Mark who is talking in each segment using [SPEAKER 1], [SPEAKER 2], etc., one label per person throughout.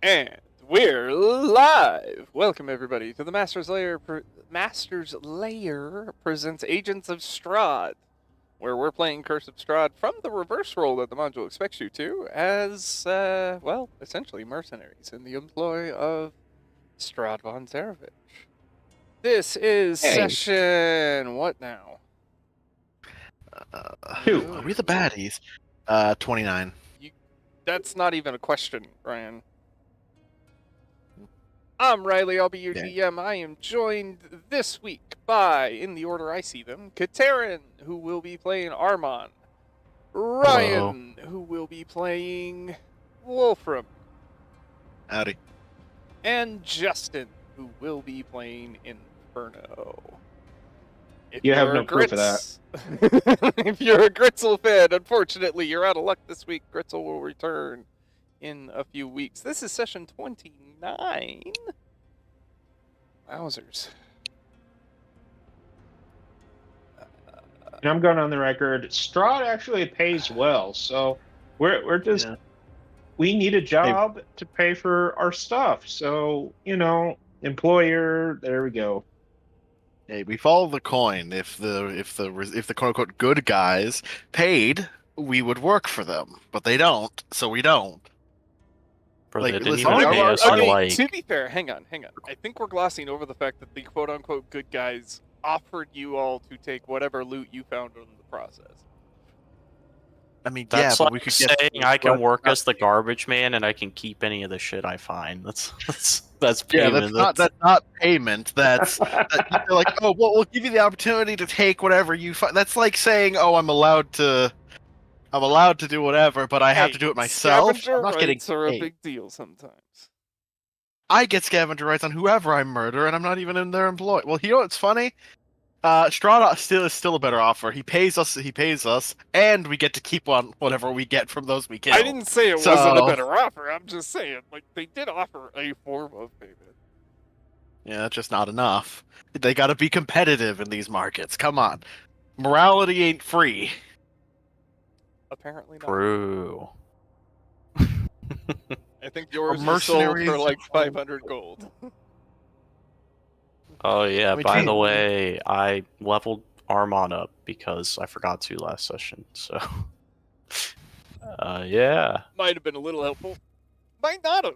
[SPEAKER 1] And we're live! Welcome everybody to the Master's Lair presents Agents of Strahd, where we're playing Curse of Strahd from the reverse role that the module expects you to, as, well, essentially mercenaries in the employ of Strahd von Zarovich. This is session... what now?
[SPEAKER 2] Are we the baddies? 29.
[SPEAKER 1] That's not even a question, Ryan. I'm Riley, I'll be your DM. I am joined this week by, in the order I see them, Katerin, who will be playing Armon, Ryan, who will be playing Wolfram,
[SPEAKER 2] Howdy.
[SPEAKER 1] and Justin, who will be playing Inferno. If
[SPEAKER 3] you have
[SPEAKER 1] you're
[SPEAKER 3] no
[SPEAKER 1] a
[SPEAKER 3] proof of that.
[SPEAKER 1] If you're a Gritzel fan, unfortunately, you're out of luck this week. Gritzel will return in a few weeks. This is session 29. Wowzers.
[SPEAKER 3] And I'm going on the record. Strahd actually pays well, so we're just we need a job to pay for our stuff. So employer, there we go.
[SPEAKER 2] Hey, we follow the coin. If the quote unquote good guys paid, we would work for them, but they don't, so we don't.
[SPEAKER 4] Bro,
[SPEAKER 2] Like,
[SPEAKER 4] they didn't
[SPEAKER 2] listen,
[SPEAKER 4] even
[SPEAKER 2] okay,
[SPEAKER 4] pay us for, like...
[SPEAKER 1] To be fair, hang on. I think we're glossing over the fact that the quote-unquote good guys offered you all to take whatever loot you found in the process.
[SPEAKER 2] I mean,
[SPEAKER 4] That's
[SPEAKER 2] yeah,
[SPEAKER 4] like
[SPEAKER 2] but we could
[SPEAKER 4] saying
[SPEAKER 2] get...
[SPEAKER 4] I can work as the garbage man and I can keep any of the shit I find. That's payment.
[SPEAKER 2] Yeah, that's not payment. That's they're like, oh, well, we'll give you the opportunity to take whatever you find. That's like saying, oh, I'm allowed to do whatever, but I have to do it myself.
[SPEAKER 1] Scavenger
[SPEAKER 2] I'm not getting
[SPEAKER 1] rights are a
[SPEAKER 2] paid.
[SPEAKER 1] big deal sometimes.
[SPEAKER 2] I get scavenger rights on whoever I murder, and I'm not even in their employ. Well, you know what's funny? Strahd is still a better offer. He pays us, and we get to keep on whatever we get from those we kill.
[SPEAKER 1] I didn't say it wasn't a better offer. I'm just saying, like, they did offer a form of payment.
[SPEAKER 2] Yeah, that's just not enough. They gotta be competitive in these markets. Come on. Morality ain't free.
[SPEAKER 1] Apparently not.
[SPEAKER 4] True.
[SPEAKER 1] I think yours was sold for like 500 gold.
[SPEAKER 4] Oh yeah,
[SPEAKER 2] I mean,
[SPEAKER 4] by the way, I leveled Armon up because I forgot to last session, so... yeah.
[SPEAKER 1] Might have been a little helpful. Might not have.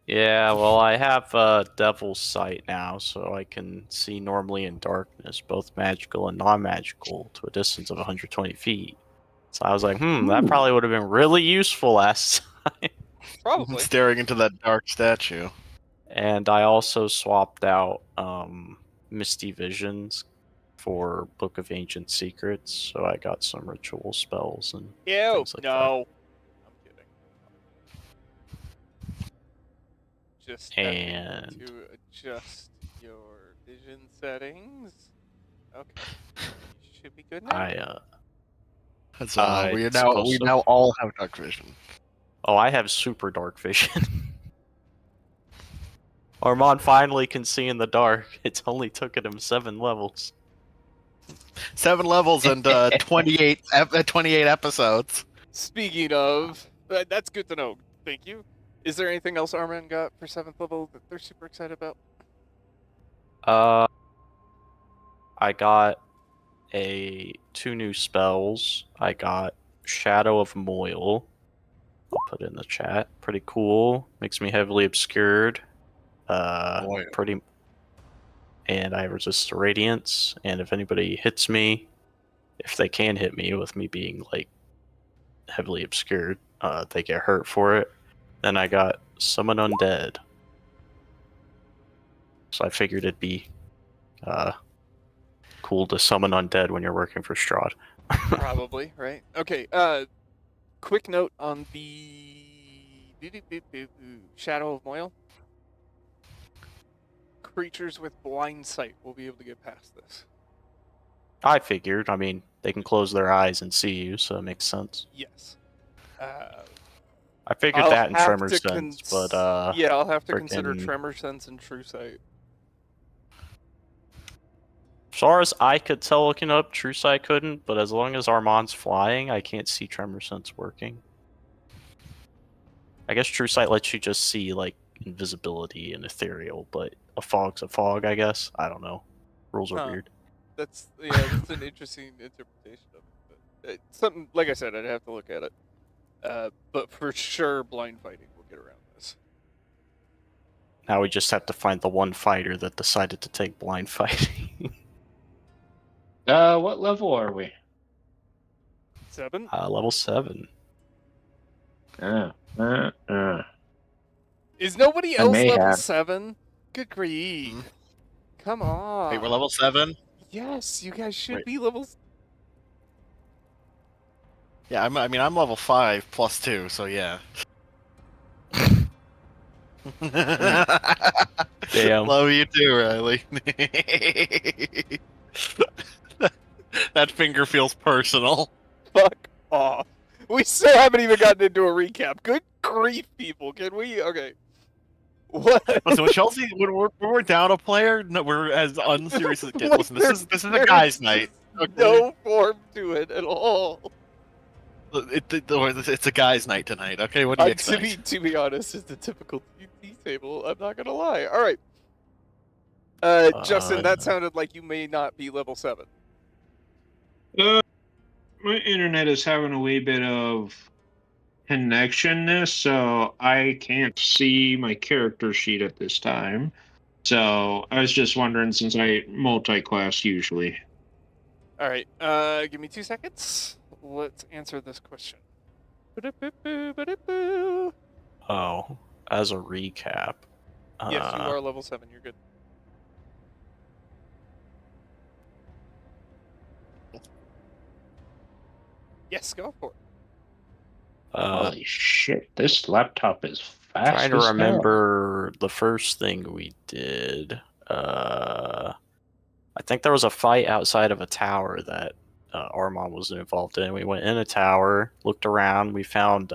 [SPEAKER 4] Yeah, well, I have Devil's Sight now, so I can see normally in darkness, both magical and non-magical, to a distance of 120 feet. So I was like, that probably would have been really useful last time.
[SPEAKER 1] Probably.
[SPEAKER 2] Staring into that dark statue.
[SPEAKER 4] And I also swapped out Misty Visions for Book of Ancient Secrets, so I got some ritual spells and things like that.
[SPEAKER 1] I'm kidding. Just
[SPEAKER 4] And
[SPEAKER 1] to adjust your vision settings. Okay, you should be good now.
[SPEAKER 2] We now all have dark vision.
[SPEAKER 4] Oh, I have super dark vision. Armand finally can see in the dark. It's only taken him 7 levels.
[SPEAKER 2] 7 levels and 28 episodes.
[SPEAKER 1] Speaking of, that's good to know. Thank you. Is there anything else Armand got for 7th level that they're super excited about?
[SPEAKER 4] I got 2 new spells. I got Shadow of Moil. I'll put it in the chat. Pretty cool. Makes me heavily obscured. And I resist radiance, and if anybody hits me, if they can hit me with me being like heavily obscured, they get hurt for it. Then I got Summon Undead, so I figured it'd be cool to summon undead when you're working for Strahd.
[SPEAKER 1] Probably, right? Okay, quick note on the Shadow of Moil. Creatures with blind sight will be able to get past this.
[SPEAKER 4] I figured. I mean, they can close their eyes and see you, so it makes sense.
[SPEAKER 1] Yes.
[SPEAKER 4] I figured that in Tremor Sense, but
[SPEAKER 1] yeah, I'll have to consider Tremor Sense and True Sight.
[SPEAKER 4] As far as I could tell looking up, True Sight couldn't, but as long as Armand's flying, I can't see Tremor Sense working. I guess True Sight lets you just see like invisibility and ethereal, but a fog's a fog. I guess I don't know. Rules are
[SPEAKER 1] Huh.
[SPEAKER 4] weird.
[SPEAKER 1] That's an interesting interpretation of it. But something like I said, I'd have to look at it. But for sure, blind fighting will get around this.
[SPEAKER 4] Now we just have to find the one fighter that decided to take blind fighting.
[SPEAKER 3] What level are we?
[SPEAKER 1] 7.
[SPEAKER 4] Level 7.
[SPEAKER 1] Is nobody
[SPEAKER 3] I
[SPEAKER 1] else
[SPEAKER 3] may
[SPEAKER 1] level
[SPEAKER 3] have.
[SPEAKER 1] 7? Good grief!
[SPEAKER 2] Hmm.
[SPEAKER 1] Come on.
[SPEAKER 2] Wait, we're level 7.
[SPEAKER 1] Yes, you guys should
[SPEAKER 2] Wait.
[SPEAKER 1] be levels.
[SPEAKER 2] Yeah, I'm level 5 plus 2, so yeah.
[SPEAKER 4] Damn.
[SPEAKER 2] Love you too, Riley. That finger feels personal.
[SPEAKER 1] Fuck off. We still haven't even gotten into a recap. Good grief, people. Can we? Okay. What?
[SPEAKER 2] Listen, when Chelsea, when we're down a player, no, we're as unserious as it gets.
[SPEAKER 1] Like,
[SPEAKER 2] Listen, this is a guy's night. Okay?
[SPEAKER 1] No form to it at all.
[SPEAKER 2] It's a guy's night tonight. Okay, what do you expect?
[SPEAKER 1] To be honest, it's the typical TT table. I'm not gonna lie. All right. Justin, that sounded like you may not be level 7.
[SPEAKER 3] My internet is having a wee bit of connectionness, so I can't see my character sheet at this time. So I was just wondering, since I multi-class usually.
[SPEAKER 1] All right. Give me 2 seconds. Let's answer this question. Ba-da-boo-boo,
[SPEAKER 4] Oh, as a recap.
[SPEAKER 1] Yes, you are level 7. You're good. Yes, go for it.
[SPEAKER 3] Holy shit, this laptop is fast.
[SPEAKER 4] Trying to
[SPEAKER 3] as hell.
[SPEAKER 4] remember the first thing we did. I think there was a fight outside of a tower that Armand was involved in. We went in a tower, looked around, we found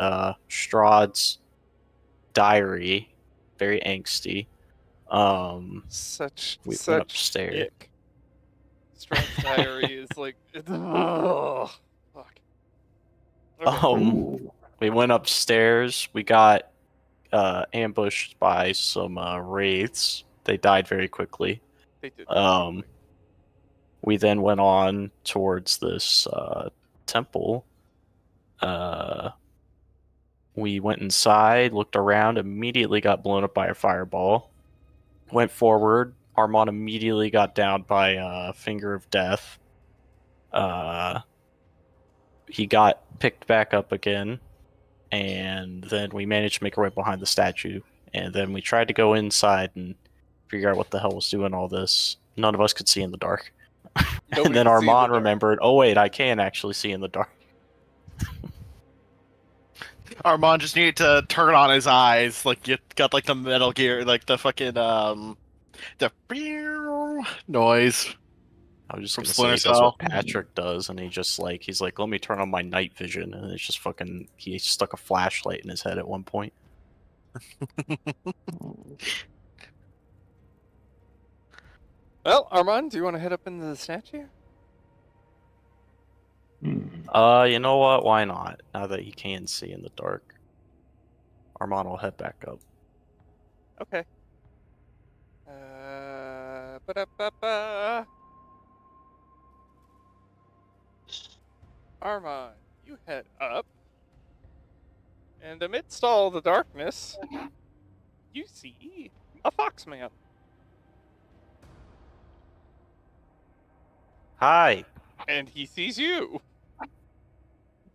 [SPEAKER 4] Strahd's diary, very angsty. We went upstairs.
[SPEAKER 1] Ick. Strahd's diary is like, ugh, fuck. Okay.
[SPEAKER 4] We went upstairs. We got ambushed by some wraiths. They died very quickly.
[SPEAKER 1] They did.
[SPEAKER 4] We then went on towards this temple. We went inside, looked around, immediately got blown up by a fireball. Went forward. Armand immediately got downed by Finger of Death. He got picked back up again. And then we managed to make our way behind the statue. And then we tried to go inside and figure out what the hell was doing all this. None of us could see in the dark. And then Armand remembered, oh wait, I can actually see in the dark.
[SPEAKER 2] Armand just needed to turn on his eyes, like you got like the Metal Gear, like the fucking the noise.
[SPEAKER 4] I was just
[SPEAKER 2] From
[SPEAKER 4] gonna say
[SPEAKER 2] Splinter
[SPEAKER 4] that's what
[SPEAKER 2] Cell.
[SPEAKER 4] Patrick does, and he's like, let me turn on my night vision, and it's just fucking. He stuck a flashlight in his head at one point.
[SPEAKER 1] Well, Armand, do you want to head up into the statue?
[SPEAKER 4] You know what? Why not? Now that you can see in the dark, Armand will head back up.
[SPEAKER 1] Okay. Ba-da-ba-ba. Armand, you head up, and amidst all the darkness, you see a foxman.
[SPEAKER 4] Hi.
[SPEAKER 1] And he sees you.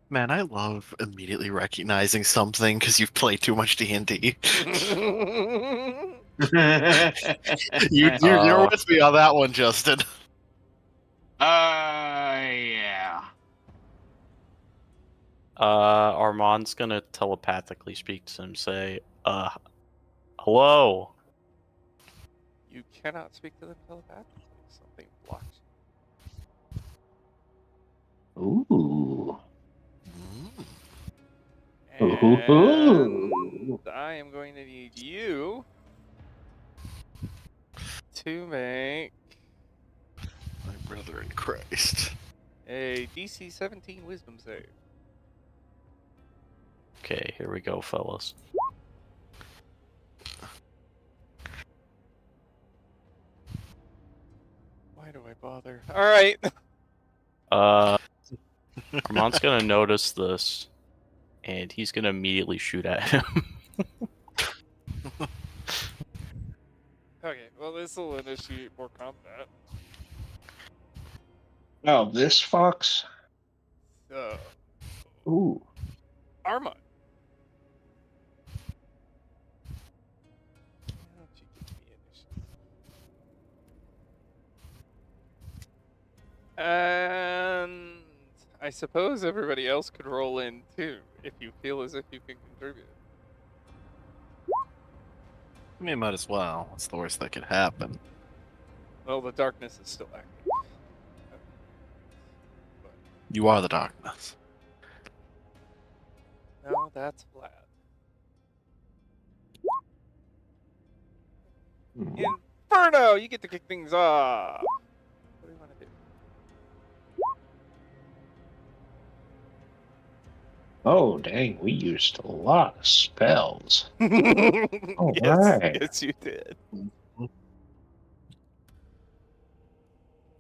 [SPEAKER 2] Man, I love immediately recognizing something because you've played too much D&D. You're with me on that one, Justin.
[SPEAKER 3] Yeah.
[SPEAKER 4] Armand's gonna telepathically speak to him, say, hello.
[SPEAKER 1] You cannot speak to them telepathically. Something blocks
[SPEAKER 3] Ooh.
[SPEAKER 1] you.
[SPEAKER 3] Ooh.
[SPEAKER 1] And I am going to need you to make
[SPEAKER 2] My brother in Christ.
[SPEAKER 1] a DC 17 Wisdom save.
[SPEAKER 4] Okay, here we go, fellas.
[SPEAKER 1] bother. All right.
[SPEAKER 4] Armand's gonna notice this, and he's gonna immediately shoot at him.
[SPEAKER 1] Okay. Well, this will initiate more combat.
[SPEAKER 3] Oh, this fox.
[SPEAKER 1] So,
[SPEAKER 3] Ooh.
[SPEAKER 1] Armand. Why don't you give me initiative? And I suppose everybody else could roll in too, if you feel as if you can contribute.
[SPEAKER 2] I mean, might as well. What's the worst that could happen?
[SPEAKER 1] Well, the darkness is still active. But
[SPEAKER 2] You are the darkness.
[SPEAKER 1] no, that's flat. Inferno! You get to kick things off. What do you want to do?
[SPEAKER 3] Oh, dang, we used a lot of spells. All
[SPEAKER 1] yes,
[SPEAKER 3] right.
[SPEAKER 1] yes, you did.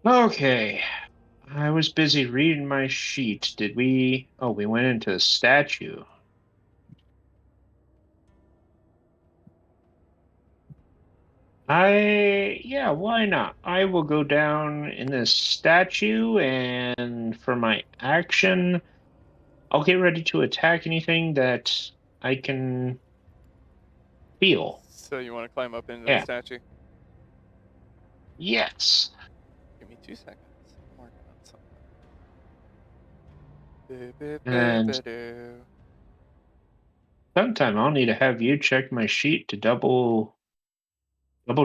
[SPEAKER 3] Okay. I was busy reading my sheet. Did we? Oh, we went into statue. Yeah, why not? I will go down in this statue, and for my action, I'll get ready to attack anything that I can feel.
[SPEAKER 1] So you want to climb up into the
[SPEAKER 3] Yeah.
[SPEAKER 1] statue?
[SPEAKER 3] Yes.
[SPEAKER 1] Give me 2 seconds. I'm working on something.
[SPEAKER 3] And sometime I'll need to have you check my sheet to double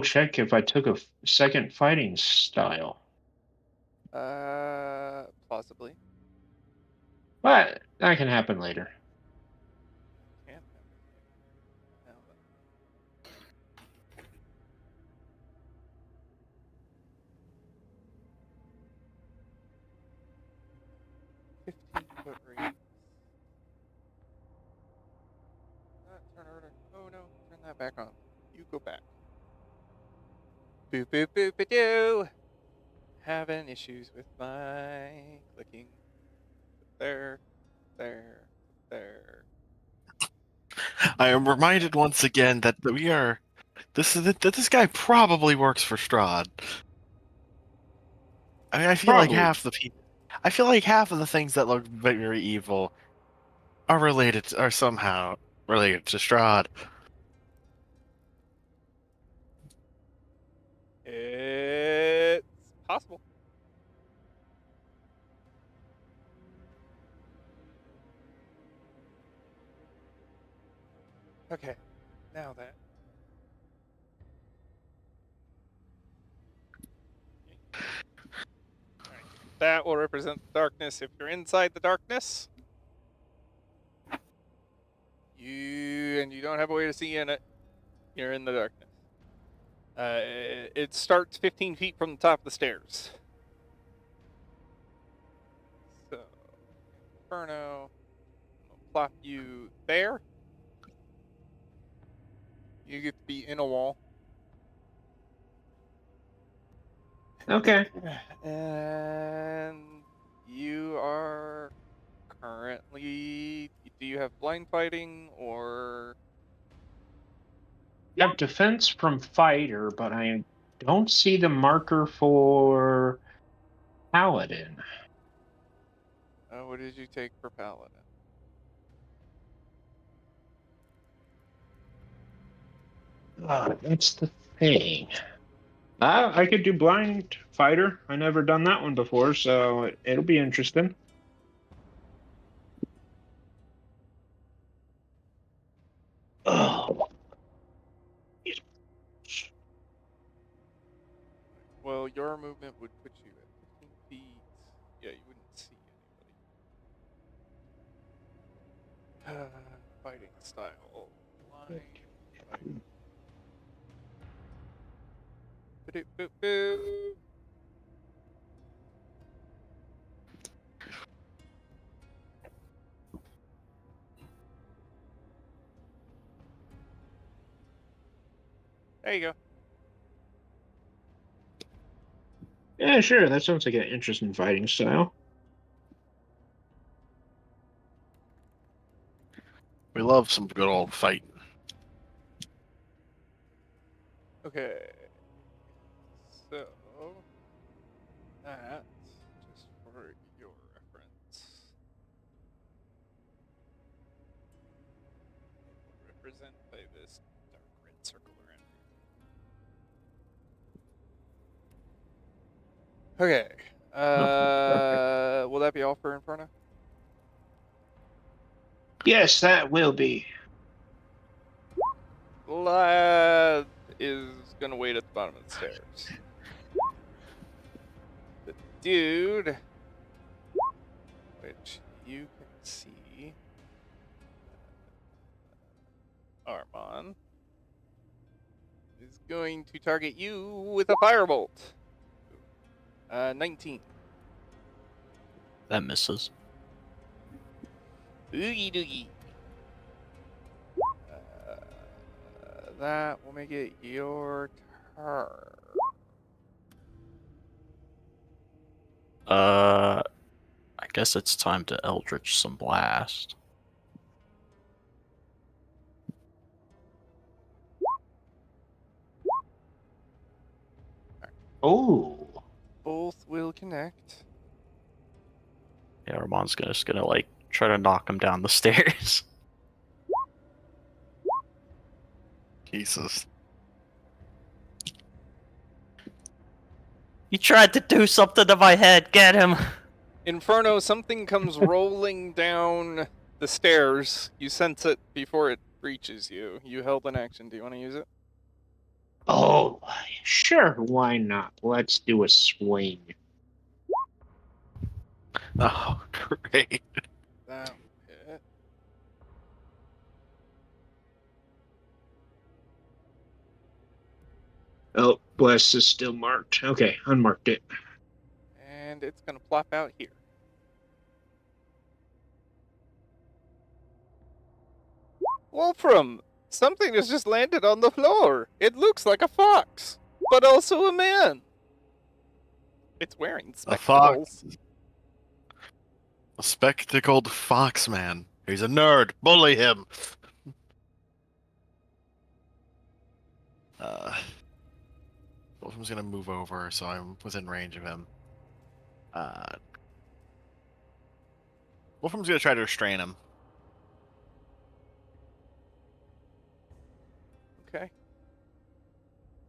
[SPEAKER 3] check if I took a second fighting style.
[SPEAKER 1] Possibly.
[SPEAKER 3] But that can happen later.
[SPEAKER 1] Can't happen. Now then. 15-foot range. Turn order. Oh no, turn that back on. You go back. Boop boop boop a doo. Having issues with my clicking. There, there, there.
[SPEAKER 2] I am reminded once again that we are. That this guy probably works for Strahd. I mean, I feel like
[SPEAKER 3] Probably.
[SPEAKER 2] half the people. I feel like half of the things that look very evil are somehow related to Strahd.
[SPEAKER 1] It's possible. Okay, now then. Alright, that will represent the darkness if you're inside the darkness. You don't have a way to see in it. You're in the darkness. It starts 15 feet from the top of the stairs. So, Inferno, I'll plop you there. You get to be in a wall.
[SPEAKER 3] Okay.
[SPEAKER 1] And you are currently. Do you have blind fighting or?
[SPEAKER 3] You have defense from fighter, but I don't see the marker for paladin.
[SPEAKER 1] What did you take for paladin?
[SPEAKER 3] That's the thing. I could do blind fighter. I never done that one before, so it'll be interesting. Oh.
[SPEAKER 1] Well, your movement would put you at 15 feet. Yeah, you wouldn't see anybody. Fighting style. Blind fighting. Ba-doop-boop-boo. There you go.
[SPEAKER 3] Yeah, sure. That sounds like an interesting fighting style.
[SPEAKER 2] We love some good old fight.
[SPEAKER 1] Okay. So that just for your reference. Represent by this dark red circle around here. Okay. Will that be all for Inferno?
[SPEAKER 3] Yes, that will be.
[SPEAKER 1] Lad is gonna wait at the bottom of the stairs. The dude, which you can see, Armon, is going to target you with a firebolt. 19.
[SPEAKER 4] That misses.
[SPEAKER 1] Oogie doogie. That will make it your turn.
[SPEAKER 4] I guess it's time to Eldritch some blast.
[SPEAKER 3] Oh.
[SPEAKER 1] Both will connect.
[SPEAKER 4] Yeah, Armand's just gonna like try to knock him down the stairs.
[SPEAKER 2] Jesus.
[SPEAKER 4] He tried to do something to my head. Get him.
[SPEAKER 1] Inferno, something comes rolling down the stairs. You sense it before it reaches you. You held an action. Do you want to use it?
[SPEAKER 3] Oh, sure. Why not? Let's do a swing.
[SPEAKER 2] Oh, great.
[SPEAKER 1] That hit.
[SPEAKER 3] Oh, bless is still marked. Okay, unmarked it.
[SPEAKER 1] And it's going to plop out here. Wolfram, something has just landed on the floor. It looks like a fox, but also a man. It's wearing
[SPEAKER 2] A
[SPEAKER 1] spectacles.
[SPEAKER 2] fox. A spectacled fox man. He's a nerd. Bully him. Wolfram's gonna move over so I'm within range of him. Wolfram's gonna try to restrain him.
[SPEAKER 1] Okay.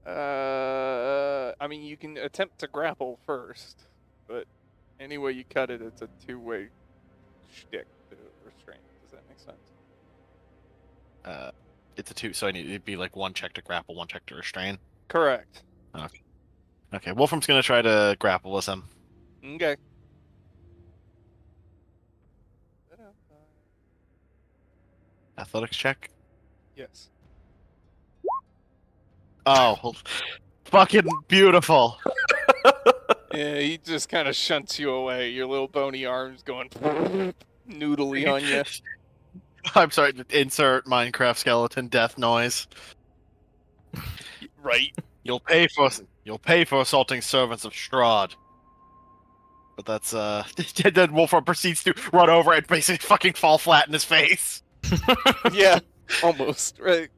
[SPEAKER 1] I mean, you can attempt to grapple first, but any way you cut it, it's a two-way shtick to restrain. Does that make sense?
[SPEAKER 2] It's a 2, so it'd be like 1 check to grapple, 1 check to restrain.
[SPEAKER 1] Correct.
[SPEAKER 2] Okay, Wolfram's gonna try to grapple with him.
[SPEAKER 1] Okay.
[SPEAKER 2] Athletics check.
[SPEAKER 1] Yes.
[SPEAKER 2] Oh, fucking beautiful.
[SPEAKER 1] Yeah, he just kind of shunts you away. Your little bony arms going noodly on you.
[SPEAKER 2] I'm sorry. Insert Minecraft skeleton death noise.
[SPEAKER 1] Right.
[SPEAKER 2] You'll pay for assaulting servants of Strahd. But that's then Wolfram proceeds to run over and basically fucking fall flat in his face.
[SPEAKER 1] Yeah, almost. Right.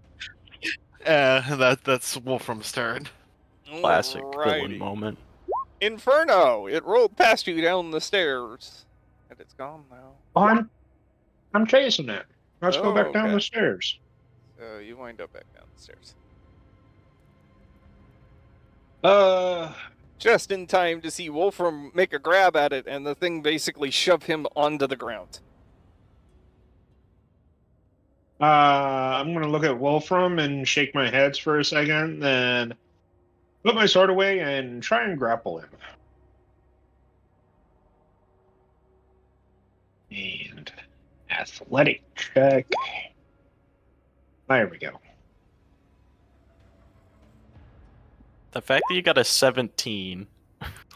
[SPEAKER 2] That's Wolfram's turn.
[SPEAKER 4] Classic villain
[SPEAKER 1] Alrighty.
[SPEAKER 4] moment.
[SPEAKER 1] Inferno! It rolled past you down the stairs. And it's gone now.
[SPEAKER 3] Oh, I'm chasing it. Let's go back down
[SPEAKER 1] okay.
[SPEAKER 3] the stairs.
[SPEAKER 1] So you wind up back down the stairs. Just in time to see Wolfram make a grab at it, and the thing basically shove him onto the ground.
[SPEAKER 3] I'm gonna look at Wolfram and shake my heads for a second, then put my sword away and try and grapple him. And athletic check. There we go.
[SPEAKER 4] The fact that you got a 17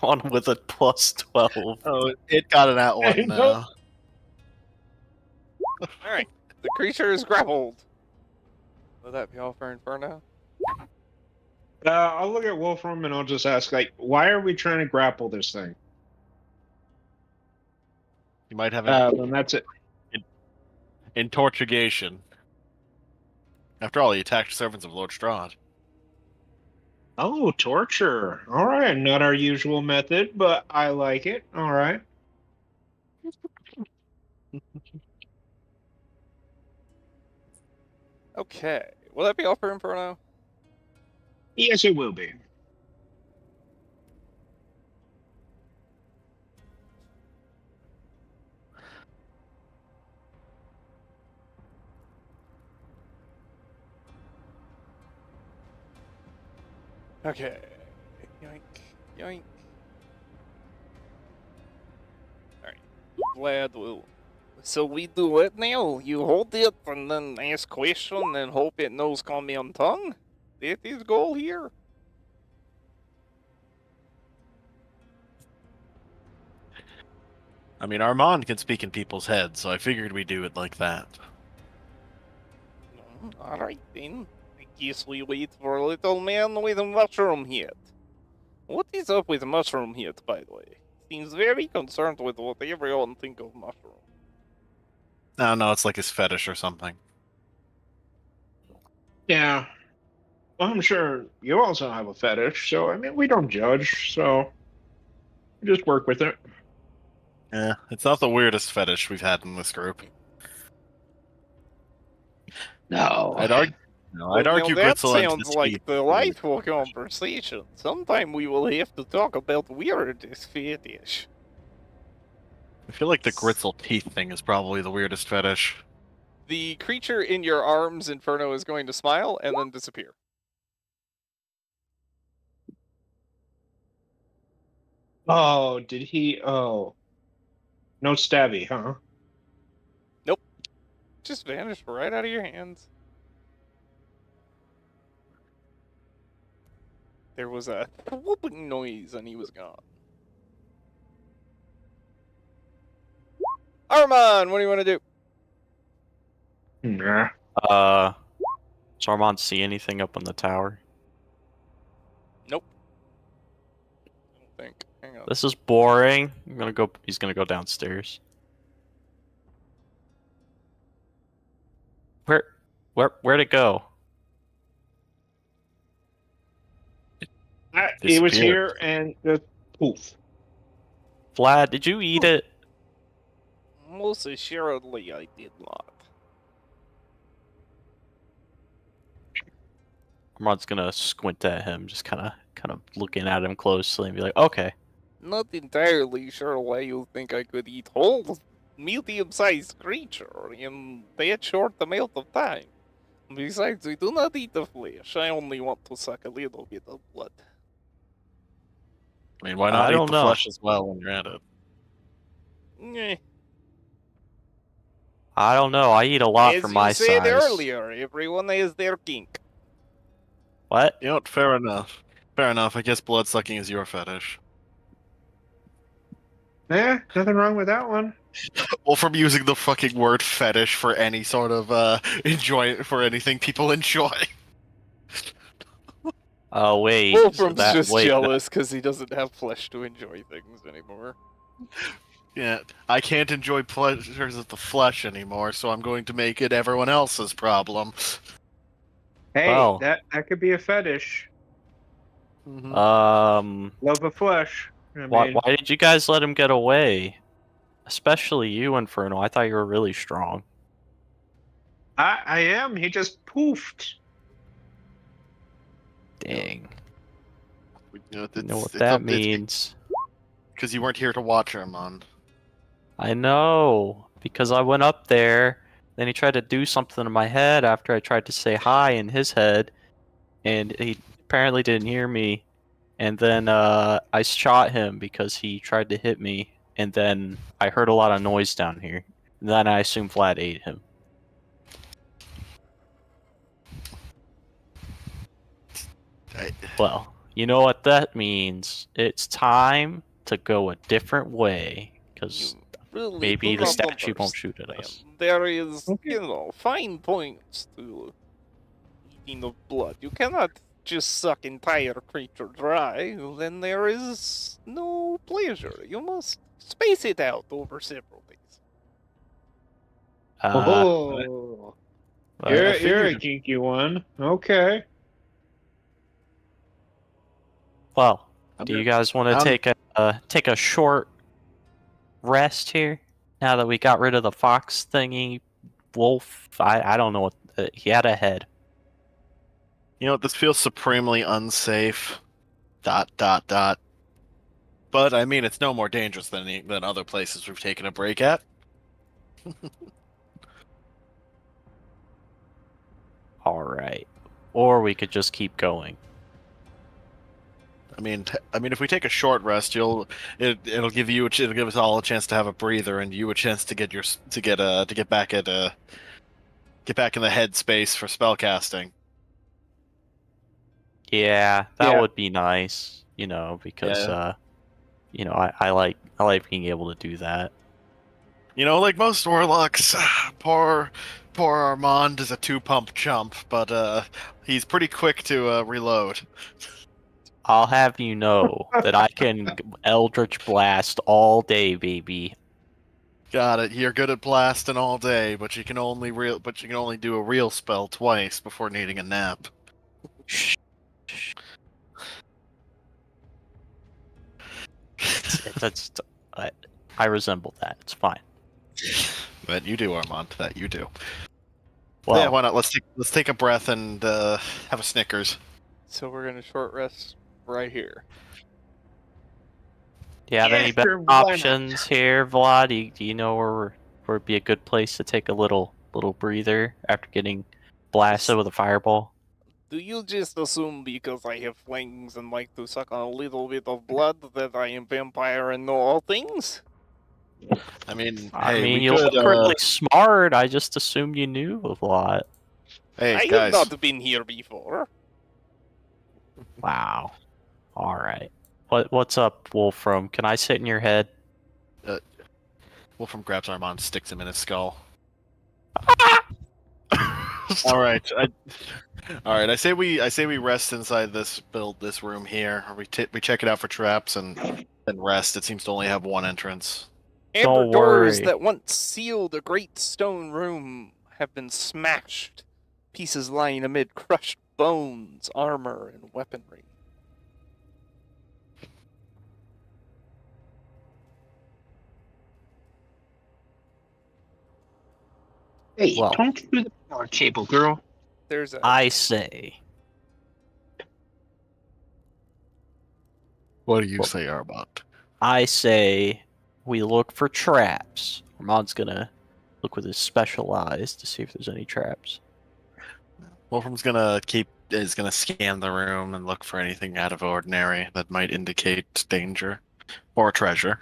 [SPEAKER 4] on with a plus 12.
[SPEAKER 2] Oh, it got an at one now.
[SPEAKER 1] Alright, the creature is grappled. Will that be all for Inferno?
[SPEAKER 3] I'll look at Wolfram and I'll just ask, like, why are we trying to grapple this thing?
[SPEAKER 2] You might have
[SPEAKER 3] Then that's it.
[SPEAKER 2] in tortugation. After all, he attacked servants of Lord Strahd.
[SPEAKER 3] Oh, torture. All right, not our usual method, but I like it. All right.
[SPEAKER 1] Okay. Will that be all for Inferno?
[SPEAKER 3] Yes, it will be.
[SPEAKER 1] Okay. Yoink. Yoink. Alright. Vlad will. So we do what now? You hold it and then ask question and hope it knows common tongue? That is goal here.
[SPEAKER 2] I mean, Armand can speak in people's heads, so I figured we'd do it like that.
[SPEAKER 1] Alright then. I guess we wait for a little man with a mushroom head. What is up with mushroom head, by the way? Seems very concerned with what everyone think of mushroom.
[SPEAKER 2] No, it's like his fetish or something.
[SPEAKER 3] Yeah. Well, I'm sure you also have a fetish, so I mean, we don't judge, so we just work with it.
[SPEAKER 2] Yeah, it's not the weirdest fetish we've had in this group.
[SPEAKER 3] No.
[SPEAKER 2] I'd argue
[SPEAKER 1] Well, now that
[SPEAKER 2] Gritzel and
[SPEAKER 1] sounds like delightful conversation. Sometime we will have to talk about weirdest fetish.
[SPEAKER 2] I feel like the Gritzel teeth thing is probably the weirdest fetish.
[SPEAKER 1] The creature in your arms, Inferno, is going to smile and then disappear.
[SPEAKER 3] Oh, did he? Oh. No stabby, huh?
[SPEAKER 1] Nope. Just vanished right out of your hands. There was a whooping noise and he was gone. Armand, what do you want to do?
[SPEAKER 3] Nah.
[SPEAKER 4] Does Armand see anything up on the tower?
[SPEAKER 1] Nope. I don't think. Hang on.
[SPEAKER 4] This is boring. He's gonna go downstairs. Where'd it go?
[SPEAKER 3] He was
[SPEAKER 2] Disappeared.
[SPEAKER 3] here and just poof.
[SPEAKER 4] Vlad, did you eat it?
[SPEAKER 1] Most assuredly, I did not.
[SPEAKER 4] Armand's gonna squint at him, just kind of looking at him closely, and be like, "Okay."
[SPEAKER 1] Not entirely sure why you think I could eat whole medium-sized creature in that short amount of time. Besides, I do not eat the flesh. I only want to suck a little bit of blood.
[SPEAKER 2] I mean, why not
[SPEAKER 4] I
[SPEAKER 2] eat
[SPEAKER 4] don't
[SPEAKER 2] the
[SPEAKER 4] know.
[SPEAKER 2] flesh as well when you're at it?
[SPEAKER 1] Eh.
[SPEAKER 4] I don't know. I eat a lot
[SPEAKER 1] As
[SPEAKER 4] for
[SPEAKER 1] you
[SPEAKER 4] my
[SPEAKER 1] said
[SPEAKER 4] size.
[SPEAKER 1] earlier, everyone has their kink.
[SPEAKER 4] What?
[SPEAKER 2] You know what? Fair enough. Fair enough. I guess blood sucking is your fetish.
[SPEAKER 3] Nothing wrong with that one.
[SPEAKER 2] Well, from using the fucking word fetish for any sort of for anything people enjoy.
[SPEAKER 4] Oh wait.
[SPEAKER 1] Wolfram's
[SPEAKER 4] so
[SPEAKER 1] just
[SPEAKER 4] wait,
[SPEAKER 1] jealous because he doesn't have flesh to enjoy things anymore.
[SPEAKER 2] Yeah, I can't enjoy pleasures of the flesh anymore, so I'm going to make it everyone else's problem.
[SPEAKER 3] Hey,
[SPEAKER 4] Well.
[SPEAKER 3] that could be a fetish.
[SPEAKER 2] Mhm.
[SPEAKER 3] Love of flesh. I
[SPEAKER 4] Why
[SPEAKER 3] mean,
[SPEAKER 4] did you guys let him get away? Especially you, Inferno. I thought you were really strong.
[SPEAKER 3] I am. He just poofed.
[SPEAKER 4] Dang.
[SPEAKER 2] You
[SPEAKER 4] You know what that means?
[SPEAKER 2] Because you weren't here to watch him on.
[SPEAKER 4] I know, because I went up there, then he tried to do something in my head after I tried to say hi in his head, and he apparently didn't hear me, and then I shot him because he tried to hit me, and then I heard a lot of noise down here. And then I assumed Vlad ate him. Well, you know what that means. It's time to go a different way, because
[SPEAKER 1] Really
[SPEAKER 4] maybe
[SPEAKER 1] do
[SPEAKER 4] the
[SPEAKER 1] not
[SPEAKER 4] statue won't shoot at
[SPEAKER 1] understand.
[SPEAKER 4] us.
[SPEAKER 1] There is,
[SPEAKER 3] Okay.
[SPEAKER 1] fine points to eating of blood. You cannot just suck entire creature dry, then there is no pleasure. You must space it out over several days.
[SPEAKER 3] Oh,
[SPEAKER 4] I
[SPEAKER 3] you're a
[SPEAKER 2] figured-
[SPEAKER 3] kinky one. Okay.
[SPEAKER 4] well,
[SPEAKER 2] I'm
[SPEAKER 4] do you
[SPEAKER 2] gonna-
[SPEAKER 4] guys want to take a short rest here? Now that we got rid of the fox thingy, wolf. I don't know what he had a head.
[SPEAKER 2] You know what? This feels supremely unsafe. ... But I mean, it's no more dangerous than other places we've taken a break at.
[SPEAKER 4] All right, or we could just keep going.
[SPEAKER 2] I mean, if we take a short rest, it'll give you it'll give us all a chance to have a breather, and you a chance to get get back in the headspace for spellcasting.
[SPEAKER 4] Yeah, that
[SPEAKER 3] Yeah.
[SPEAKER 4] would be nice. Because
[SPEAKER 2] Yeah.
[SPEAKER 4] I like being able to do that.
[SPEAKER 2] Like most warlocks, poor Armand is a two-pump chump, but he's pretty quick to reload.
[SPEAKER 4] I'll have you know that I can Eldritch Blast all day, baby.
[SPEAKER 2] Got it. You're good at blasting all day, but you can only do a real spell twice before needing a nap.
[SPEAKER 4] Shh. That's I resemble that. It's fine.
[SPEAKER 2] That you do, Armand. That you do.
[SPEAKER 4] Well,
[SPEAKER 2] Yeah, why not? Let's take a breath and have a Snickers.
[SPEAKER 1] So we're gonna short rest right here.
[SPEAKER 4] do you have any
[SPEAKER 3] Yeah,
[SPEAKER 4] better
[SPEAKER 3] sure, why not?
[SPEAKER 4] options here, Vlad? Do you know where would be a good place to take a little breather after getting blasted with a fireball?
[SPEAKER 1] Do you just assume because I have fangs and like to suck on a little bit of blood that I am vampire and know all things?
[SPEAKER 2] I mean,
[SPEAKER 4] I
[SPEAKER 2] hey,
[SPEAKER 4] mean,
[SPEAKER 2] we
[SPEAKER 4] you
[SPEAKER 2] could.
[SPEAKER 4] look really smart. I just assumed you knew a lot.
[SPEAKER 2] Hey,
[SPEAKER 1] I
[SPEAKER 2] guys.
[SPEAKER 1] have not been here before.
[SPEAKER 4] Wow. All right. What's up, Wolfram? Can I sit in your head?
[SPEAKER 2] Wolfram grabs Armand, sticks him in his skull. All right. All right. I say we rest inside this room here. Or we check it out for traps and then rest. It seems to only have one entrance.
[SPEAKER 1] Amber
[SPEAKER 4] Don't
[SPEAKER 1] doors
[SPEAKER 4] worry.
[SPEAKER 1] that once sealed a great stone room have been smashed, pieces lying amid crushed bones, armor, and weaponry.
[SPEAKER 3] Hey,
[SPEAKER 4] Well.
[SPEAKER 3] don't do the power cable, girl.
[SPEAKER 1] There's a
[SPEAKER 4] I say.
[SPEAKER 2] What do you
[SPEAKER 4] Well-
[SPEAKER 2] say, Armand?
[SPEAKER 4] I say we look for traps. Armand's gonna look with his special eyes to see if there's any traps.
[SPEAKER 2] Wolfram's is gonna scan the room and look for anything out of ordinary that might indicate danger or treasure.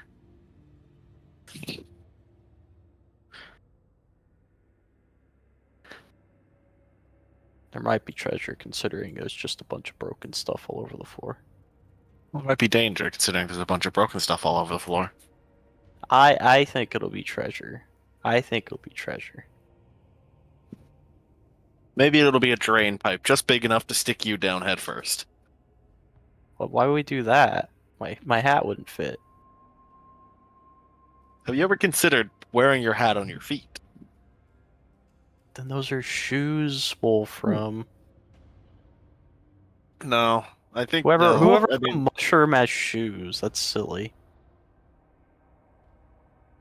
[SPEAKER 4] There might be treasure considering there's just a bunch of broken stuff all over the floor.
[SPEAKER 2] Well, it might be danger considering there's a bunch of broken stuff all over the floor.
[SPEAKER 4] I think it'll be treasure. I think it'll be treasure.
[SPEAKER 2] Maybe it'll be a drain pipe just big enough to stick you down head first.
[SPEAKER 4] But why would we do that? My hat wouldn't fit.
[SPEAKER 2] Have you ever considered wearing your hat on your feet?
[SPEAKER 4] Then those are shoes, Wolfram.
[SPEAKER 2] No, I think
[SPEAKER 4] Whoever
[SPEAKER 2] no.
[SPEAKER 4] whoever
[SPEAKER 2] I mean,
[SPEAKER 4] mushroom has shoes. That's silly.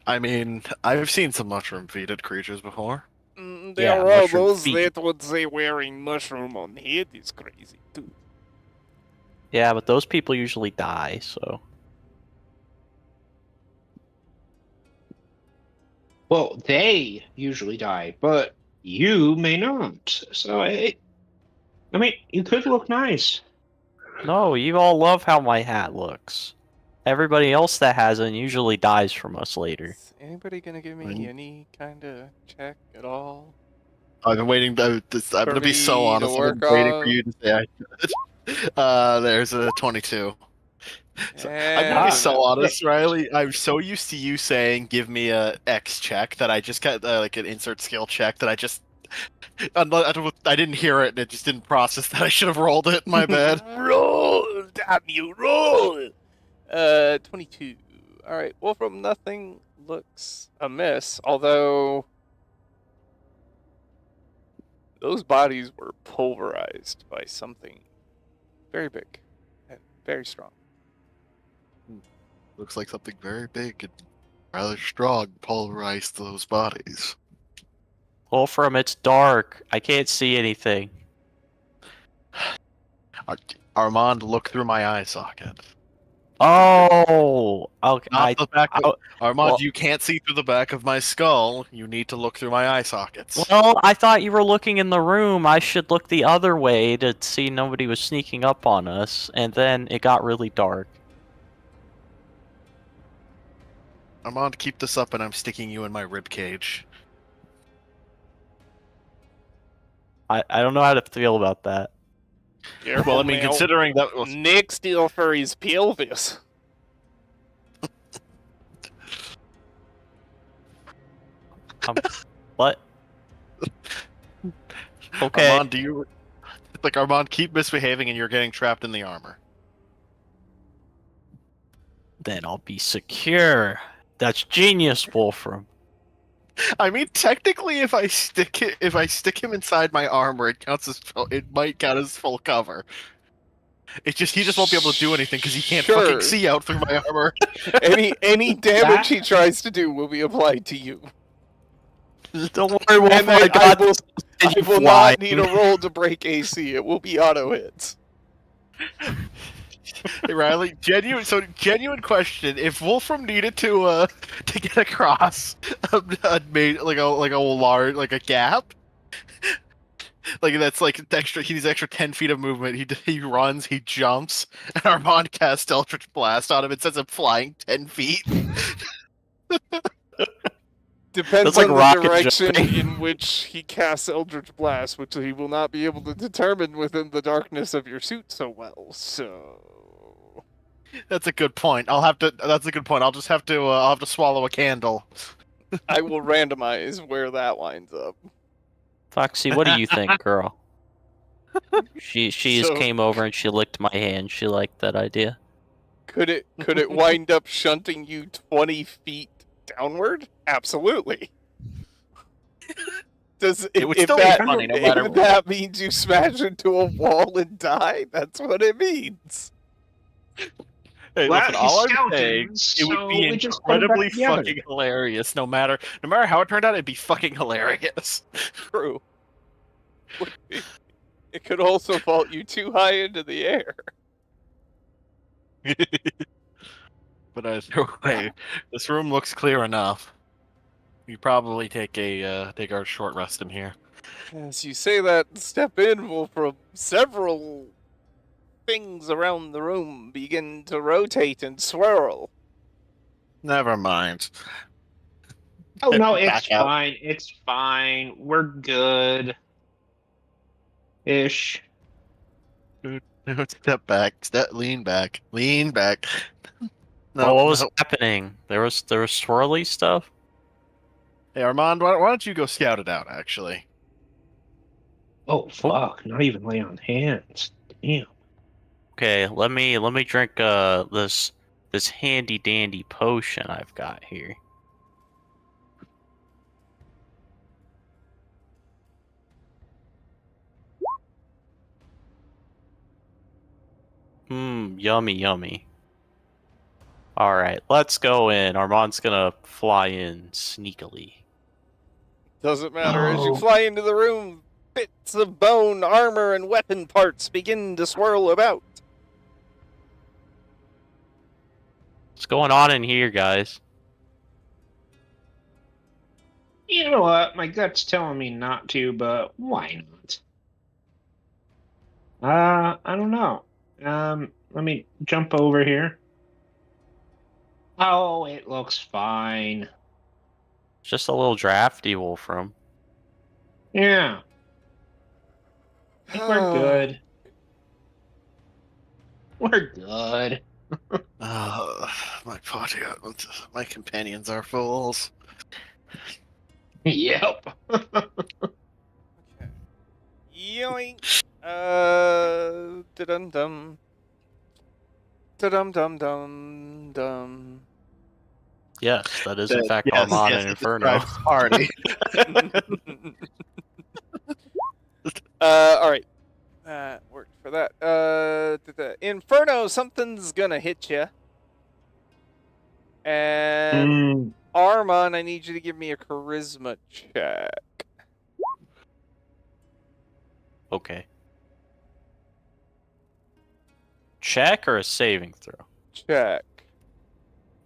[SPEAKER 2] I've seen some mushroom-feeted creatures before.
[SPEAKER 1] There
[SPEAKER 4] Yeah,
[SPEAKER 1] are
[SPEAKER 4] mushroom
[SPEAKER 1] those
[SPEAKER 4] feet.
[SPEAKER 1] that would say wearing mushroom on head is crazy too.
[SPEAKER 4] Yeah, but those people usually die, so
[SPEAKER 3] Well, they usually die, but you may not. So, I mean, you could look nice.
[SPEAKER 4] no, you all love how my hat looks. Everybody else that hasn't usually dies from us later.
[SPEAKER 1] Is anybody gonna give me
[SPEAKER 2] Mm.
[SPEAKER 1] any kind of check at all?
[SPEAKER 2] I've been waiting. I'm gonna be so
[SPEAKER 1] me to
[SPEAKER 2] honest. I've
[SPEAKER 1] work
[SPEAKER 2] been waiting for
[SPEAKER 1] on?
[SPEAKER 2] you to say I could. There's a 22. So, I'm gonna be
[SPEAKER 1] And
[SPEAKER 2] so honest, Riley. I'm so used to you saying, "Give me a X check," that I just got like an insert skill check that I didn't hear it, and it just didn't process that. I should have rolled it. My bad.
[SPEAKER 1] Roll, damn you, roll. 22. All right, Wolfram, nothing looks amiss, although those bodies were pulverized by something very big and very strong.
[SPEAKER 2] Looks like something very big and rather strong pulverized those bodies.
[SPEAKER 4] Wolfram, it's dark. I can't see anything.
[SPEAKER 2] Armand, look through my eye socket.
[SPEAKER 4] Oh, okay.
[SPEAKER 2] Not the back of, Armand,
[SPEAKER 4] well-
[SPEAKER 2] you can't see through the back of my skull. You need to look through my eye sockets.
[SPEAKER 4] Well, I thought you were looking in the room. I should look the other way to see nobody was sneaking up on us, and then it got really dark.
[SPEAKER 2] Armand, keep this up and I'm sticking you in my rib cage.
[SPEAKER 4] I don't know how to feel about that.
[SPEAKER 2] Well, I mean, considering that was...
[SPEAKER 1] Nick steal for his pelvis.
[SPEAKER 4] What? Okay.
[SPEAKER 2] Armand, do you... Like, Armand, keep misbehaving and you're getting trapped in the armor.
[SPEAKER 4] Then I'll be secure. That's genius, Wolfram.
[SPEAKER 2] I mean, technically, if I stick him inside my armor, it might count as full cover. It's just he just won't be able to do anything because he can't fucking see out through my armor.
[SPEAKER 1] any damage he tries to do will be applied to you.
[SPEAKER 4] Don't worry, Wolfram.
[SPEAKER 1] And I will
[SPEAKER 4] fly.
[SPEAKER 1] not need a roll to break AC. It will be auto hits.
[SPEAKER 2] Hey, Riley, genuine question: if Wolfram needed to get across a gap, like that's like extra, he needs extra 10 feet of movement. He runs, he jumps, and Armand casts Eldritch Blast on him and sends him flying 10 feet.
[SPEAKER 1] Depends
[SPEAKER 4] That's like
[SPEAKER 1] on the
[SPEAKER 4] rocket
[SPEAKER 1] direction
[SPEAKER 4] jumping.
[SPEAKER 1] in which he casts Eldritch Blast, which he will not be able to determine within the darkness of your suit so well. So
[SPEAKER 2] That's a good point. That's a good point. I'll just have to. I'll have to swallow a candle.
[SPEAKER 1] I will randomize where that winds up.
[SPEAKER 4] Foxy, what do you think, girl? She just
[SPEAKER 1] So-
[SPEAKER 4] came over and she licked my hand. She liked that idea.
[SPEAKER 1] Could it wind up shunting you 20 feet downward? Absolutely.
[SPEAKER 2] It would still be funny no matter
[SPEAKER 1] if
[SPEAKER 2] what.
[SPEAKER 1] that means you smash into a wall and die, that's what it means.
[SPEAKER 2] Hey,
[SPEAKER 3] Well,
[SPEAKER 2] listen,
[SPEAKER 3] he's
[SPEAKER 2] all I'm
[SPEAKER 3] scouting,
[SPEAKER 2] saying, it would
[SPEAKER 3] so
[SPEAKER 2] be
[SPEAKER 3] we just put it back
[SPEAKER 2] incredibly
[SPEAKER 3] together.
[SPEAKER 2] fucking hilarious. No matter how it turned out, it'd be fucking hilarious.
[SPEAKER 1] True. It could also vault you too high into the air.
[SPEAKER 2] But either way, this room looks clear enough. We probably take our short rest in here.
[SPEAKER 1] As you say that, step in, Wolfram. Several things around the room begin to rotate and swirl.
[SPEAKER 2] Never mind.
[SPEAKER 3] Oh no, it's
[SPEAKER 2] Back out.
[SPEAKER 3] fine. It's fine. We're good. Ish.
[SPEAKER 2] Step back. Lean back. Lean back.
[SPEAKER 4] Oh, what was happening? There was swirly stuff.
[SPEAKER 2] Hey, Armand, why don't you go scout it out? Actually,
[SPEAKER 3] Oh fuck! Not even lay on hands. Damn.
[SPEAKER 4] Okay, let me drink this handy dandy potion I've got here. Yummy, yummy. Alright, let's go in. Armand's gonna fly in sneakily.
[SPEAKER 1] Doesn't matter. As you
[SPEAKER 3] No.
[SPEAKER 1] fly into the room, bits of bone, armor, and weapon parts begin to swirl about.
[SPEAKER 4] What's going on in here, guys?
[SPEAKER 3] You know what? My gut's telling me not to, but why not? I don't know. Let me jump over here. Oh, it looks fine.
[SPEAKER 4] It's just a little drafty, Wolfram.
[SPEAKER 3] Yeah. I think we're good. We're good.
[SPEAKER 2] my party, my companions are fools.
[SPEAKER 3] Yep.
[SPEAKER 1] Yoink. Da-dum dum. Da-dum dum dum dum.
[SPEAKER 4] Yes, that is in fact
[SPEAKER 2] Yes,
[SPEAKER 4] Armand
[SPEAKER 2] yes,
[SPEAKER 4] and
[SPEAKER 2] it
[SPEAKER 4] Inferno.
[SPEAKER 2] describes the party.
[SPEAKER 1] All right. That worked for that. Inferno, something's gonna hit you. And
[SPEAKER 3] Mm,
[SPEAKER 1] Armand, I need you to give me a charisma check.
[SPEAKER 4] Okay. Check or a saving throw?
[SPEAKER 1] Check.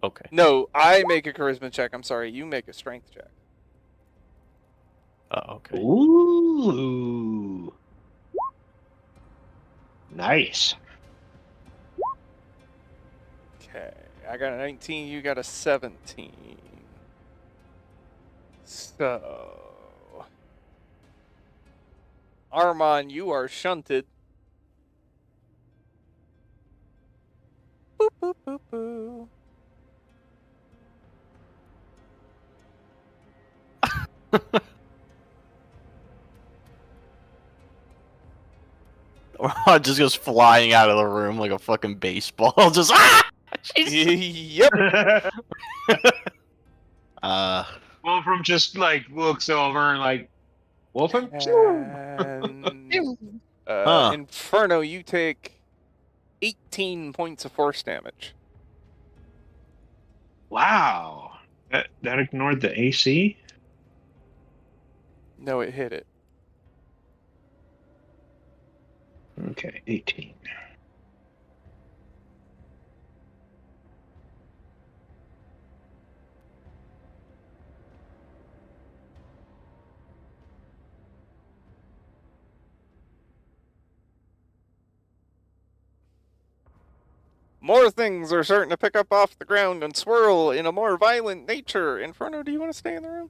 [SPEAKER 4] Okay.
[SPEAKER 1] No, I make a charisma check. I'm sorry, you make a strength check.
[SPEAKER 4] Okay.
[SPEAKER 3] ooh. Nice.
[SPEAKER 1] Okay, I got a 19, you got a 17. So, Armand, you are shunted. Boop, boop, boop, boop.
[SPEAKER 4] Armand just goes flying out of the room like a fucking baseball. Just
[SPEAKER 1] Yep.
[SPEAKER 3] Wolfram just like looks over and like, Wolfram?
[SPEAKER 1] And
[SPEAKER 2] Huh.
[SPEAKER 1] Inferno, you take 18 points of force damage.
[SPEAKER 3] Wow. That ignored the AC?
[SPEAKER 1] No, it hit it.
[SPEAKER 3] Okay, 18.
[SPEAKER 1] More things are starting to pick up off the ground and swirl in a more violent nature. Inferno, do you want to stay in the room?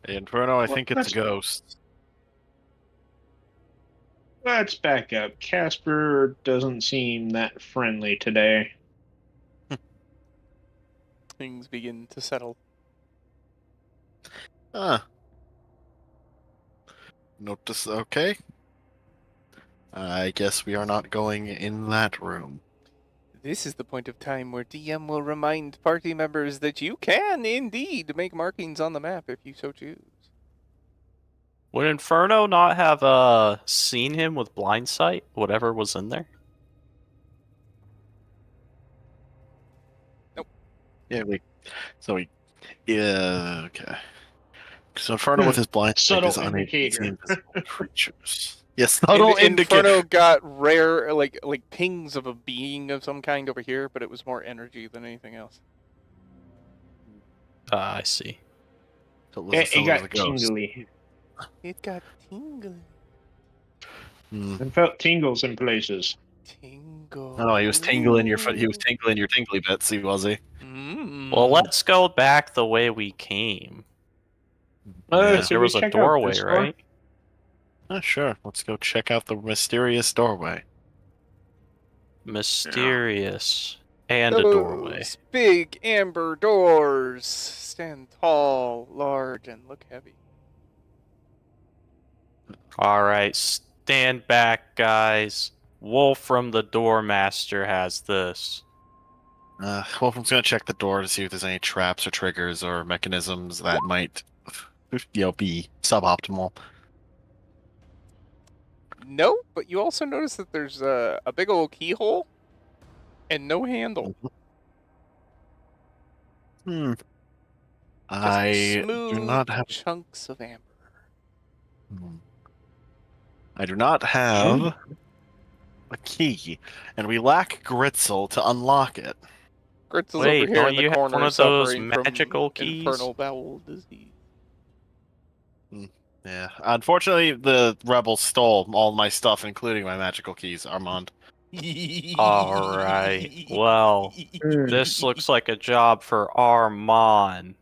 [SPEAKER 2] Inferno, I
[SPEAKER 3] Well,
[SPEAKER 2] think it's a ghost.
[SPEAKER 3] Let's back up. Casper doesn't seem that friendly today.
[SPEAKER 1] Things begin to settle.
[SPEAKER 2] Huh. Notice, okay. I guess we are not going in that room.
[SPEAKER 1] This is the point of time where DM will remind party members that you can indeed make markings on the map if you so choose.
[SPEAKER 4] Would Inferno not have seen him with blind sight, whatever was in there?
[SPEAKER 2] Yeah, okay. So Inferno with his blind sight
[SPEAKER 3] Subtle
[SPEAKER 2] is unable to see
[SPEAKER 3] indicator.
[SPEAKER 2] invisible creatures. Yes, subtle indicator.
[SPEAKER 1] Inferno got rare, like pings of a being of some kind over here, but it was more energy than anything else.
[SPEAKER 4] I see.
[SPEAKER 2] So it was
[SPEAKER 3] It
[SPEAKER 2] a
[SPEAKER 3] got
[SPEAKER 2] ghost.
[SPEAKER 3] tingly.
[SPEAKER 1] It got tingly.
[SPEAKER 2] Hmm.
[SPEAKER 3] It felt tingles in places.
[SPEAKER 1] Tingle.
[SPEAKER 2] Oh, he was tingling your foot. He was tingling your tingly bits. He was he.
[SPEAKER 4] Well, let's go back the way we came. Because
[SPEAKER 3] Should
[SPEAKER 4] there
[SPEAKER 3] we
[SPEAKER 4] was a
[SPEAKER 3] check out
[SPEAKER 4] doorway,
[SPEAKER 3] this door?
[SPEAKER 4] right?
[SPEAKER 2] Oh, sure. Let's go check out the mysterious doorway.
[SPEAKER 4] Mysterious. And a doorway.
[SPEAKER 1] Those big amber doors stand tall, large, and look heavy.
[SPEAKER 4] Alright, stand back, guys. Wolfram the Doormaster has this.
[SPEAKER 2] Wolfram's gonna check the door to see if there's any traps or triggers or mechanisms that might, be suboptimal.
[SPEAKER 1] No, but you also notice that there's a big old keyhole and no handle.
[SPEAKER 2] Hmm.
[SPEAKER 1] Just
[SPEAKER 2] I do
[SPEAKER 1] smooth
[SPEAKER 2] not have.
[SPEAKER 1] chunks of amber.
[SPEAKER 2] I do not have a key, and we lack Gritzel to unlock it.
[SPEAKER 1] Gritzel's over
[SPEAKER 4] Wait,
[SPEAKER 1] here
[SPEAKER 4] don't
[SPEAKER 1] in the
[SPEAKER 4] you have
[SPEAKER 1] corner
[SPEAKER 4] one of those
[SPEAKER 1] suffering
[SPEAKER 4] magical
[SPEAKER 1] from
[SPEAKER 4] keys?
[SPEAKER 1] infernal bowel disease.
[SPEAKER 2] Yeah. Unfortunately, the rebels stole all my stuff, including my magical keys, Armand.
[SPEAKER 4] Alright, well, this looks like a job for Armand.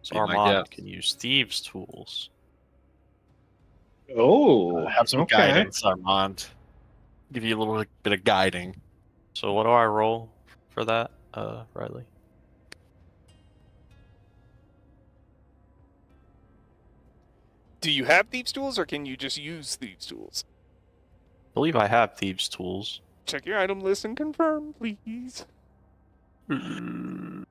[SPEAKER 4] So
[SPEAKER 2] Be my guest.
[SPEAKER 4] Armand can use thieves' tools.
[SPEAKER 3] Oh,
[SPEAKER 2] Have some
[SPEAKER 3] okay.
[SPEAKER 2] guidance, Armand. Give you a little bit of guiding.
[SPEAKER 4] So what do I roll for that, Riley?
[SPEAKER 1] Do you have thieves' tools, or can you just use thieves' tools?
[SPEAKER 4] I believe I have thieves' tools.
[SPEAKER 1] Check your item list and confirm, please.
[SPEAKER 4] I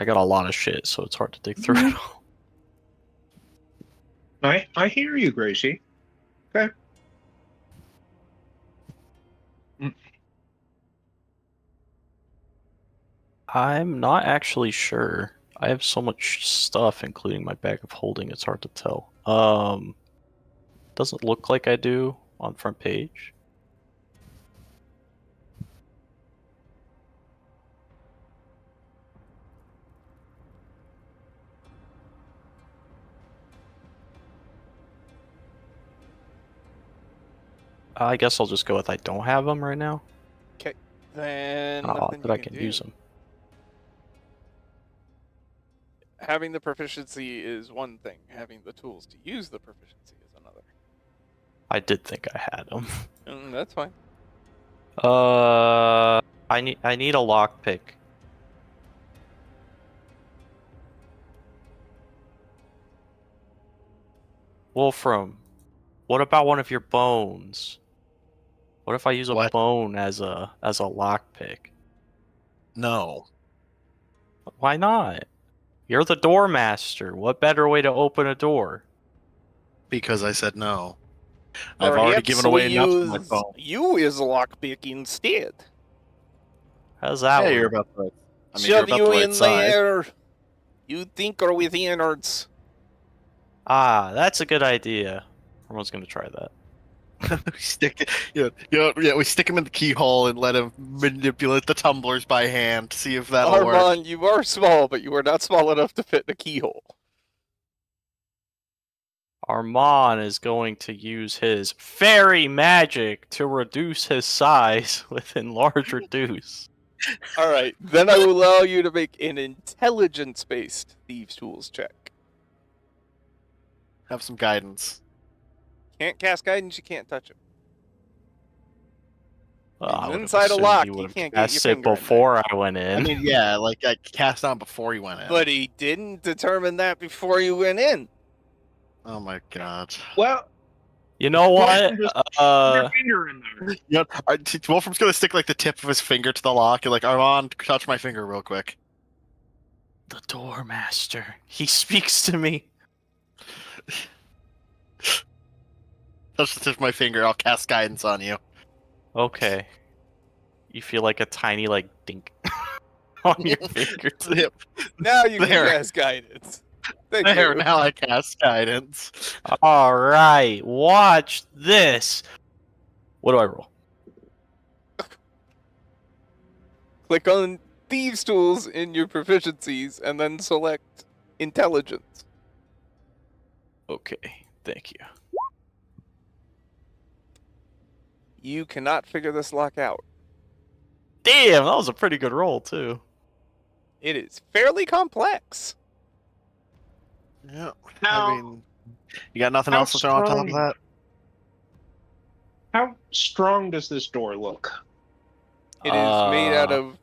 [SPEAKER 4] got a lot of shit, so it's hard to dig through it all.
[SPEAKER 3] I hear you, Gracie. Okay.
[SPEAKER 4] I'm not actually sure. I have so much stuff, including my bag of holding, it's hard to tell. Doesn't look like I do on front page. I guess I'll just go with I don't have them right now.
[SPEAKER 1] Okay, then
[SPEAKER 4] Oh,
[SPEAKER 1] nothing
[SPEAKER 4] but
[SPEAKER 1] you
[SPEAKER 4] I
[SPEAKER 1] can
[SPEAKER 4] can
[SPEAKER 1] do.
[SPEAKER 4] use them.
[SPEAKER 1] Having the proficiency is one thing. Having the tools to use the proficiency is another.
[SPEAKER 4] I did think I had them.
[SPEAKER 1] That's fine.
[SPEAKER 4] I need a lockpick. Wolfram, what about one of your bones? What if I use a
[SPEAKER 2] What?
[SPEAKER 4] bone as a lockpick?
[SPEAKER 2] No.
[SPEAKER 4] Why not? You're the door master. What better way to open a door?
[SPEAKER 2] Because I said no. I've already given away enough of my phone.
[SPEAKER 1] You as a lockpick instead.
[SPEAKER 4] How's that
[SPEAKER 2] Hey, you're
[SPEAKER 4] work?
[SPEAKER 2] about the right. I mean, you're
[SPEAKER 1] Shove
[SPEAKER 2] about
[SPEAKER 1] you
[SPEAKER 2] the right
[SPEAKER 1] in
[SPEAKER 2] size.
[SPEAKER 1] there. You tinker with innards.
[SPEAKER 4] Ah, that's a good idea. Everyone's gonna try that.
[SPEAKER 2] We stick it. Yeah. We stick him in the keyhole and let him manipulate the tumblers by hand. See if that'll work.
[SPEAKER 1] Armand, you are small, but you are not small enough to fit in a keyhole.
[SPEAKER 4] Armand is going to use his fairy magic to reduce his size with enlarge reduce.
[SPEAKER 1] Alright, then I will allow you to make an intelligence-based thieves' tools check.
[SPEAKER 2] Have some guidance.
[SPEAKER 1] Can't cast guidance, you can't touch it.
[SPEAKER 4] Well, I
[SPEAKER 1] He's
[SPEAKER 4] would've
[SPEAKER 1] inside a
[SPEAKER 4] assumed
[SPEAKER 1] lock,
[SPEAKER 4] you
[SPEAKER 1] you
[SPEAKER 4] would've
[SPEAKER 1] can't get your
[SPEAKER 4] cast it
[SPEAKER 1] finger in there.
[SPEAKER 4] before I went in.
[SPEAKER 2] I mean, yeah, like I cast on before he went in.
[SPEAKER 1] But he didn't determine that before you went in.
[SPEAKER 2] Oh my god.
[SPEAKER 3] Well,
[SPEAKER 4] You know what?
[SPEAKER 3] Just shove your finger in there.
[SPEAKER 2] You know, Wolfram's gonna stick like the tip of his finger to the lock and like, Armand, touch my finger real quick.
[SPEAKER 4] The door master. He speaks to me.
[SPEAKER 2] Touch the tip of my finger, I'll cast guidance on you.
[SPEAKER 4] Okay. You feel like a tiny dink on your fingertip.
[SPEAKER 2] Yep.
[SPEAKER 1] Now you can
[SPEAKER 2] There.
[SPEAKER 1] cast guidance. Thank
[SPEAKER 2] There,
[SPEAKER 1] you.
[SPEAKER 2] now I cast guidance.
[SPEAKER 4] All right, watch this. What do I roll?
[SPEAKER 1] Click on Thieves' Tools in your proficiencies and then select Intelligence.
[SPEAKER 4] Okay, thank you.
[SPEAKER 1] You cannot figure this lock out.
[SPEAKER 4] Damn, that was a pretty good roll too.
[SPEAKER 1] It is fairly complex.
[SPEAKER 2] Yeah.
[SPEAKER 3] Now-
[SPEAKER 2] I mean, you got nothing
[SPEAKER 3] How
[SPEAKER 2] else to throw on top of
[SPEAKER 3] strong-
[SPEAKER 2] that?
[SPEAKER 3] How strong does this door look?
[SPEAKER 1] It is made out of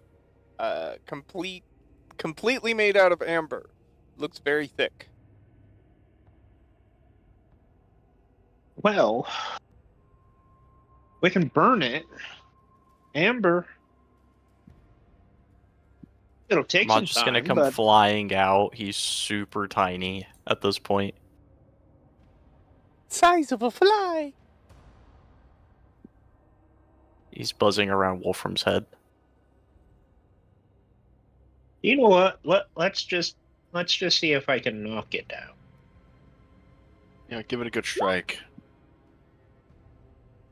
[SPEAKER 1] completely made out of amber. Looks very thick.
[SPEAKER 3] Well, we can burn it. Amber. It'll take
[SPEAKER 4] I'm
[SPEAKER 3] some
[SPEAKER 4] just
[SPEAKER 3] time,
[SPEAKER 4] gonna come
[SPEAKER 3] but
[SPEAKER 4] flying out. He's super tiny at this point.
[SPEAKER 1] Size of a fly.
[SPEAKER 4] He's buzzing around Wolfram's head.
[SPEAKER 3] you know what? Let's just see if I can knock it down.
[SPEAKER 2] Yeah, give it a good strike.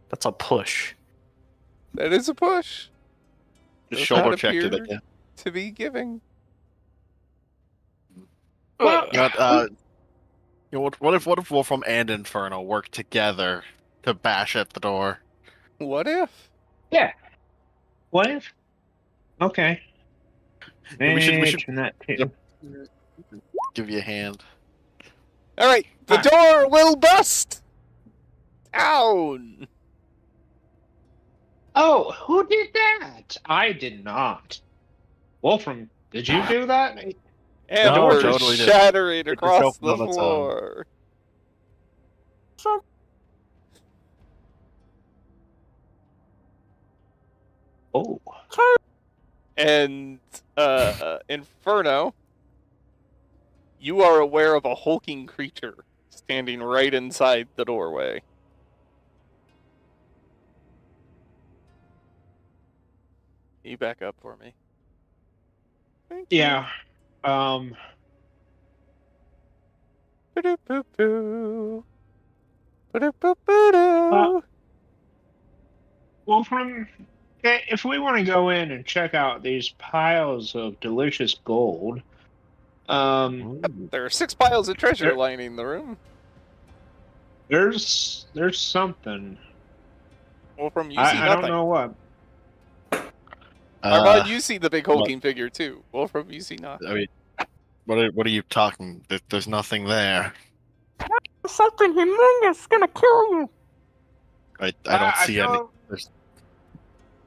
[SPEAKER 4] That's a push.
[SPEAKER 1] That is a push.
[SPEAKER 2] Just
[SPEAKER 1] Does
[SPEAKER 2] shoulder
[SPEAKER 1] not
[SPEAKER 2] checked it
[SPEAKER 1] appear
[SPEAKER 2] again.
[SPEAKER 1] to be giving.
[SPEAKER 3] Well,
[SPEAKER 2] You know, what if Wolfram and Inferno work together to bash at the door?
[SPEAKER 1] What if?
[SPEAKER 3] yeah. What if? Okay.
[SPEAKER 2] We should-
[SPEAKER 3] Turn that too.
[SPEAKER 2] Give you a hand.
[SPEAKER 1] All right, the door will bust down.
[SPEAKER 3] Oh, who did that? I did not. Wolfram, did you do that?
[SPEAKER 1] And
[SPEAKER 2] No,
[SPEAKER 1] we're
[SPEAKER 2] totally did.
[SPEAKER 1] shattering
[SPEAKER 2] It just
[SPEAKER 1] across
[SPEAKER 2] opened
[SPEAKER 1] the
[SPEAKER 2] on its own.
[SPEAKER 1] floor.
[SPEAKER 3] Oh.
[SPEAKER 1] And Inferno, you are aware of a hulking creature standing right inside the doorway. You back up for me. Thank you.
[SPEAKER 3] Yeah.
[SPEAKER 1] Ba-do-boo-boo. Ba-do-boo-boo-doo.
[SPEAKER 3] Well, if we want to go in and check out these piles of delicious gold,
[SPEAKER 1] There are 6 piles of treasure
[SPEAKER 3] There-
[SPEAKER 1] lining the room.
[SPEAKER 3] there's something.
[SPEAKER 1] Wolfram, you see
[SPEAKER 3] I don't
[SPEAKER 1] nothing.
[SPEAKER 3] know what.
[SPEAKER 1] Armand, you see the big
[SPEAKER 2] what?
[SPEAKER 1] hulking figure too. Wolfram, you see nothing.
[SPEAKER 2] I mean, what are you talking? There's nothing there.
[SPEAKER 5] Something humongous gonna kill you.
[SPEAKER 2] I don't see any.
[SPEAKER 3] feel,
[SPEAKER 2] There's,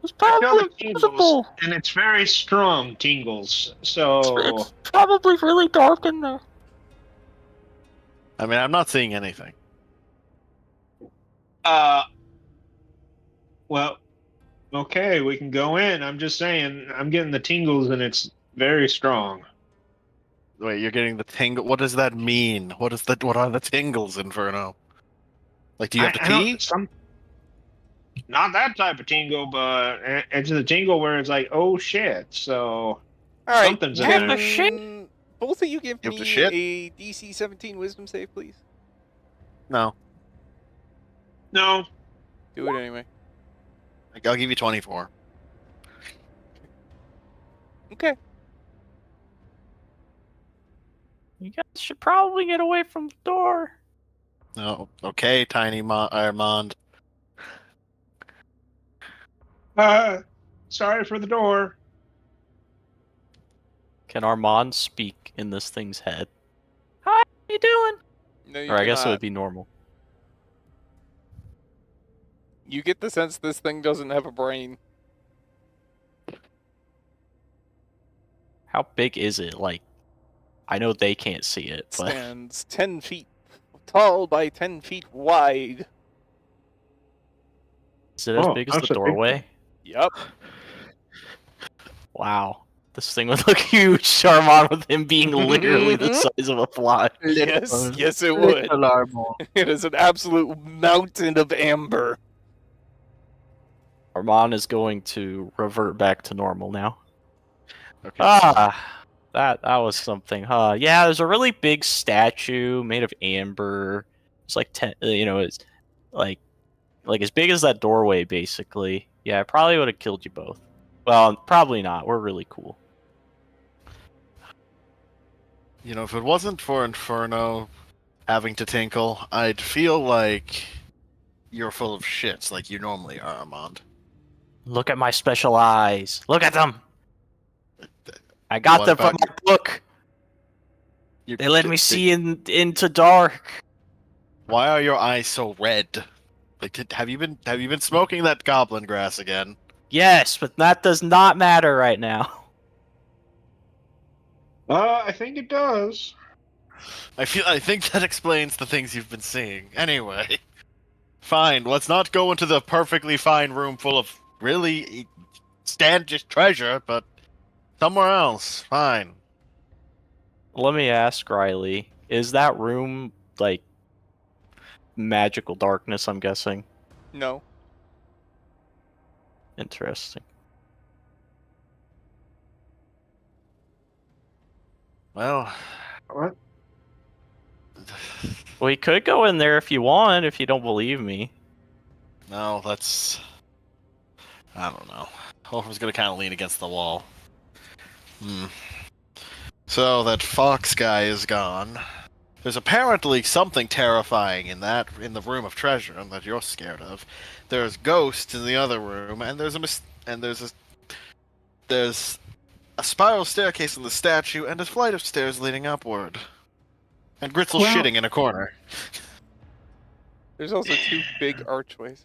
[SPEAKER 5] It's
[SPEAKER 3] I feel
[SPEAKER 5] probably
[SPEAKER 3] the tingles,
[SPEAKER 5] invisible.
[SPEAKER 3] and it's very strong tingles. So
[SPEAKER 5] It's probably really dark in there.
[SPEAKER 2] I mean, I'm not seeing anything.
[SPEAKER 3] well, okay, we can go in. I'm just saying, I'm getting the tingles, and it's very strong.
[SPEAKER 2] Wait, you're getting the tingle. What does that mean? What are the tingles, Inferno? Like, do you have the
[SPEAKER 3] I don't-
[SPEAKER 2] key?
[SPEAKER 3] Not that type of tingle, but it's the tingle where it's like, oh shit. So
[SPEAKER 1] All right,
[SPEAKER 3] something's in
[SPEAKER 5] Have
[SPEAKER 3] there.
[SPEAKER 5] the shit.
[SPEAKER 1] can both of you give
[SPEAKER 2] Give the
[SPEAKER 1] me
[SPEAKER 2] shit?
[SPEAKER 1] a DC 17 Wisdom save, please?
[SPEAKER 2] No.
[SPEAKER 3] No,
[SPEAKER 1] Do it anyway.
[SPEAKER 2] I'll give you 24.
[SPEAKER 1] Okay.
[SPEAKER 5] You guys should probably get away from the door.
[SPEAKER 2] No. Okay, Tiny Armand.
[SPEAKER 3] sorry for the door.
[SPEAKER 4] Can Armand speak in this thing's head?
[SPEAKER 5] Hi, how you doing?
[SPEAKER 1] No, you
[SPEAKER 4] Or I guess it
[SPEAKER 1] cannot.
[SPEAKER 4] would be normal.
[SPEAKER 1] You get the sense this thing doesn't have a brain.
[SPEAKER 4] How big is it? Like, I know they can't see it,
[SPEAKER 1] It
[SPEAKER 4] but
[SPEAKER 1] stands 10 feet tall by 10 feet wide.
[SPEAKER 4] is it as
[SPEAKER 3] Oh,
[SPEAKER 4] big as
[SPEAKER 3] that's
[SPEAKER 4] the
[SPEAKER 3] a big
[SPEAKER 4] doorway?
[SPEAKER 1] Yep.
[SPEAKER 4] Wow. This thing would look huge, Armand, with him being literally the size of a fly.
[SPEAKER 1] Yes, yes, it would. It is an absolute mountain of amber.
[SPEAKER 4] Armand is going to revert back to normal now.
[SPEAKER 2] Okay.
[SPEAKER 4] That was something, huh? Yeah, there's a really big statue made of amber. It's like 10, it's like as big as that doorway, basically. Yeah, I probably would have killed you both. Well, probably not. We're really cool.
[SPEAKER 2] You know, if it wasn't for Inferno having to tinkle, I'd feel like you're full of shits like you normally are, Armand.
[SPEAKER 4] Look at my special eyes. Look at them. I got
[SPEAKER 2] What
[SPEAKER 4] them from
[SPEAKER 2] about
[SPEAKER 4] my book. They let me see into dark.
[SPEAKER 2] Why are your eyes so red? Like, have you been smoking that goblin grass again?
[SPEAKER 4] Yes, but that does not matter right now.
[SPEAKER 3] I think it does.
[SPEAKER 2] I think that explains the things you've been seeing. Anyway, fine. Let's not go into the perfectly fine room full of really standish treasure, but somewhere else. Fine.
[SPEAKER 4] Let me ask Riley, is that room like magical darkness, I'm guessing?
[SPEAKER 1] No.
[SPEAKER 4] Interesting.
[SPEAKER 2] Well,
[SPEAKER 3] What?
[SPEAKER 4] We could go in there if you want, if you don't believe me.
[SPEAKER 2] no, I don't know. Wolfram's gonna kind of lean against the wall. So that fox guy is gone. There's apparently something terrifying in the room of treasure that you're scared of. There's ghosts in the other room, and there's a spiral staircase in the statue, and a flight of stairs leading upward. And Gritzel
[SPEAKER 3] Well-
[SPEAKER 2] shitting in a corner.
[SPEAKER 1] There's also 2 big archways.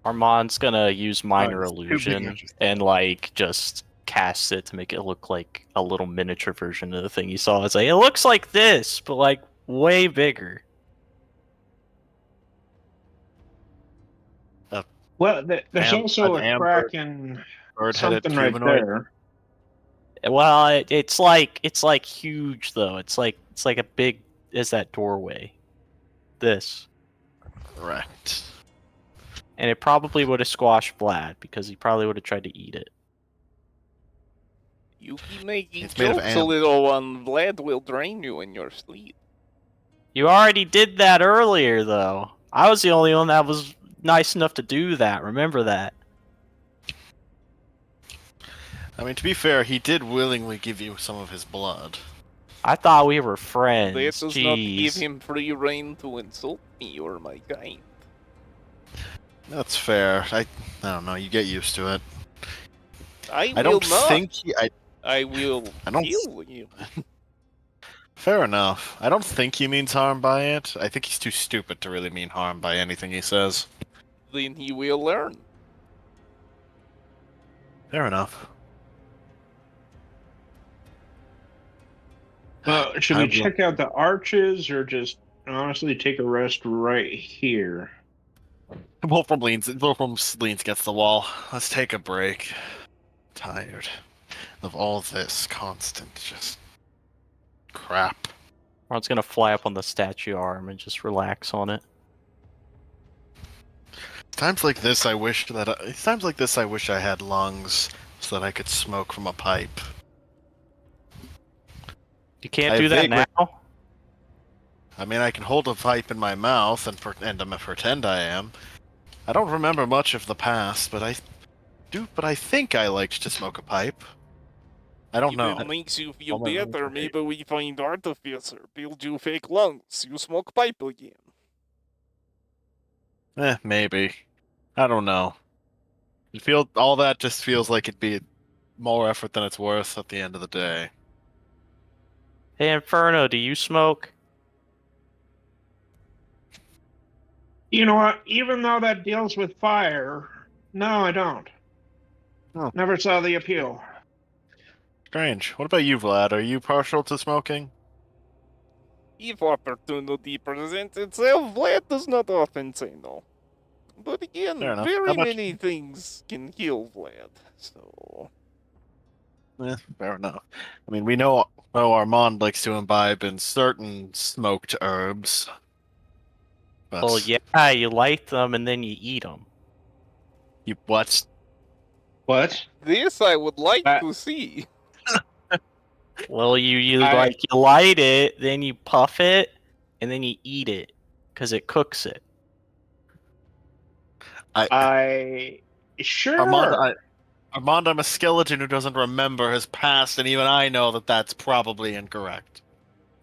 [SPEAKER 4] Armand's gonna use minor
[SPEAKER 2] it's too big
[SPEAKER 4] illusion
[SPEAKER 2] interesting.
[SPEAKER 4] and like just cast it to make it look like a little miniature version of the thing you saw. It's like, it looks like this, but like way bigger.
[SPEAKER 3] Well, there's also
[SPEAKER 2] an
[SPEAKER 3] a
[SPEAKER 2] amber
[SPEAKER 3] Kraken
[SPEAKER 2] bird-headed
[SPEAKER 3] something right
[SPEAKER 2] humanoid.
[SPEAKER 3] there.
[SPEAKER 4] Well, it's like huge though. It's like a big is that doorway. This.
[SPEAKER 2] Correct.
[SPEAKER 4] And it probably would have squashed Vlad because he probably would have tried to eat it.
[SPEAKER 1] You keep making
[SPEAKER 2] It's made of
[SPEAKER 1] jokes a little one. Vlad will drain you in your sleep.
[SPEAKER 4] You already did that earlier though. I was the only one that was nice enough to do that. Remember that.
[SPEAKER 2] I mean, to be fair, he did willingly give you some of his blood.
[SPEAKER 4] I thought we were friends.
[SPEAKER 1] That does not give
[SPEAKER 4] Jeez.
[SPEAKER 1] him free rein to insult me or my kind.
[SPEAKER 2] That's fair. I don't know. You get used to it.
[SPEAKER 1] I
[SPEAKER 2] I
[SPEAKER 1] will
[SPEAKER 2] don't
[SPEAKER 1] not.
[SPEAKER 2] think
[SPEAKER 1] I will
[SPEAKER 2] I don't-
[SPEAKER 1] kill you.
[SPEAKER 2] Fair enough. I don't think he means harm by it. I think he's too stupid to really mean harm by anything he says.
[SPEAKER 1] Then he will learn.
[SPEAKER 2] Fair enough.
[SPEAKER 3] Should we check out the arches or just honestly take a rest right here?
[SPEAKER 2] Wolfram leans against the wall. Let's take a break. Tired of all this constant just crap.
[SPEAKER 4] Ron's gonna fly up on the statue arm and just relax on it.
[SPEAKER 2] Times like this, I wish I had lungs so that I could smoke from a pipe.
[SPEAKER 4] You can't
[SPEAKER 2] I
[SPEAKER 4] do that
[SPEAKER 2] vaguely-
[SPEAKER 4] now?
[SPEAKER 2] I mean, I can hold a pipe in my mouth and pretend I am. I don't remember much of the past, but I think I liked to smoke a pipe. I don't
[SPEAKER 1] If
[SPEAKER 2] know.
[SPEAKER 1] it makes you feel
[SPEAKER 2] All my lungs
[SPEAKER 1] better,
[SPEAKER 2] are
[SPEAKER 1] maybe we find artificer, build you fake lungs, you smoke pipe again.
[SPEAKER 2] Maybe. I don't know. All that just feels like it'd be more effort than it's worth at the end of the day.
[SPEAKER 4] Hey Inferno, do you smoke?
[SPEAKER 3] You know what? Even though that deals with fire, no, I don't.
[SPEAKER 2] Oh.
[SPEAKER 3] Never saw the appeal.
[SPEAKER 2] Strange. What about you, Vlad? Are you partial to smoking?
[SPEAKER 1] If opportunity presents itself, Vlad does not often say no. But again,
[SPEAKER 2] Fair enough.
[SPEAKER 1] very
[SPEAKER 2] How much-
[SPEAKER 1] many things can kill Vlad, so...
[SPEAKER 2] Fair enough. I mean, we know Armand likes to imbibe in certain smoked herbs. But
[SPEAKER 4] Well, yeah, you light them and then you eat them.
[SPEAKER 2] You what?
[SPEAKER 3] What?
[SPEAKER 1] This I would like
[SPEAKER 3] Uh,
[SPEAKER 1] to see.
[SPEAKER 4] Well, you
[SPEAKER 3] I-
[SPEAKER 4] you light it, then you puff it, and then you eat it, because it cooks it.
[SPEAKER 3] Sure.
[SPEAKER 2] Armand, I'm a skeleton who doesn't remember his past, and even I know that that's probably incorrect.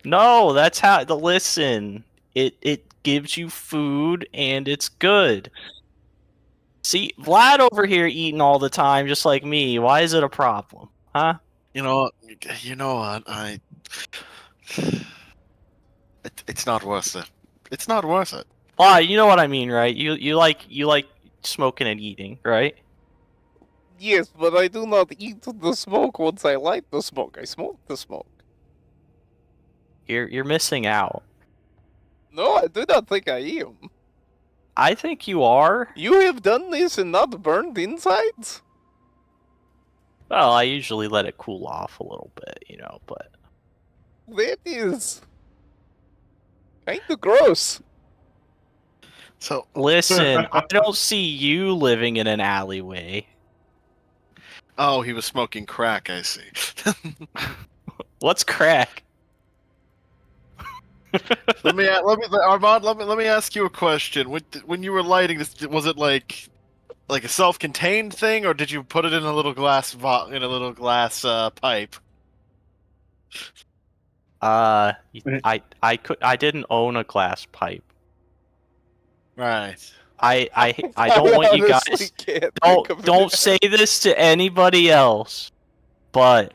[SPEAKER 4] No, that's how. Listen, it gives you food and it's good. See, Vlad over here eating all the time, just like me. Why is it a problem, huh?
[SPEAKER 2] You know what? It's not worth it. It's not worth it.
[SPEAKER 4] Ah, you know what I mean, right? You like smoking and eating, right?
[SPEAKER 1] Yes, but I do not eat the smoke once I light the smoke. I smoke the smoke.
[SPEAKER 4] You're missing out.
[SPEAKER 1] No, I do not think I am.
[SPEAKER 4] I think you are.
[SPEAKER 1] You have done this and not burned insides?
[SPEAKER 4] Well, I usually let it cool off a little bit, but
[SPEAKER 1] That is... kinda gross.
[SPEAKER 2] So
[SPEAKER 4] listen, I don't see you living in an alleyway.
[SPEAKER 2] oh, he was smoking crack. I see.
[SPEAKER 4] What's crack?
[SPEAKER 2] Armand, let me ask you a question. When you were lighting this, was it like a self-contained thing, or did you put it in a little glass pipe?
[SPEAKER 4] I didn't own a glass pipe.
[SPEAKER 2] Right.
[SPEAKER 4] I don't want you
[SPEAKER 1] honestly
[SPEAKER 4] guys
[SPEAKER 1] can't think of
[SPEAKER 4] don't
[SPEAKER 1] it.
[SPEAKER 4] say this to anybody else, but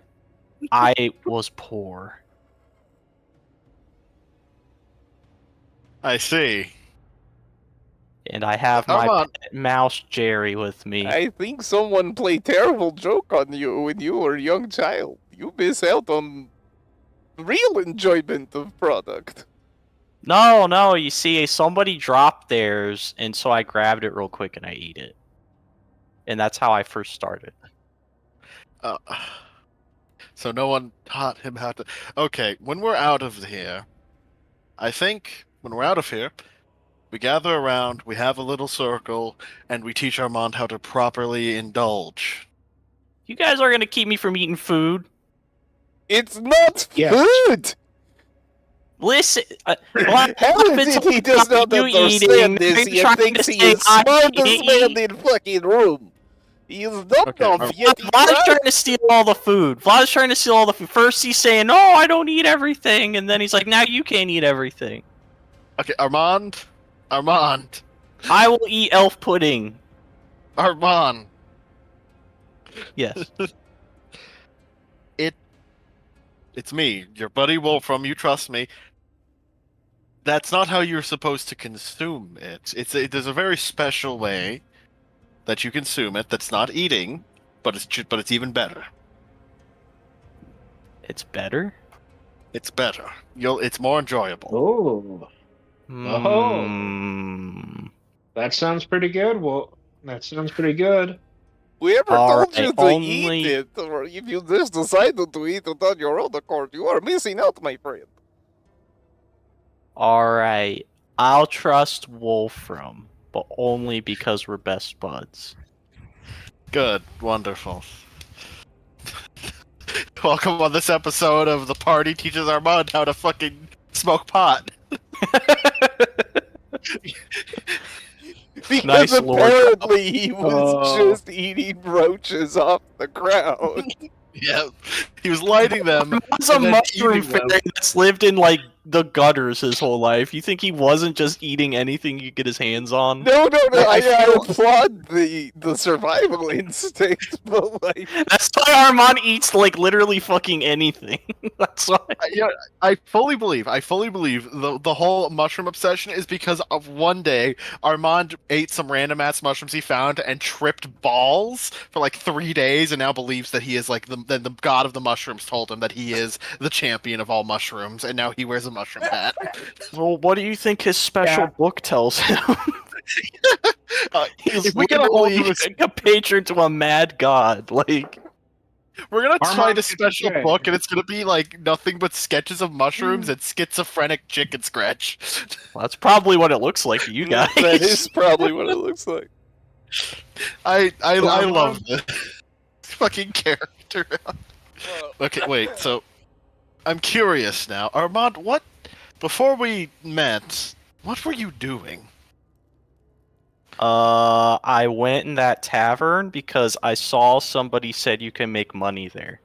[SPEAKER 4] I was poor.
[SPEAKER 2] I see.
[SPEAKER 5] And I have my
[SPEAKER 2] Armand,
[SPEAKER 5] pet mouse Jerry with me.
[SPEAKER 1] I think someone played terrible joke on you when you were a young child. You miss out on real enjoyment of product.
[SPEAKER 5] No, you see, somebody dropped theirs, and so I grabbed it real quick and I ate it. And that's how I first started.
[SPEAKER 2] so no one taught him how to. Okay, when we're out of here, I think when we're out of here, we gather around, we have a little circle, and we teach Armand how to properly indulge.
[SPEAKER 5] You guys are gonna keep me from eating food?
[SPEAKER 1] It's not
[SPEAKER 3] Yes.
[SPEAKER 1] food!
[SPEAKER 5] Listen,
[SPEAKER 1] How is it he does not understand this? He thinks he is smartest man in fucking room. He is not
[SPEAKER 2] Okay,
[SPEAKER 1] enough yet. He
[SPEAKER 5] Vlad's
[SPEAKER 1] tries.
[SPEAKER 5] trying to steal all the food. Vlad's trying to steal all the food. First he's saying, "No, I don't eat everything," and then he's like, "Now you can't eat everything."
[SPEAKER 2] Okay, Armand,
[SPEAKER 5] I will eat elf pudding.
[SPEAKER 2] Armand.
[SPEAKER 5] Yes.
[SPEAKER 2] It's me, your buddy Wolfram. You trust me. That's not how you're supposed to consume it. There's a very special way that you consume it. That's not eating, but it's even better.
[SPEAKER 5] It's better?
[SPEAKER 2] It's better. It's more enjoyable.
[SPEAKER 3] Oh,
[SPEAKER 5] Hmm.
[SPEAKER 3] that sounds pretty good. Well, that sounds pretty good.
[SPEAKER 1] Whoever
[SPEAKER 5] All
[SPEAKER 1] told you
[SPEAKER 5] right,
[SPEAKER 1] to
[SPEAKER 5] only-
[SPEAKER 1] eat it, or if you just decided to eat it on your own accord, you are missing out, my friend.
[SPEAKER 5] Alright. I'll trust Wolfram, but only because we're best buds.
[SPEAKER 2] Good, wonderful. Welcome on this episode of The Party Teaches Armand how to fucking smoke pot.
[SPEAKER 1] Because
[SPEAKER 5] Nice, Lord.
[SPEAKER 1] apparently he was
[SPEAKER 3] Oh.
[SPEAKER 1] just eating roaches off the ground.
[SPEAKER 2] Yeah, he was lighting them.
[SPEAKER 5] He's a
[SPEAKER 2] and then
[SPEAKER 5] mushroom
[SPEAKER 2] eating them.
[SPEAKER 5] fairy that's lived in, like, the gutters his whole life. You think he wasn't just eating anything he could get his hands on?
[SPEAKER 1] No,
[SPEAKER 2] I
[SPEAKER 1] I
[SPEAKER 2] feel-
[SPEAKER 1] applaud the survival instinct, but like,
[SPEAKER 5] That's why Armand eats, like, literally fucking anything. That's why.
[SPEAKER 2] Yeah, I fully believe the whole mushroom obsession is because of one day Armand ate some random ass mushrooms he found and tripped balls for like 3 days and now believes that he is like the god of the mushrooms told him that he is the champion of all mushrooms and now he wears a mushroom hat.
[SPEAKER 5] Well, what do you think his special
[SPEAKER 3] Yeah.
[SPEAKER 5] book tells him? He's
[SPEAKER 2] if we get a hold of
[SPEAKER 5] literally a patron to a mad god. Like,
[SPEAKER 2] We're gonna
[SPEAKER 3] Armand,
[SPEAKER 2] find a
[SPEAKER 3] it's
[SPEAKER 2] special
[SPEAKER 3] okay.
[SPEAKER 2] book and it's gonna be like nothing but sketches of mushrooms and schizophrenic chicken scratch.
[SPEAKER 5] well, that's probably what it looks like to you guys.
[SPEAKER 1] that is probably what it looks like.
[SPEAKER 2] I
[SPEAKER 3] Armand?
[SPEAKER 2] love this fucking character. Okay, wait. So, I'm curious now, Armand. Before we met, what were you doing?
[SPEAKER 5] I went in that tavern because I saw somebody said you can make money there.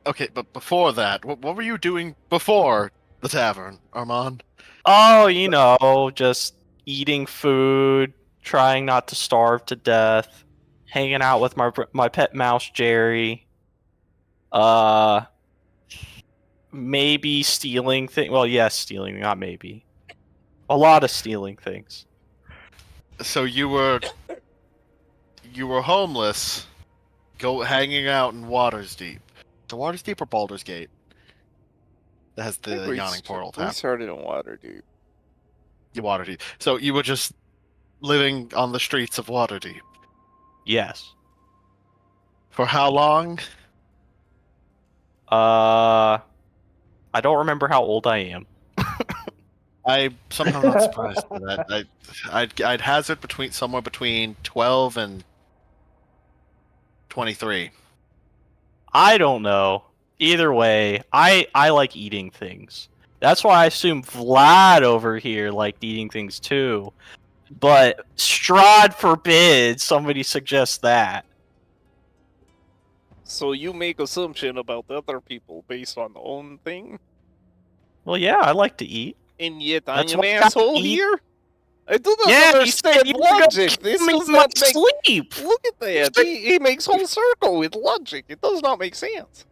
[SPEAKER 2] Okay, but before that, what were you doing before the tavern, Armand?
[SPEAKER 5] Oh, you know, just eating food, trying not to starve to death, hanging out with my pet mouse Jerry. Maybe stealing things. Well, yes, stealing, not maybe. A lot of stealing things.
[SPEAKER 2] So you were homeless, hanging out in Waters Deep. The Waters Deep or Baldur's Gate? That has
[SPEAKER 1] I think
[SPEAKER 2] the yawning portal
[SPEAKER 1] We
[SPEAKER 2] tap.
[SPEAKER 1] started in Waterdeep.
[SPEAKER 2] Waterdeep. So you were just living on the streets of Waterdeep.
[SPEAKER 5] Yes.
[SPEAKER 2] For how long?
[SPEAKER 5] I don't remember how old I am.
[SPEAKER 2] I somehow not surprised by that. I'd hazard somewhere between 12 and 23.
[SPEAKER 5] I don't know. Either way, I like eating things. That's why I assume Vlad over here liked eating things too. But Strahd forbids somebody suggests that.
[SPEAKER 1] So you make assumption about other people based on the own thing,
[SPEAKER 5] Well, yeah, I like to eat.
[SPEAKER 1] and yet
[SPEAKER 5] That's
[SPEAKER 1] I'm
[SPEAKER 5] what
[SPEAKER 1] an
[SPEAKER 5] I
[SPEAKER 1] asshole
[SPEAKER 5] eat.
[SPEAKER 1] here. I do not
[SPEAKER 5] Yeah,
[SPEAKER 1] understand
[SPEAKER 5] you gotta
[SPEAKER 1] logic. This
[SPEAKER 5] Me
[SPEAKER 1] does
[SPEAKER 5] my
[SPEAKER 1] not make.
[SPEAKER 5] sleep.
[SPEAKER 1] Look at that. He makes whole circle with logic. It does not make sense.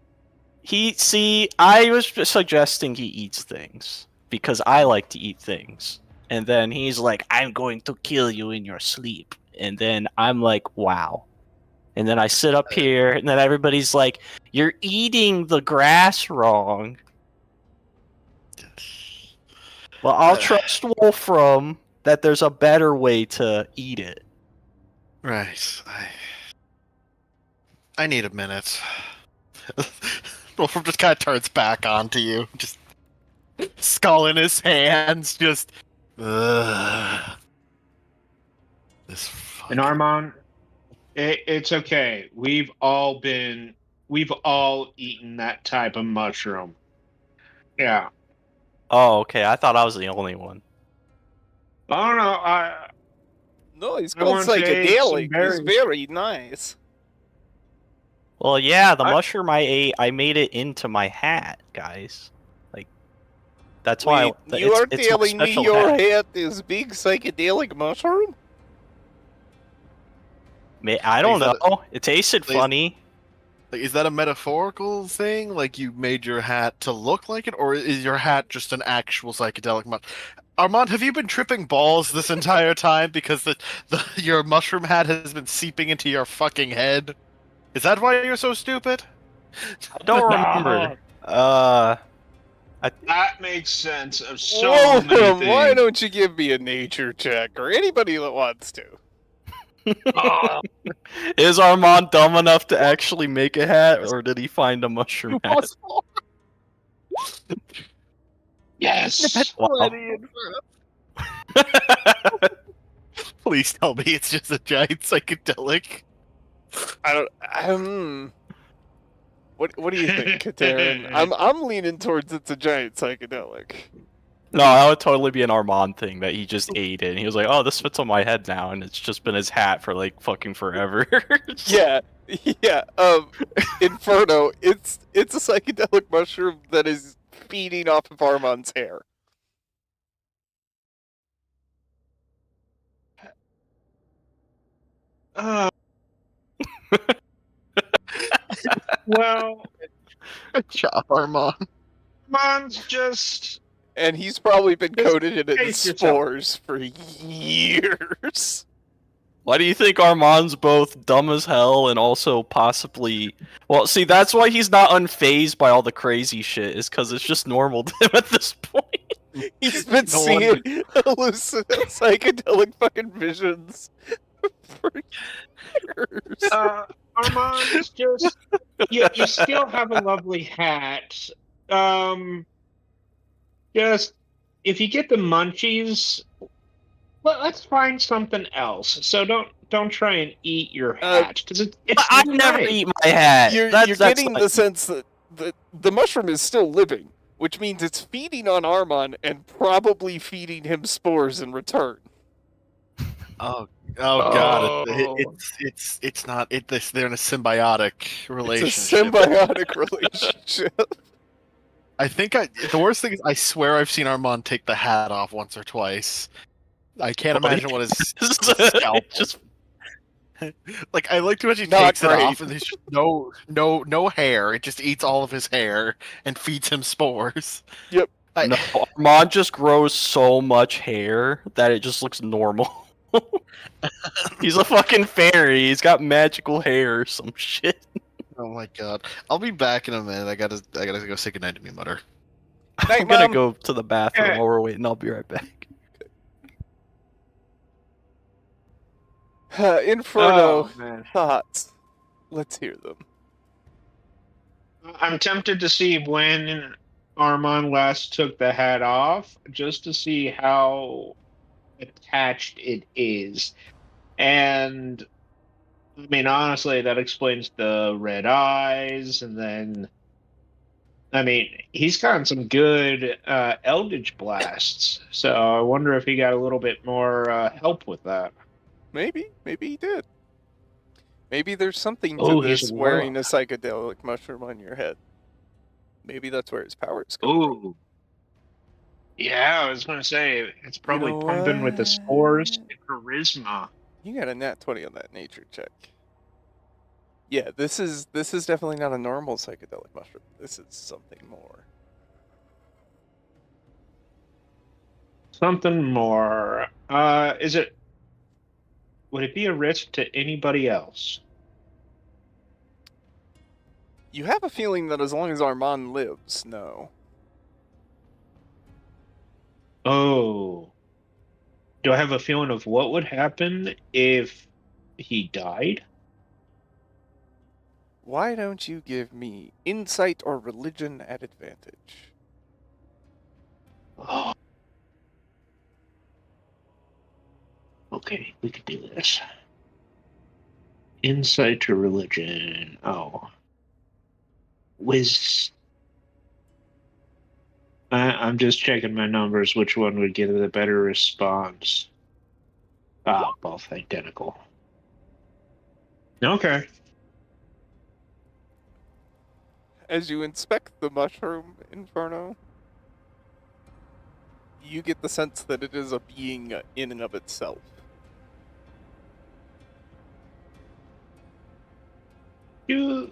[SPEAKER 5] I was suggesting he eats things because I like to eat things. And then he's like, I'm going to kill you in your sleep. And then I'm like, wow. And then I sit up here, and then everybody's like, you're eating the grass wrong. Well, I'll trust Wolfram that there's a better way to eat it.
[SPEAKER 2] Right. I need a minute. Wolfram just kind of turns back onto you, just skull in his hands, just. Ugh. This fucking...
[SPEAKER 3] And Armand, it's okay. We've all eaten that type of mushroom. Yeah.
[SPEAKER 5] Oh, okay. I thought I was the only one.
[SPEAKER 3] I don't know.
[SPEAKER 1] No, it's
[SPEAKER 3] I
[SPEAKER 1] called
[SPEAKER 3] once ate some
[SPEAKER 1] psychedelic. It's
[SPEAKER 3] berries.
[SPEAKER 1] very nice.
[SPEAKER 5] Well, yeah, the mushroom I ate, I made it into my hat, guys. Like, that's why
[SPEAKER 1] Wait, you are
[SPEAKER 5] it's my
[SPEAKER 1] telling me
[SPEAKER 5] special
[SPEAKER 1] your
[SPEAKER 5] hat.
[SPEAKER 1] hat is big psychedelic mushroom?
[SPEAKER 5] I don't
[SPEAKER 2] Is that
[SPEAKER 5] know. It tasted
[SPEAKER 2] Like,
[SPEAKER 5] funny.
[SPEAKER 2] Like, is that a metaphorical thing? Like, you made your hat to look like it, or is your hat just an actual psychedelic Armand, have you been tripping balls this entire time because your mushroom hat has been seeping into your fucking head? Is that why you're so stupid?
[SPEAKER 5] I don't remember.
[SPEAKER 3] That makes sense of so
[SPEAKER 1] Wolfram,
[SPEAKER 3] many
[SPEAKER 1] why
[SPEAKER 3] things.
[SPEAKER 1] don't you give me a nature check, or anybody that wants to?
[SPEAKER 3] Oh,
[SPEAKER 5] Is Armand dumb enough to actually make a hat, or did he find a mushroom hat?
[SPEAKER 3] yes.
[SPEAKER 5] Wow.
[SPEAKER 2] Please tell me it's just a giant psychedelic.
[SPEAKER 1] I don't. What do you think, Katerin? I'm leaning towards it's a giant psychedelic.
[SPEAKER 5] No, that would totally be an Armand thing that he just ate it, and he was like, "Oh, this fits on my head now," and it's just been his hat for like fucking forever.
[SPEAKER 1] Yeah, yeah. Inferno. It's a psychedelic mushroom that is feeding off of Armand's hair.
[SPEAKER 3] Well,
[SPEAKER 2] Good job, Armand.
[SPEAKER 3] Armand's just.
[SPEAKER 1] And he's probably been
[SPEAKER 3] Just
[SPEAKER 1] coated in
[SPEAKER 3] pace yourself.
[SPEAKER 1] spores for years.
[SPEAKER 5] Why do you think Armand's both dumb as hell and also possibly... Well, see, that's why he's not unfazed by all the crazy shit, is because it's just normal to him at this point.
[SPEAKER 1] He's been
[SPEAKER 2] No
[SPEAKER 1] seeing psychedelic fucking visions for years.
[SPEAKER 3] Armand's just. You still have a lovely hat. Just if you get the munchies, let's find something else. So don't try and eat your hat because it's.
[SPEAKER 5] I never
[SPEAKER 3] great.
[SPEAKER 5] eat my hat.
[SPEAKER 1] You're
[SPEAKER 5] That's
[SPEAKER 1] getting
[SPEAKER 5] like-
[SPEAKER 1] the sense that the mushroom is still living, which means it's feeding on Armand and probably feeding him spores in return.
[SPEAKER 2] Oh god,
[SPEAKER 3] Oh.
[SPEAKER 2] it's not they're in a symbiotic relationship.
[SPEAKER 1] It's a symbiotic relationship.
[SPEAKER 2] I think the worst thing is I swear I've seen Armand take the hat off once or twice. I can't imagine what his scalp
[SPEAKER 5] just
[SPEAKER 2] like. I like to imagine he
[SPEAKER 1] Not
[SPEAKER 2] takes it
[SPEAKER 1] great.
[SPEAKER 2] off and there's just no hair. It just eats all of his hair and feeds him spores.
[SPEAKER 1] Yep.
[SPEAKER 5] no, Armand just grows so much hair that it just looks normal. He's a fucking fairy. He's got magical hair or some shit.
[SPEAKER 2] Oh my god! I'll be back in a minute. I gotta go say goodnight to me, mother.
[SPEAKER 1] Night,
[SPEAKER 5] I'm gonna
[SPEAKER 1] Mom.
[SPEAKER 5] go to the bathroom
[SPEAKER 3] Yeah.
[SPEAKER 5] while we're waiting. I'll be right back.
[SPEAKER 1] Inferno
[SPEAKER 3] Oh, man.
[SPEAKER 1] thoughts. Let's hear them.
[SPEAKER 3] I'm tempted to see when Armand last took the hat off, just to see how attached it is. And I mean, honestly, that explains the red eyes, and then I mean, he's gotten some good Eldritch blasts, so I wonder if he got a little bit more help with that.
[SPEAKER 1] Maybe he did. Maybe there's something to
[SPEAKER 3] Oh, he's
[SPEAKER 1] this
[SPEAKER 3] a
[SPEAKER 1] wearing a
[SPEAKER 3] warlock.
[SPEAKER 1] psychedelic mushroom on your head. Maybe that's where his powers come from.
[SPEAKER 3] Ooh. Yeah, I was going to say, it's probably
[SPEAKER 1] know
[SPEAKER 3] pumping with the spores
[SPEAKER 1] what?
[SPEAKER 3] and charisma.
[SPEAKER 1] You got a nat 20 on that nature check. Yeah, this is definitely not a normal psychedelic mushroom. This is something more.
[SPEAKER 3] Something more. Is it? Would it be a risk to anybody else?
[SPEAKER 1] You have a feeling that as long as Armand lives, no.
[SPEAKER 3] Oh. Do I have a feeling of what would happen if he died?
[SPEAKER 1] Why don't you give me insight or religion at advantage?
[SPEAKER 3] Oh. Okay, we could do this. Insight to religion. Oh. I'm just checking my numbers, which one would get a better response. Ah, both identical. Okay.
[SPEAKER 1] As you inspect the mushroom inferno, you get the sense that it is a being in and of itself.
[SPEAKER 3] You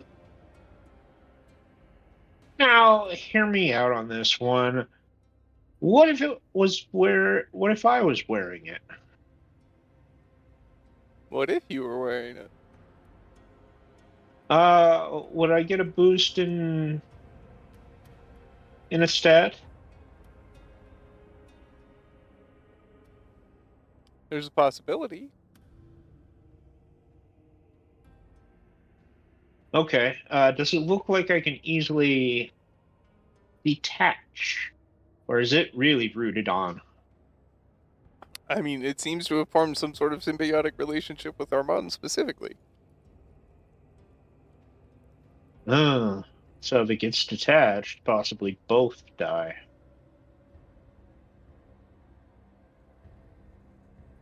[SPEAKER 3] now hear me out on this one. What if it was what if I was wearing it?
[SPEAKER 1] What if you were wearing it?
[SPEAKER 3] Would I get a boost in a stat?
[SPEAKER 1] There's a possibility.
[SPEAKER 3] Okay. Does it look like I can easily detach? Or is it really rooted on?
[SPEAKER 1] I mean, it seems to have formed some sort of symbiotic relationship with Armand specifically.
[SPEAKER 3] Uh, so if it gets detached, possibly both die.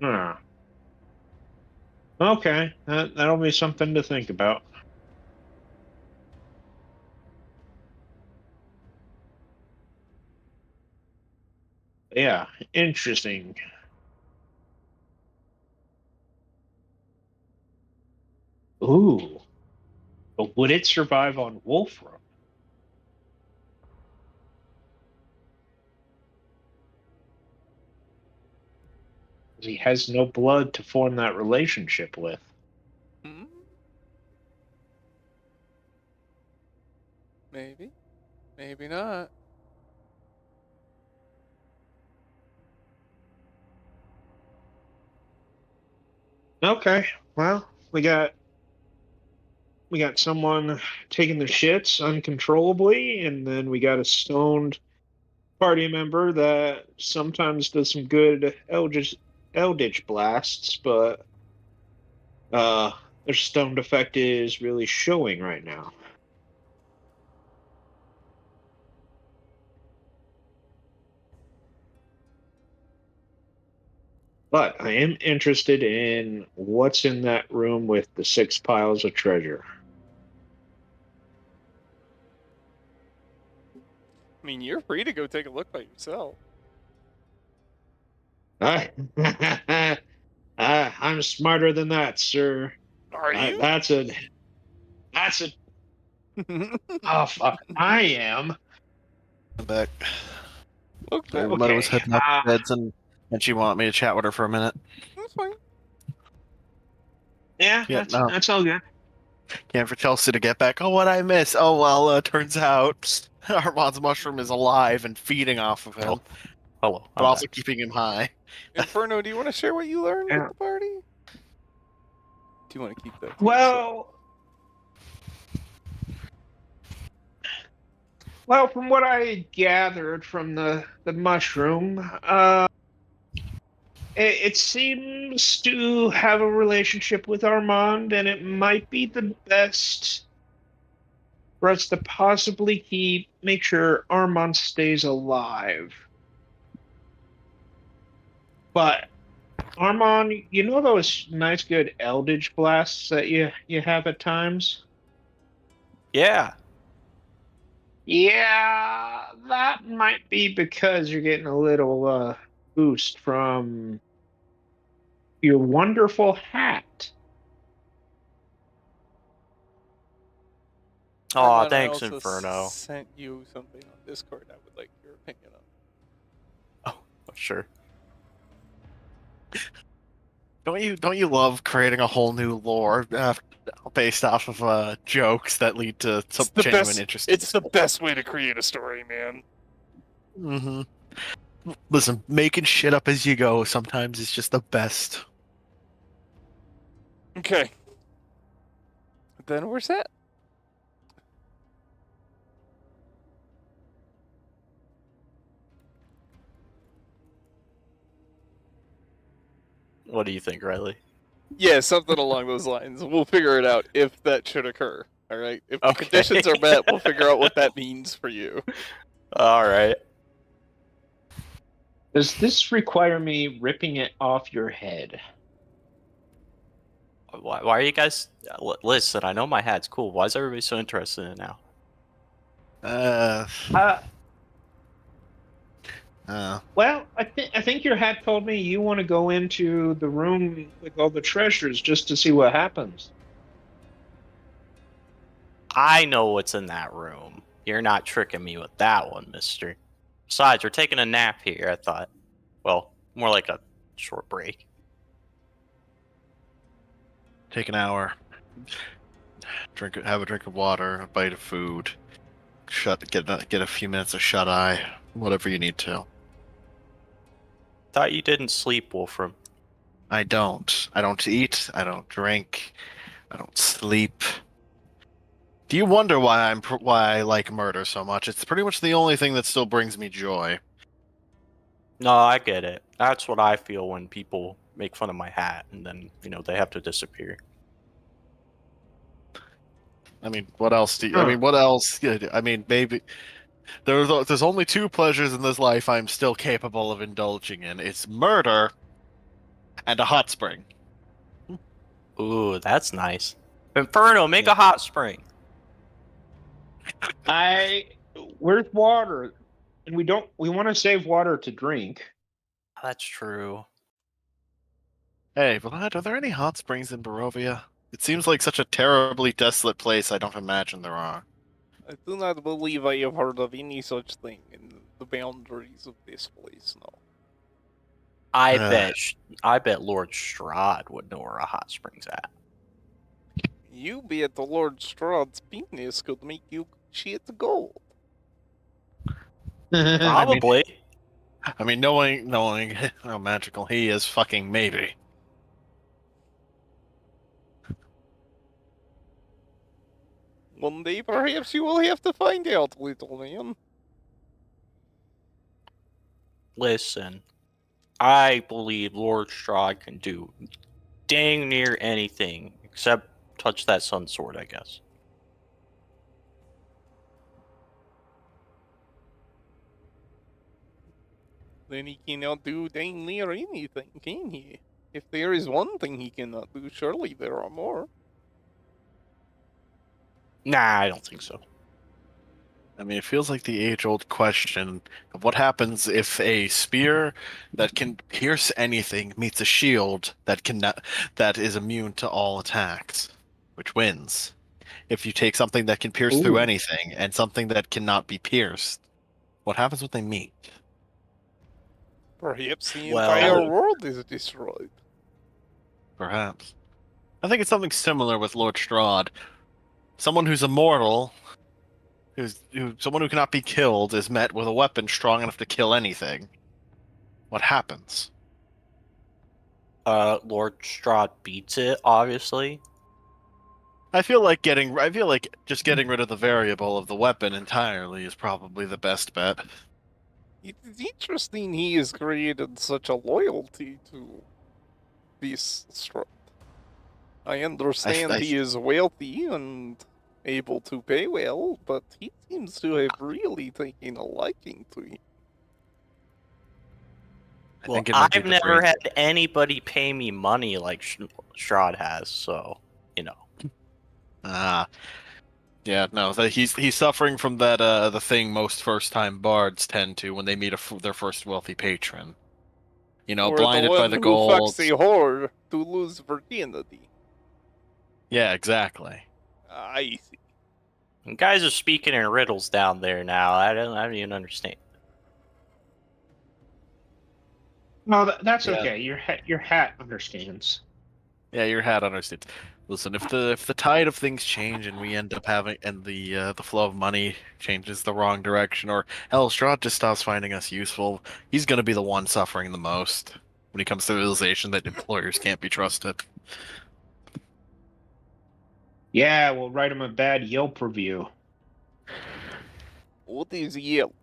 [SPEAKER 3] Huh. Okay, that'll be something to think about. Yeah, interesting. Ooh, but would it survive on Wolfram? He has no blood to form that relationship with.
[SPEAKER 1] Hmm? Maybe. Maybe not.
[SPEAKER 3] Okay, well, we got someone taking the shits uncontrollably, and then we got a stoned party member that sometimes does some good eldritch blasts, but uh, their stoned effect is really showing right now. But I am interested in what's in that room with the 6 piles of treasure.
[SPEAKER 1] I mean, you're free to go take a look by yourself.
[SPEAKER 3] I'm smarter than that, sir.
[SPEAKER 1] Are you?
[SPEAKER 3] That's a oh fuck. I am.
[SPEAKER 2] I'm back.
[SPEAKER 1] Okay,
[SPEAKER 2] My mother was
[SPEAKER 3] Okay.
[SPEAKER 2] heading up to beds and she wanted me to chat with her for a minute.
[SPEAKER 1] that's fine.
[SPEAKER 3] Yeah,
[SPEAKER 2] Yeah, no.
[SPEAKER 3] that's all good.
[SPEAKER 2] Can't for Chelsea to get back. Oh, what I miss? Oh well, turns out Armand's mushroom is alive and feeding off of him,
[SPEAKER 4] Oh, hello.
[SPEAKER 2] but
[SPEAKER 4] I'm
[SPEAKER 2] also
[SPEAKER 4] back.
[SPEAKER 2] keeping him high.
[SPEAKER 1] Inferno, do you want to share what you learned
[SPEAKER 3] Yeah.
[SPEAKER 1] with the party? Do you want to keep that to yourself?
[SPEAKER 3] Well, from what I gathered from the mushroom, it seems to have a relationship with Armand, and it might be the best for us to possibly make sure Armand stays alive. But Armand, you know those nice good eldritch blasts that you have at times?
[SPEAKER 5] Yeah.
[SPEAKER 3] Yeah, that might be because you're getting a little boost from your wonderful hat.
[SPEAKER 5] Aw,
[SPEAKER 1] Armand, I
[SPEAKER 5] thanks,
[SPEAKER 1] also
[SPEAKER 5] Inferno.
[SPEAKER 1] sent you something on Discord I would like your opinion on.
[SPEAKER 5] Oh, sure.
[SPEAKER 2] don't you love creating a whole new lore based off of jokes that lead to some genuine interest?
[SPEAKER 1] It's the best way to create a story, man.
[SPEAKER 2] Mm-hmm. Listen, making shit up as you go sometimes is just the best.
[SPEAKER 1] Okay. Then we're set.
[SPEAKER 5] What do you think, Riley?
[SPEAKER 1] Yeah, something along those lines. We'll figure it out if that should occur. All right. If the
[SPEAKER 5] Okay.
[SPEAKER 1] conditions are met, we'll figure out what that means for you.
[SPEAKER 5] All right.
[SPEAKER 3] Does this require me ripping it off your head?
[SPEAKER 5] Why are you guys? Listen, I know my hat's cool. Why is everybody so interested in it now?
[SPEAKER 2] Uh,
[SPEAKER 3] Uh,
[SPEAKER 2] uh,
[SPEAKER 3] well, I think your hat told me you want to go into the room with all the treasures just to see what happens.
[SPEAKER 5] I know what's in that room. You're not tricking me with that one, mister. Besides, we're taking a nap here, I thought. Well, more like a short break.
[SPEAKER 2] take an hour. Have a drink of water, a bite of food. Get a few minutes of shut eye. Whatever you need to.
[SPEAKER 5] Thought you didn't sleep, Wolfram.
[SPEAKER 2] I don't. I don't eat. I don't drink. I don't sleep. Do you wonder why I like murder so much? It's pretty much the only thing that still brings me joy.
[SPEAKER 5] No, I get it. That's what I feel when people make fun of my hat and then, they have to disappear.
[SPEAKER 2] I mean, what else do you? I mean, what else? I mean, maybe there's only two pleasures in this life I'm still capable of indulging in. It's murder and a hot spring.
[SPEAKER 5] Ooh, that's nice. Inferno, make
[SPEAKER 2] Yeah.
[SPEAKER 5] a hot spring.
[SPEAKER 3] Where's water? And we want to save water to drink.
[SPEAKER 5] That's true.
[SPEAKER 2] Hey, Vlad, are there any hot springs in Barovia? It seems like such a terribly desolate place. I don't imagine there are.
[SPEAKER 1] I do not believe I have heard of any such thing in the boundaries of this place, no.
[SPEAKER 5] I
[SPEAKER 2] Uh.
[SPEAKER 5] bet Lord Strahd would know where a hot spring's at.
[SPEAKER 1] You be at the Lord Strahd's penis could make you shit gold.
[SPEAKER 5] Probably.
[SPEAKER 2] I mean, knowing how magical he is, fucking maybe.
[SPEAKER 1] One day perhaps you will have to find out, little man.
[SPEAKER 5] Listen, I believe Lord Strahd can do dang near anything except touch that sun sword, I guess.
[SPEAKER 1] Then he cannot do dang near anything, can he? If there is one thing he cannot do, surely there are more.
[SPEAKER 5] Nah, I don't think so.
[SPEAKER 2] I mean, it feels like the age-old question of what happens if a spear that can pierce anything meets a shield that is immune to all attacks. Which wins? If you take something that can pierce through
[SPEAKER 3] Ooh.
[SPEAKER 2] anything and something that cannot be pierced, what happens when they meet?
[SPEAKER 1] Perhaps the
[SPEAKER 5] Well-
[SPEAKER 1] entire world is destroyed.
[SPEAKER 2] Perhaps. I think it's something similar with Lord Strahd. Someone who's immortal, someone who cannot be killed, is met with a weapon strong enough to kill anything. What happens?
[SPEAKER 5] Lord Strahd beats it, obviously.
[SPEAKER 2] I feel like just getting rid of the variable of the weapon entirely is probably the best bet.
[SPEAKER 1] It is interesting he has created such a loyalty to this Strahd. I understand he is wealthy and able to pay well, but he seems to have really taken a liking to him.
[SPEAKER 5] Well,
[SPEAKER 2] think it might be
[SPEAKER 5] I've
[SPEAKER 2] the
[SPEAKER 5] never
[SPEAKER 2] breed.
[SPEAKER 5] had anybody pay me money like Strahd has, so,
[SPEAKER 2] Ah, yeah, no, he's suffering from that the thing most first-time bards tend to when they meet their first wealthy patron. You know,
[SPEAKER 1] Or the
[SPEAKER 2] blinded by
[SPEAKER 1] one
[SPEAKER 2] the
[SPEAKER 1] who
[SPEAKER 2] gold.
[SPEAKER 1] fucks a whore to lose virginity.
[SPEAKER 2] Yeah, exactly.
[SPEAKER 1] I see.
[SPEAKER 5] You guys are speaking in riddles down there now. I don't even understand.
[SPEAKER 3] No, that's
[SPEAKER 2] Yeah.
[SPEAKER 3] okay. Your hat understands.
[SPEAKER 2] Yeah, your hat understands. Listen, if the tide of things change and we end up having and the flow of money changes the wrong direction, or hell, Strahd just stops finding us useful, he's gonna be the one suffering the most when he comes to the realization that employers can't be trusted.
[SPEAKER 3] Yeah, we'll write him a bad Yelp review.
[SPEAKER 1] What is Yelp?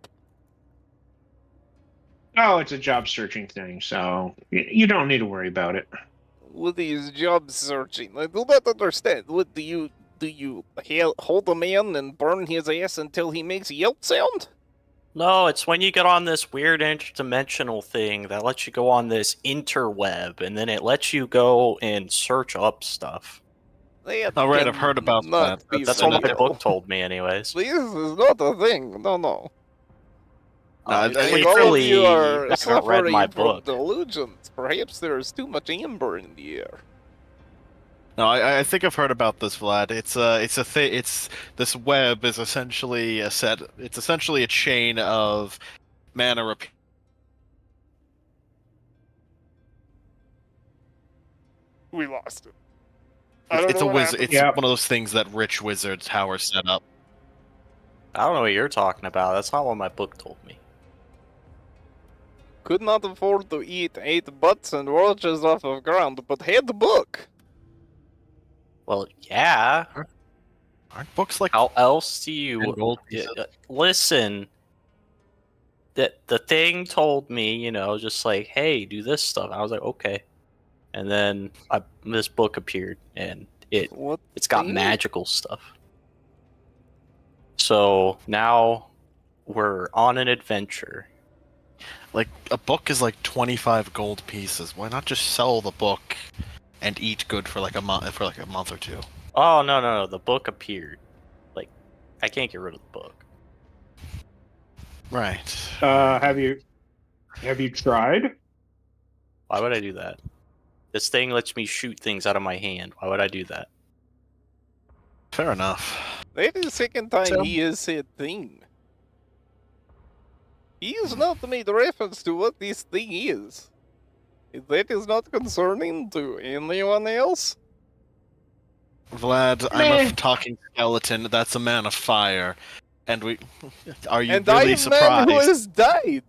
[SPEAKER 3] Oh, it's a job searching thing, so you don't need to worry about it.
[SPEAKER 1] What is job searching? I do not understand. What do you hold a man and burn his ass until he makes Yelp sound?
[SPEAKER 5] No, it's when you get on this weird interdimensional thing that lets you go on this interweb, and then it lets you go and search up stuff.
[SPEAKER 1] That
[SPEAKER 2] All right, I've heard about
[SPEAKER 1] cannot
[SPEAKER 2] that.
[SPEAKER 1] be
[SPEAKER 5] That's
[SPEAKER 2] an
[SPEAKER 5] what my
[SPEAKER 1] real.
[SPEAKER 5] book told me, anyways.
[SPEAKER 1] This is not a thing. No.
[SPEAKER 2] No,
[SPEAKER 1] I think all of
[SPEAKER 5] Clearly,
[SPEAKER 1] you
[SPEAKER 5] you
[SPEAKER 1] are
[SPEAKER 5] haven't read
[SPEAKER 1] suffering
[SPEAKER 5] my
[SPEAKER 1] from
[SPEAKER 5] book.
[SPEAKER 1] delusions. Perhaps there is too much amber in the air.
[SPEAKER 2] No, I think I've heard about this, Vlad. It's this web is essentially a set. It's essentially a chain of mana repeat.
[SPEAKER 1] We lost it. I don't
[SPEAKER 2] It's
[SPEAKER 1] know
[SPEAKER 2] a
[SPEAKER 1] what
[SPEAKER 2] wizard.
[SPEAKER 1] happened.
[SPEAKER 2] It's
[SPEAKER 3] Yep.
[SPEAKER 2] one of those things that rich wizards how are set up.
[SPEAKER 5] I don't know what you're talking about. That's not what my book told me.
[SPEAKER 1] Could not afford to eat 8 butts and roaches off of ground, but had the book.
[SPEAKER 5] Well, yeah.
[SPEAKER 2] Aren't books like
[SPEAKER 5] How else do
[SPEAKER 2] 10
[SPEAKER 5] you
[SPEAKER 2] gold pieces?
[SPEAKER 5] listen? That the thing told me, just like, hey, do this stuff. I was like, okay. And then this book appeared, and
[SPEAKER 1] What
[SPEAKER 5] it's got
[SPEAKER 1] thing?
[SPEAKER 5] magical stuff. So now we're on an adventure.
[SPEAKER 2] Like a book is like 25 gold pieces. Why not just sell the book and eat good for like a month or two?
[SPEAKER 5] Oh no, the book appeared. Like, I can't get rid of the book.
[SPEAKER 2] Right.
[SPEAKER 3] Have you tried?
[SPEAKER 5] Why would I do that? This thing lets me shoot things out of my hand. Why would I do that?
[SPEAKER 2] Fair enough.
[SPEAKER 1] That is the second time
[SPEAKER 2] So-
[SPEAKER 1] he has said thing. He has not made reference to what this thing is. If that is not concerning to anyone else,
[SPEAKER 2] Vlad, I'm
[SPEAKER 3] Meh.
[SPEAKER 2] a talking skeleton. That's a man of fire. And we are you
[SPEAKER 1] and
[SPEAKER 2] really
[SPEAKER 1] I'm a man
[SPEAKER 2] surprised?
[SPEAKER 1] who has died,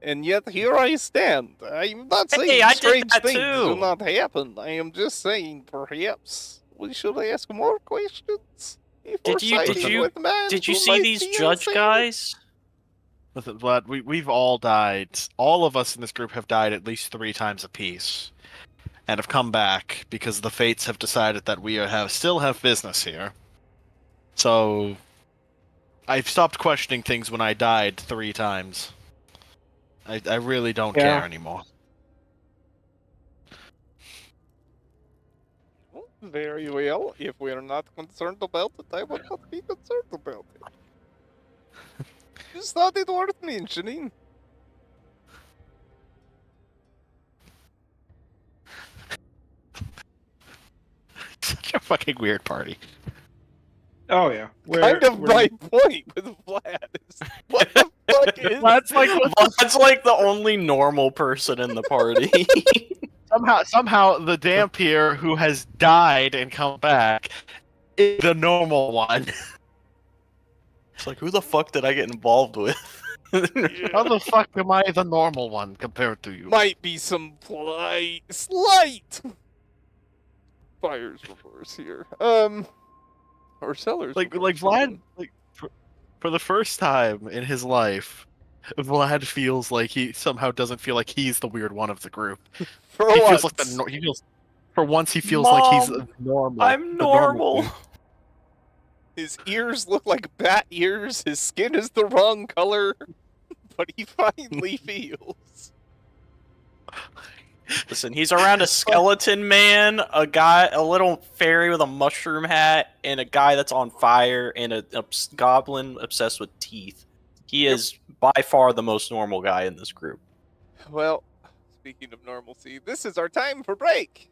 [SPEAKER 1] and yet here I stand. I'm not saying
[SPEAKER 5] Hey, I did
[SPEAKER 1] strange
[SPEAKER 5] that
[SPEAKER 1] things
[SPEAKER 5] too.
[SPEAKER 1] do not happen. I am just saying perhaps we should ask more questions. before
[SPEAKER 5] Did you
[SPEAKER 1] siding with man
[SPEAKER 5] did you
[SPEAKER 1] who
[SPEAKER 5] see
[SPEAKER 1] might
[SPEAKER 5] these
[SPEAKER 1] be
[SPEAKER 5] judge
[SPEAKER 1] insane.
[SPEAKER 5] guys?
[SPEAKER 2] Listen, Vlad, we've all died. All of us in this group have died at least 3 times apiece, and have come back because the fates have decided that we still have business here. So I've stopped questioning things when I died 3 times. I really don't
[SPEAKER 3] Yeah.
[SPEAKER 2] care anymore.
[SPEAKER 1] Well, very well. If we are not concerned about it, I will not be concerned about it. Just thought it worth mentioning.
[SPEAKER 2] Such a fucking weird party.
[SPEAKER 3] Oh yeah.
[SPEAKER 1] Kind of my point with Vlad is what the fuck is
[SPEAKER 2] Vlad's like
[SPEAKER 5] That's like the only normal person in the party.
[SPEAKER 2] somehow the Dampier who has died and come back is the normal one.
[SPEAKER 5] It's like, who the fuck did I get involved with?
[SPEAKER 2] How the fuck am I the normal one compared to you?
[SPEAKER 1] might be some slight buyer's remorse here. Or seller's
[SPEAKER 2] Like
[SPEAKER 1] remorse,
[SPEAKER 2] Vlad,
[SPEAKER 1] even.
[SPEAKER 2] like for the first time in his life, Vlad feels like he somehow doesn't feel like he's the weird one of the group.
[SPEAKER 1] For
[SPEAKER 2] He
[SPEAKER 1] once.
[SPEAKER 2] feels like he feels for once he feels like he's
[SPEAKER 5] Mom,
[SPEAKER 2] normal.
[SPEAKER 5] I'm
[SPEAKER 2] the
[SPEAKER 5] normal.
[SPEAKER 2] dude.
[SPEAKER 1] His ears look like bat ears, his skin is the wrong color, but he finally feels.
[SPEAKER 5] Listen, he's around a skeleton man, a little fairy with a mushroom hat, and a guy that's on fire, and a goblin obsessed with teeth. He is by far the most normal guy in this group.
[SPEAKER 1] Well, speaking of normalcy, this is our time for break.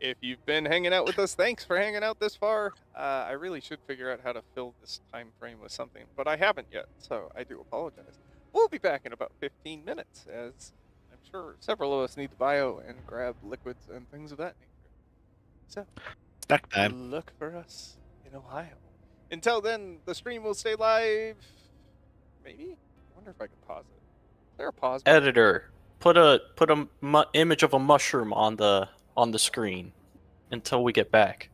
[SPEAKER 1] If you've been hanging out with us, thanks for hanging out this far. I really should figure out how to fill this time frame with something, but I haven't yet, so I do apologize. We'll be back in about 15 minutes, as I'm sure several of us need to bio and grab liquids and things of that nature. So,
[SPEAKER 2] Snack time.
[SPEAKER 1] look for us in Ohio. Until then, the stream will stay live. Maybe? I wonder if I can pause it. Is there a pause button?
[SPEAKER 5] Editor, put a image of a mushroom on the screen until we get back.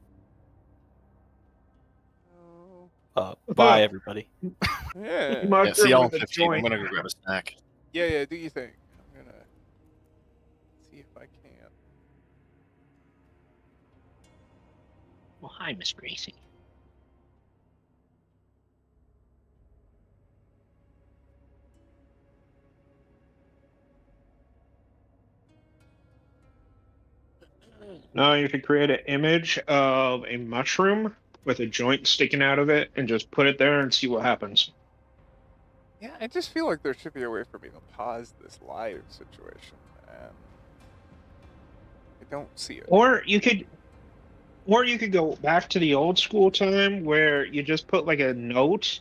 [SPEAKER 5] Bye everybody.
[SPEAKER 1] Yeah.
[SPEAKER 2] Yeah,
[SPEAKER 3] Mushroom
[SPEAKER 2] see y'all in
[SPEAKER 3] with a
[SPEAKER 2] 15. I'm
[SPEAKER 3] joint.
[SPEAKER 2] gonna go grab a snack.
[SPEAKER 1] Yeah, do you think? I'm gonna see if I can.
[SPEAKER 3] Well, hi, Miss Gracie. Now you could create an image of a mushroom with a joint sticking out of it and just put it there and see what happens.
[SPEAKER 1] Yeah, I just feel like there should be a way for me to pause this live situation, and I don't see it.
[SPEAKER 3] Or you could go back to the old school time where you just put like a note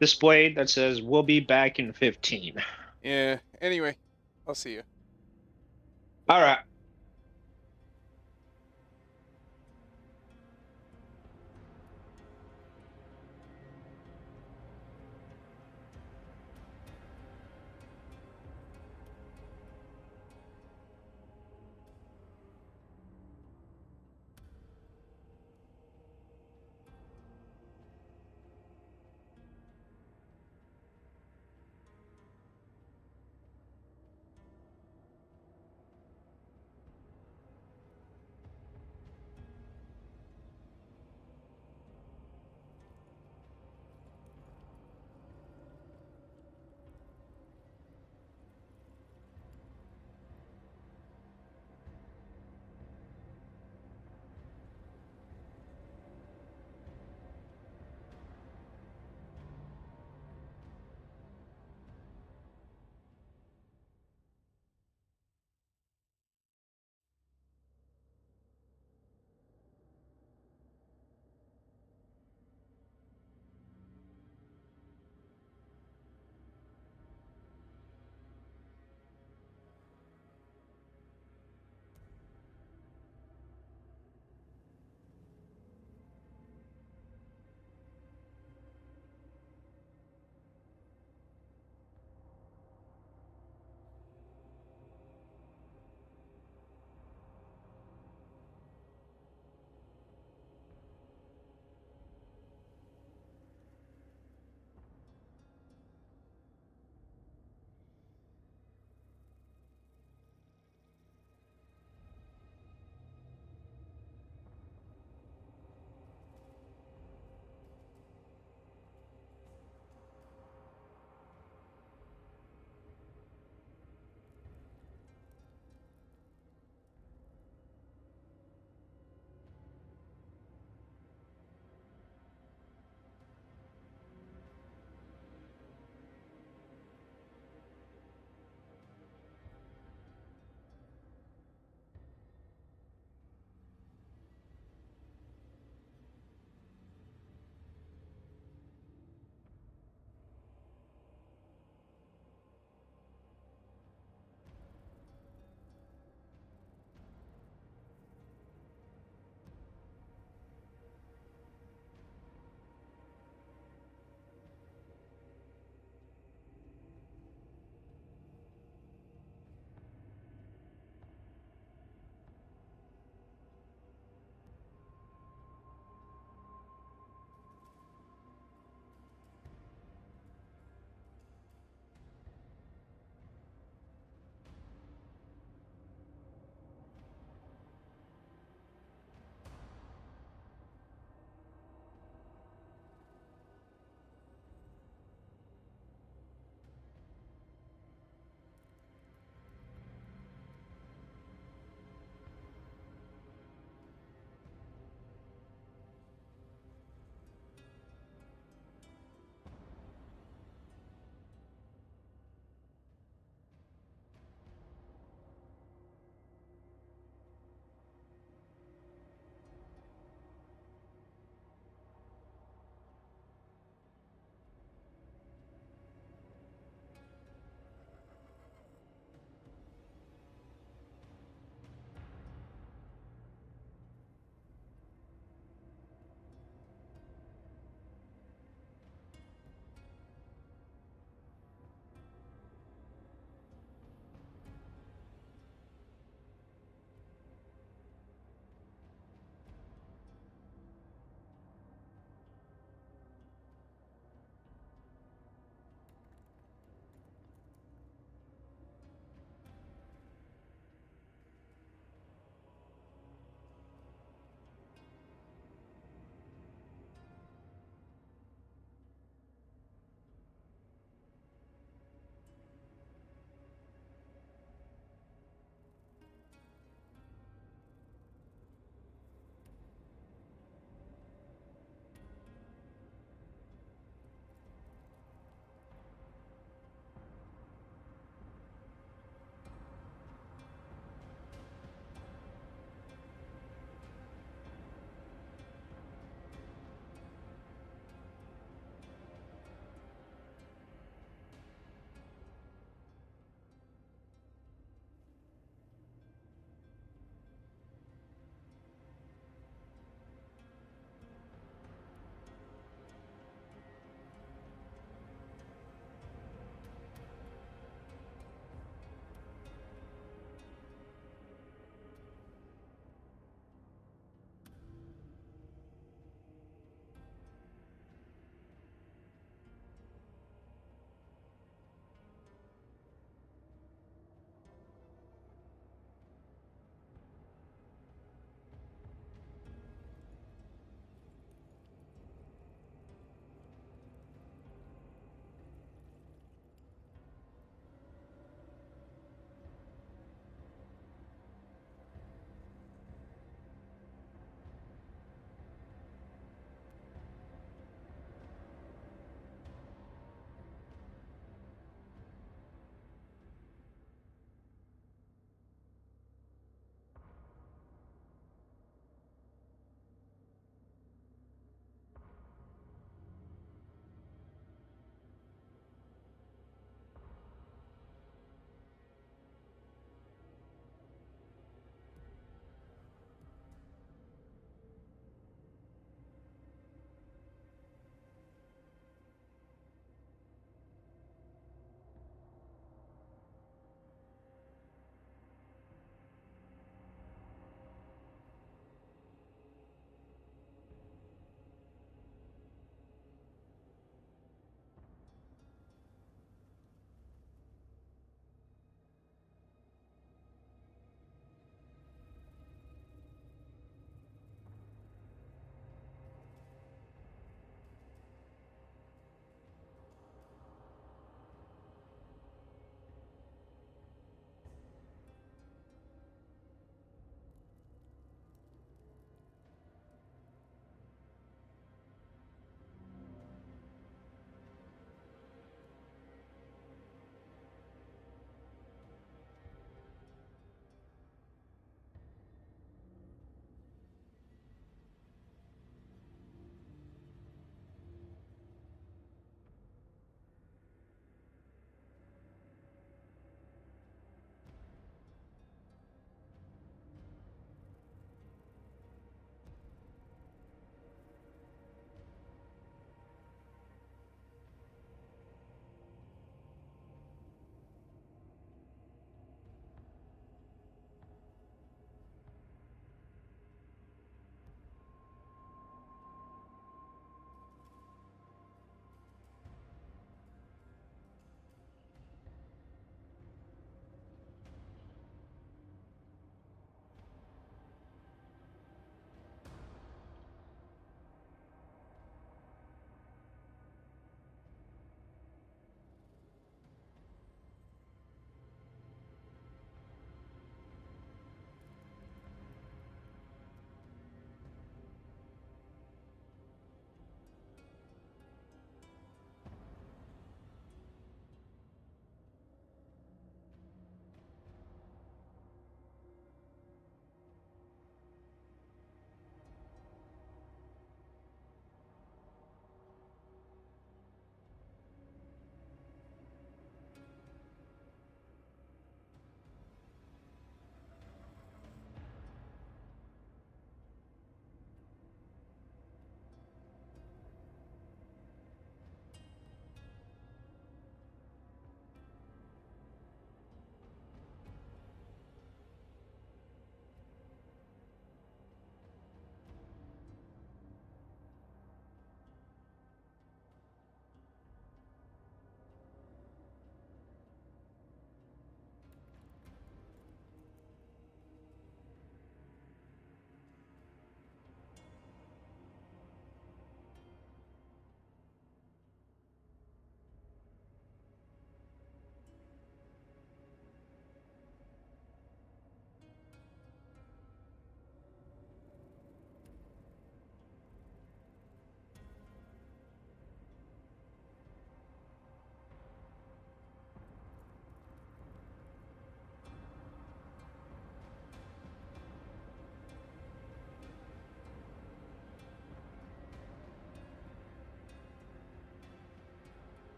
[SPEAKER 3] displayed that says "We'll be back in 15."
[SPEAKER 1] Yeah. Anyway, I'll see you.
[SPEAKER 3] All right.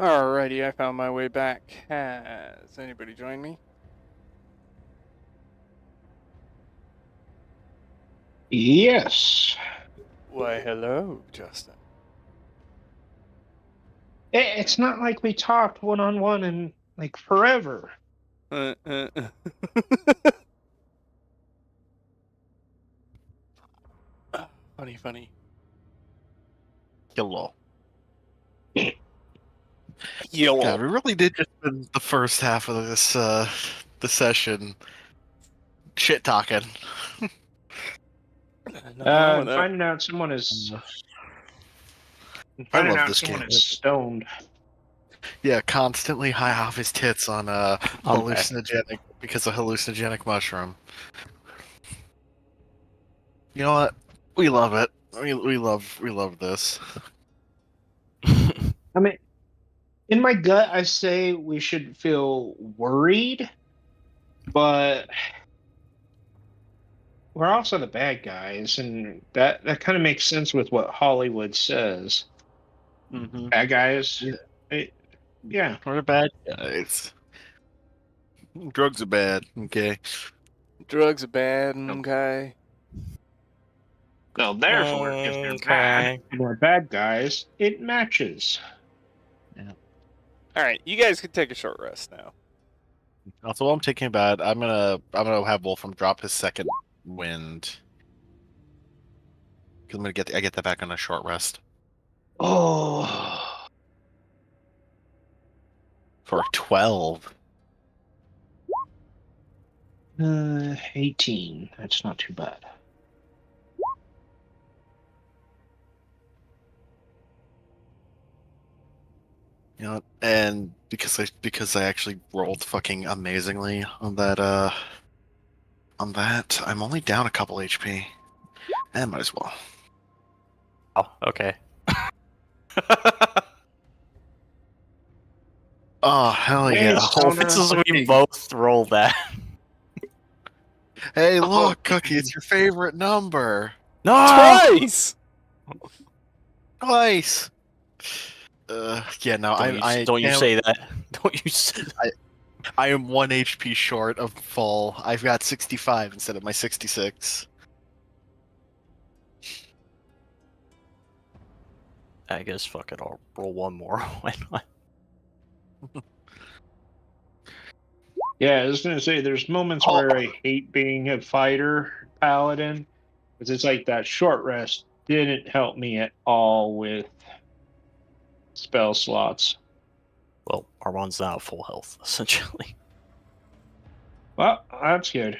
[SPEAKER 1] Alrighty, I found my way back. Has anybody joined me?
[SPEAKER 3] Yes.
[SPEAKER 1] Why, hello, Justin.
[SPEAKER 3] It's not like we talked one-on-one in, like, forever.
[SPEAKER 1] Funny.
[SPEAKER 2] Hello.
[SPEAKER 1] Yo.
[SPEAKER 2] God, we really did just spend the first half of this the session shit talking.
[SPEAKER 1] Nothing wrong with that.
[SPEAKER 3] Finding out someone is
[SPEAKER 2] I love this game.
[SPEAKER 3] stoned.
[SPEAKER 2] Yeah, constantly high off his tits on
[SPEAKER 5] I'm back.
[SPEAKER 2] hallucinogenic because of hallucinogenic mushroom. You know what? We love it. We love this.
[SPEAKER 3] I mean, in my gut, I say we should feel worried, but we're also the bad guys, and that kind of makes sense with what Hollywood says.
[SPEAKER 2] Mm-hmm.
[SPEAKER 3] Bad guys,
[SPEAKER 2] Yeah.
[SPEAKER 3] yeah.
[SPEAKER 2] We're the bad guys. Drugs are bad. Okay.
[SPEAKER 1] Drugs are bad, okay.
[SPEAKER 3] Well, therefore, if they're bad and we're bad guys, it matches.
[SPEAKER 1] Alright, you guys can take a short rest now.
[SPEAKER 2] Also, while I'm taking a bad, I'm gonna have Wolfram drop his second wind. 'Cause I get that back on a short rest
[SPEAKER 3] Oh,
[SPEAKER 2] for 12.
[SPEAKER 3] 18. That's not too bad.
[SPEAKER 2] You know, and because I actually rolled fucking amazingly on that I'm only down a couple HP. And might as well.
[SPEAKER 5] Oh, okay.
[SPEAKER 2] Oh hell
[SPEAKER 3] Hey,
[SPEAKER 2] yeah!
[SPEAKER 3] Stoner.
[SPEAKER 5] This is we both roll that.
[SPEAKER 2] Hey, look, Cookie, it's your favorite number.
[SPEAKER 5] No!
[SPEAKER 1] Twice!
[SPEAKER 2] Twice. Yeah, no,
[SPEAKER 5] Don't you say that. Don't you say that.
[SPEAKER 2] I am 1 HP short of full. I've got 65 instead of my 66.
[SPEAKER 5] I guess fuck it, I'll roll one more. Why not?
[SPEAKER 3] Yeah, I was gonna say there's moments where I hate being a fighter paladin, because it's like that short rest didn't help me at all with spell slots.
[SPEAKER 5] Well, Armand's now at full health, essentially.
[SPEAKER 3] Well, that's good.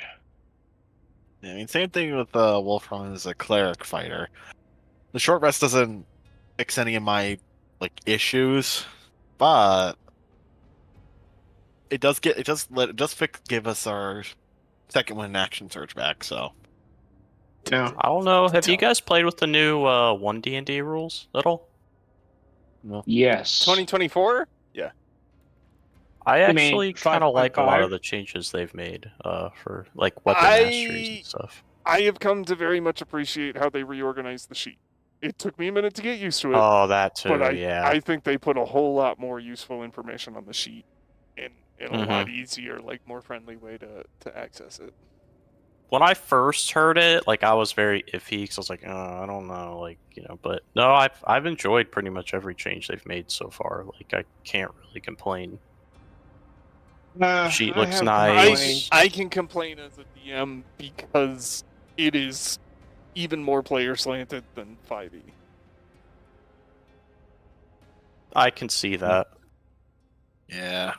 [SPEAKER 2] I mean, same thing with Wolfram as a cleric fighter. The short rest doesn't fix any of my issues, but it does give us our second wind action surge back. So
[SPEAKER 3] Yeah.
[SPEAKER 5] I don't know. Have you guys played with the new 1 D&D rules at all?
[SPEAKER 2] no.
[SPEAKER 3] Yes.
[SPEAKER 1] 2024? Yeah.
[SPEAKER 5] I
[SPEAKER 3] You mean
[SPEAKER 5] actually kind of like a lot
[SPEAKER 3] 5.5?
[SPEAKER 5] of the changes they've made for like weapon masteries and stuff.
[SPEAKER 6] I have come to very much appreciate how they reorganized the sheet. It took me a minute to get used to it,
[SPEAKER 5] Oh, that too,
[SPEAKER 6] but
[SPEAKER 5] yeah.
[SPEAKER 6] I think they put a whole lot more useful information on the sheet in a lot easier, like more friendly way to access it.
[SPEAKER 5] When I first heard it, like I was very iffy because I was like, I don't know, like but no, I've enjoyed pretty much every change they've made so far. Like I can't really complain. Sheet
[SPEAKER 3] I
[SPEAKER 5] looks
[SPEAKER 3] have
[SPEAKER 5] nice.
[SPEAKER 1] I can complain as a DM because it is even more player slanted than 5e.
[SPEAKER 5] I can see that.
[SPEAKER 2] yeah.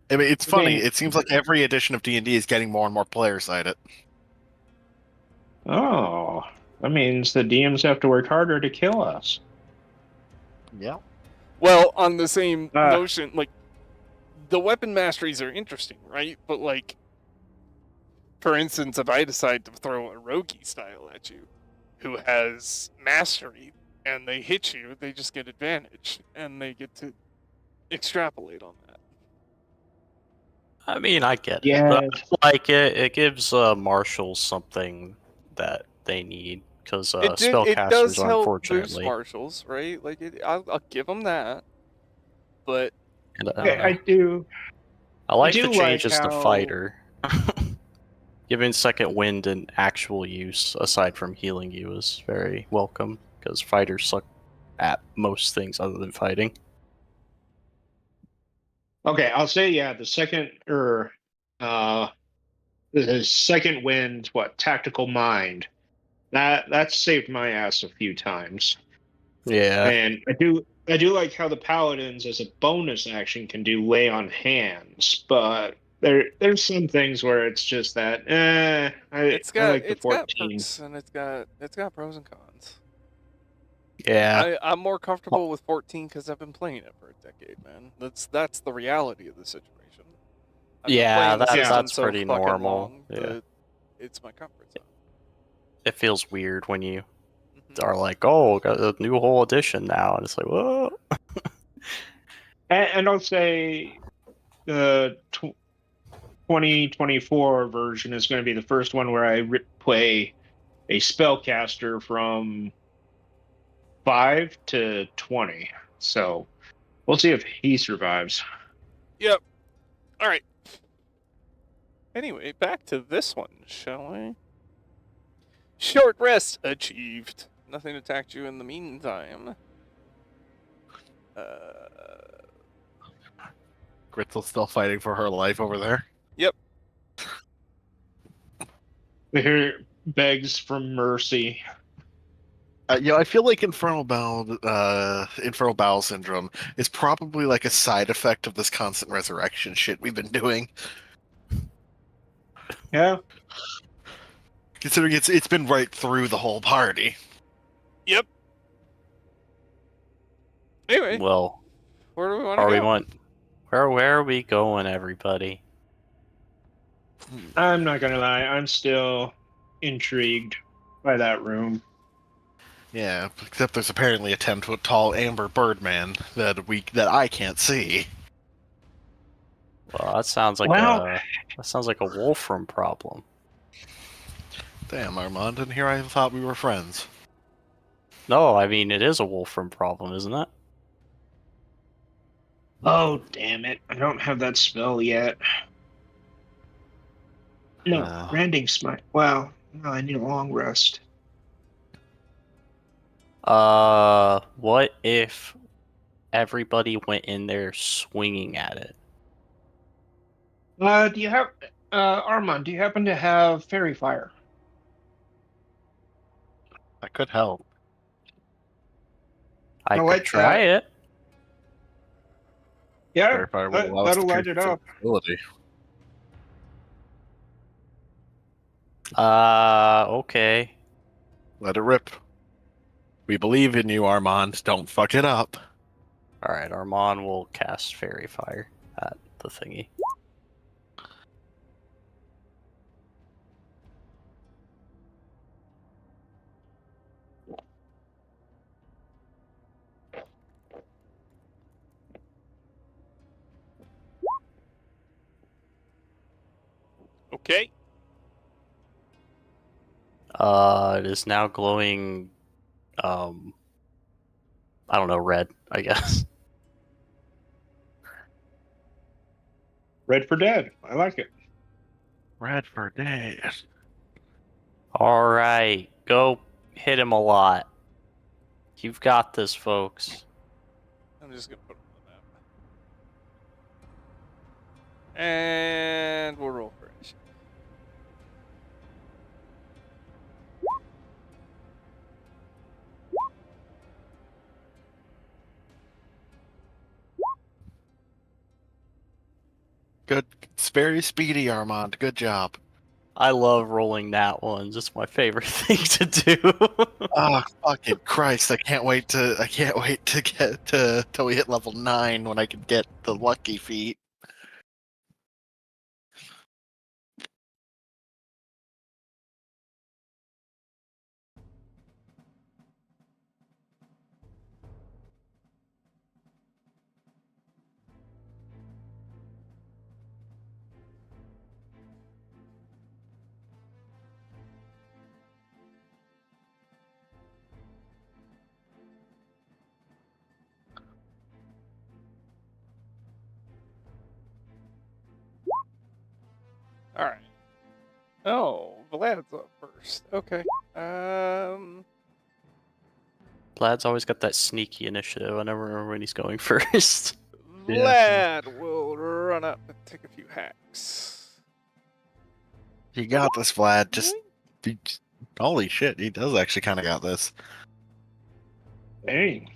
[SPEAKER 2] I mean, it's funny. It seems like every edition of D&D is getting more and more player-sided.
[SPEAKER 3] Oh, that means the DMs have to work harder to kill us.
[SPEAKER 2] Yeah.
[SPEAKER 1] Well, on the same notion, like, the weapon masteries are interesting, right? But, like, for instance, if I decide to throw a roguey style at you, who has mastery, and they hit you, they just get advantage, and they get to extrapolate on that.
[SPEAKER 5] I mean, I get it, but I like it. It gives marshals something that they need because
[SPEAKER 1] It
[SPEAKER 5] spellcasters
[SPEAKER 1] does
[SPEAKER 5] are
[SPEAKER 1] help
[SPEAKER 5] unfortunately
[SPEAKER 1] boost marshals, right? Like, I'll give them that. but
[SPEAKER 4] And,
[SPEAKER 3] I do.
[SPEAKER 4] I like the
[SPEAKER 3] do like
[SPEAKER 4] changes to
[SPEAKER 3] how-
[SPEAKER 4] fighter. Giving second wind an actual use aside from healing you is very welcome because fighters suck at most things other than fighting.
[SPEAKER 3] Okay, I'll say the second the second wind, tactical mind. That saved my ass a few times.
[SPEAKER 4] Yeah.
[SPEAKER 3] And I do like how the paladins as a bonus action can do lay on hands, but there's some things where it's just that I like the
[SPEAKER 1] it's got
[SPEAKER 3] 14.
[SPEAKER 1] perks and it's got pros and cons.
[SPEAKER 4] Yeah.
[SPEAKER 1] I'm more comfortable with 14 because I've been playing it for a decade, man. That's the reality of the situation. I've been
[SPEAKER 4] Yeah,
[SPEAKER 1] playing the system
[SPEAKER 4] that's
[SPEAKER 1] so
[SPEAKER 4] pretty
[SPEAKER 1] fucking
[SPEAKER 4] normal.
[SPEAKER 1] long
[SPEAKER 4] Yeah.
[SPEAKER 1] that it's my comfort zone.
[SPEAKER 4] It feels weird when you
[SPEAKER 1] Mhm.
[SPEAKER 4] are like, oh, got a new whole edition now, and it's like, whoa.
[SPEAKER 3] And I'll say the 2024 version is going to be the first one where I play a spellcaster from 5 to 20. So we'll see if he survives.
[SPEAKER 1] Yep. All right. Anyway, back to this one, shall we? Short rest achieved. Nothing attacked you in the meantime.
[SPEAKER 2] Gritzel's still fighting for her life over there.
[SPEAKER 1] Yep.
[SPEAKER 3] Here begs for mercy.
[SPEAKER 2] I feel like Infernal Bowel syndrome is probably like a side effect of this constant resurrection shit we've been doing.
[SPEAKER 3] Yeah.
[SPEAKER 2] Considering it's been right through the whole party.
[SPEAKER 1] Yep. Anyway,
[SPEAKER 4] Well,
[SPEAKER 1] where do we want to go?
[SPEAKER 4] where are we going, everybody?
[SPEAKER 3] I'm not gonna lie, I'm still intrigued by that room.
[SPEAKER 2] Yeah, except there's apparently a 10-foot tall amber birdman that I can't see.
[SPEAKER 4] Well, that sounds like
[SPEAKER 3] Well-
[SPEAKER 4] a Wolfram problem.
[SPEAKER 2] Damn, Armand, and here I thought we were friends.
[SPEAKER 4] No, I mean it is a Wolfram problem, isn't it?
[SPEAKER 3] Oh damn it. I don't have that spell yet. No, Branding Smite. Wow. No, I need a long rest.
[SPEAKER 4] What if everybody went in there swinging at it?
[SPEAKER 3] Do you have Armand, do you happen to have Fairy Fire?
[SPEAKER 2] That could help.
[SPEAKER 4] I could
[SPEAKER 3] like
[SPEAKER 4] try it.
[SPEAKER 3] Yeah,
[SPEAKER 2] Verify will allow us
[SPEAKER 3] that'll
[SPEAKER 2] to
[SPEAKER 3] light it up.
[SPEAKER 2] ability.
[SPEAKER 4] Okay.
[SPEAKER 2] Let it rip. We believe in you, Armand. Don't fuck it up.
[SPEAKER 4] Alright, Armand will cast Fairy Fire at the thingy.
[SPEAKER 1] Okay.
[SPEAKER 4] It is now glowing, I don't know, red, I guess.
[SPEAKER 3] Red for Dead. I like it.
[SPEAKER 2] Red for days.
[SPEAKER 4] Alright, go hit him a lot. You've got this, folks.
[SPEAKER 1] I'm just gonna put it on the map. And we'll roll for it.
[SPEAKER 2] Good. It's very speedy, Armand. Good job.
[SPEAKER 4] I love rolling nat ones. It's my favorite thing to do.
[SPEAKER 2] Oh, fucking Christ. I can't wait to get till we hit level 9 when I can get the lucky feat.
[SPEAKER 1] Alright. Oh, Vlad's up first. Okay.
[SPEAKER 5] Vlad's always got that sneaky initiative. I never remember when he's going first.
[SPEAKER 1] Vlad will run up and take a few hacks.
[SPEAKER 2] You got this, Vlad. Holy shit, he does actually kind of got this.
[SPEAKER 3] Hey.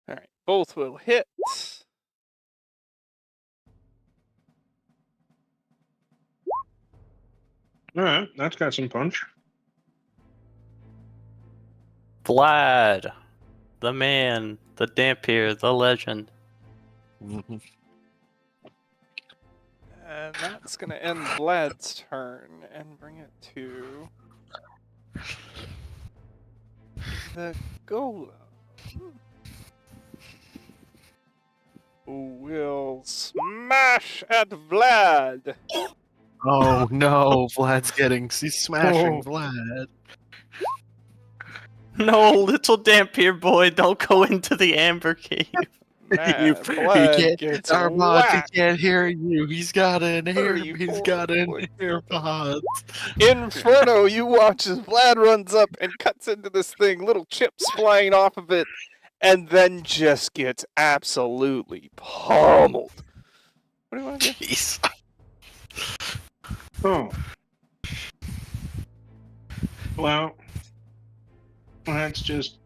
[SPEAKER 1] Alright, both will hit.
[SPEAKER 3] Alright, that's got some punch.
[SPEAKER 5] Vlad, the man, the Dampier, the legend.
[SPEAKER 2] Mhm.
[SPEAKER 1] And that's gonna end Vlad's turn and bring it to the golem. Who will smash at Vlad.
[SPEAKER 2] Oh no, he's smashing Vlad.
[SPEAKER 5] No, little Dampier boy, don't go into the Amber Cave.
[SPEAKER 1] Vlad gets
[SPEAKER 2] Armand, he
[SPEAKER 1] whacked.
[SPEAKER 2] can't hear you. He's got an ear.
[SPEAKER 1] 34
[SPEAKER 2] He's got an
[SPEAKER 1] points.
[SPEAKER 2] AirPods.
[SPEAKER 1] Inferno, you watch as Vlad runs up and cuts into this thing, little chips flying off of it, and then just gets absolutely pummeled. What do you want to do?
[SPEAKER 2] Jeez.
[SPEAKER 3] Oh. Well, let's just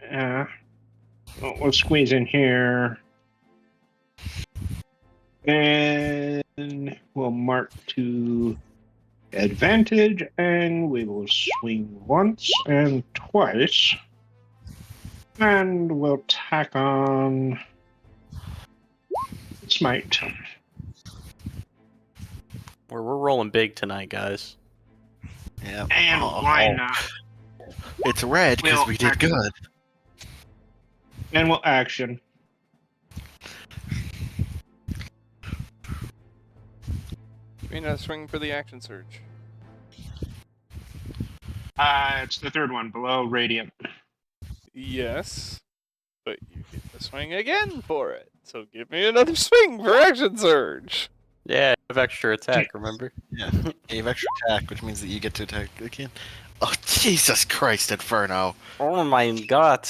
[SPEAKER 3] we'll squeeze in here. And we'll mark to advantage, and we will swing once and twice. And we'll tack on smite.
[SPEAKER 5] We're rolling big tonight, guys.
[SPEAKER 2] Yeah.
[SPEAKER 3] And
[SPEAKER 2] Oh,
[SPEAKER 3] why
[SPEAKER 2] oh.
[SPEAKER 3] not?
[SPEAKER 2] It's red because
[SPEAKER 3] We'll
[SPEAKER 2] we did
[SPEAKER 3] action.
[SPEAKER 2] good.
[SPEAKER 3] And we'll action.
[SPEAKER 1] You mean a swing for the action surge?
[SPEAKER 3] It's the third one, below radiant.
[SPEAKER 1] Yes, but you get to swing again for it. So give me another swing for action surge.
[SPEAKER 5] Yeah, I have extra attack, remember?
[SPEAKER 2] Yeah. You have extra attack, which means that you get to attack again. Oh, Jesus Christ, Inferno.
[SPEAKER 5] Oh my god.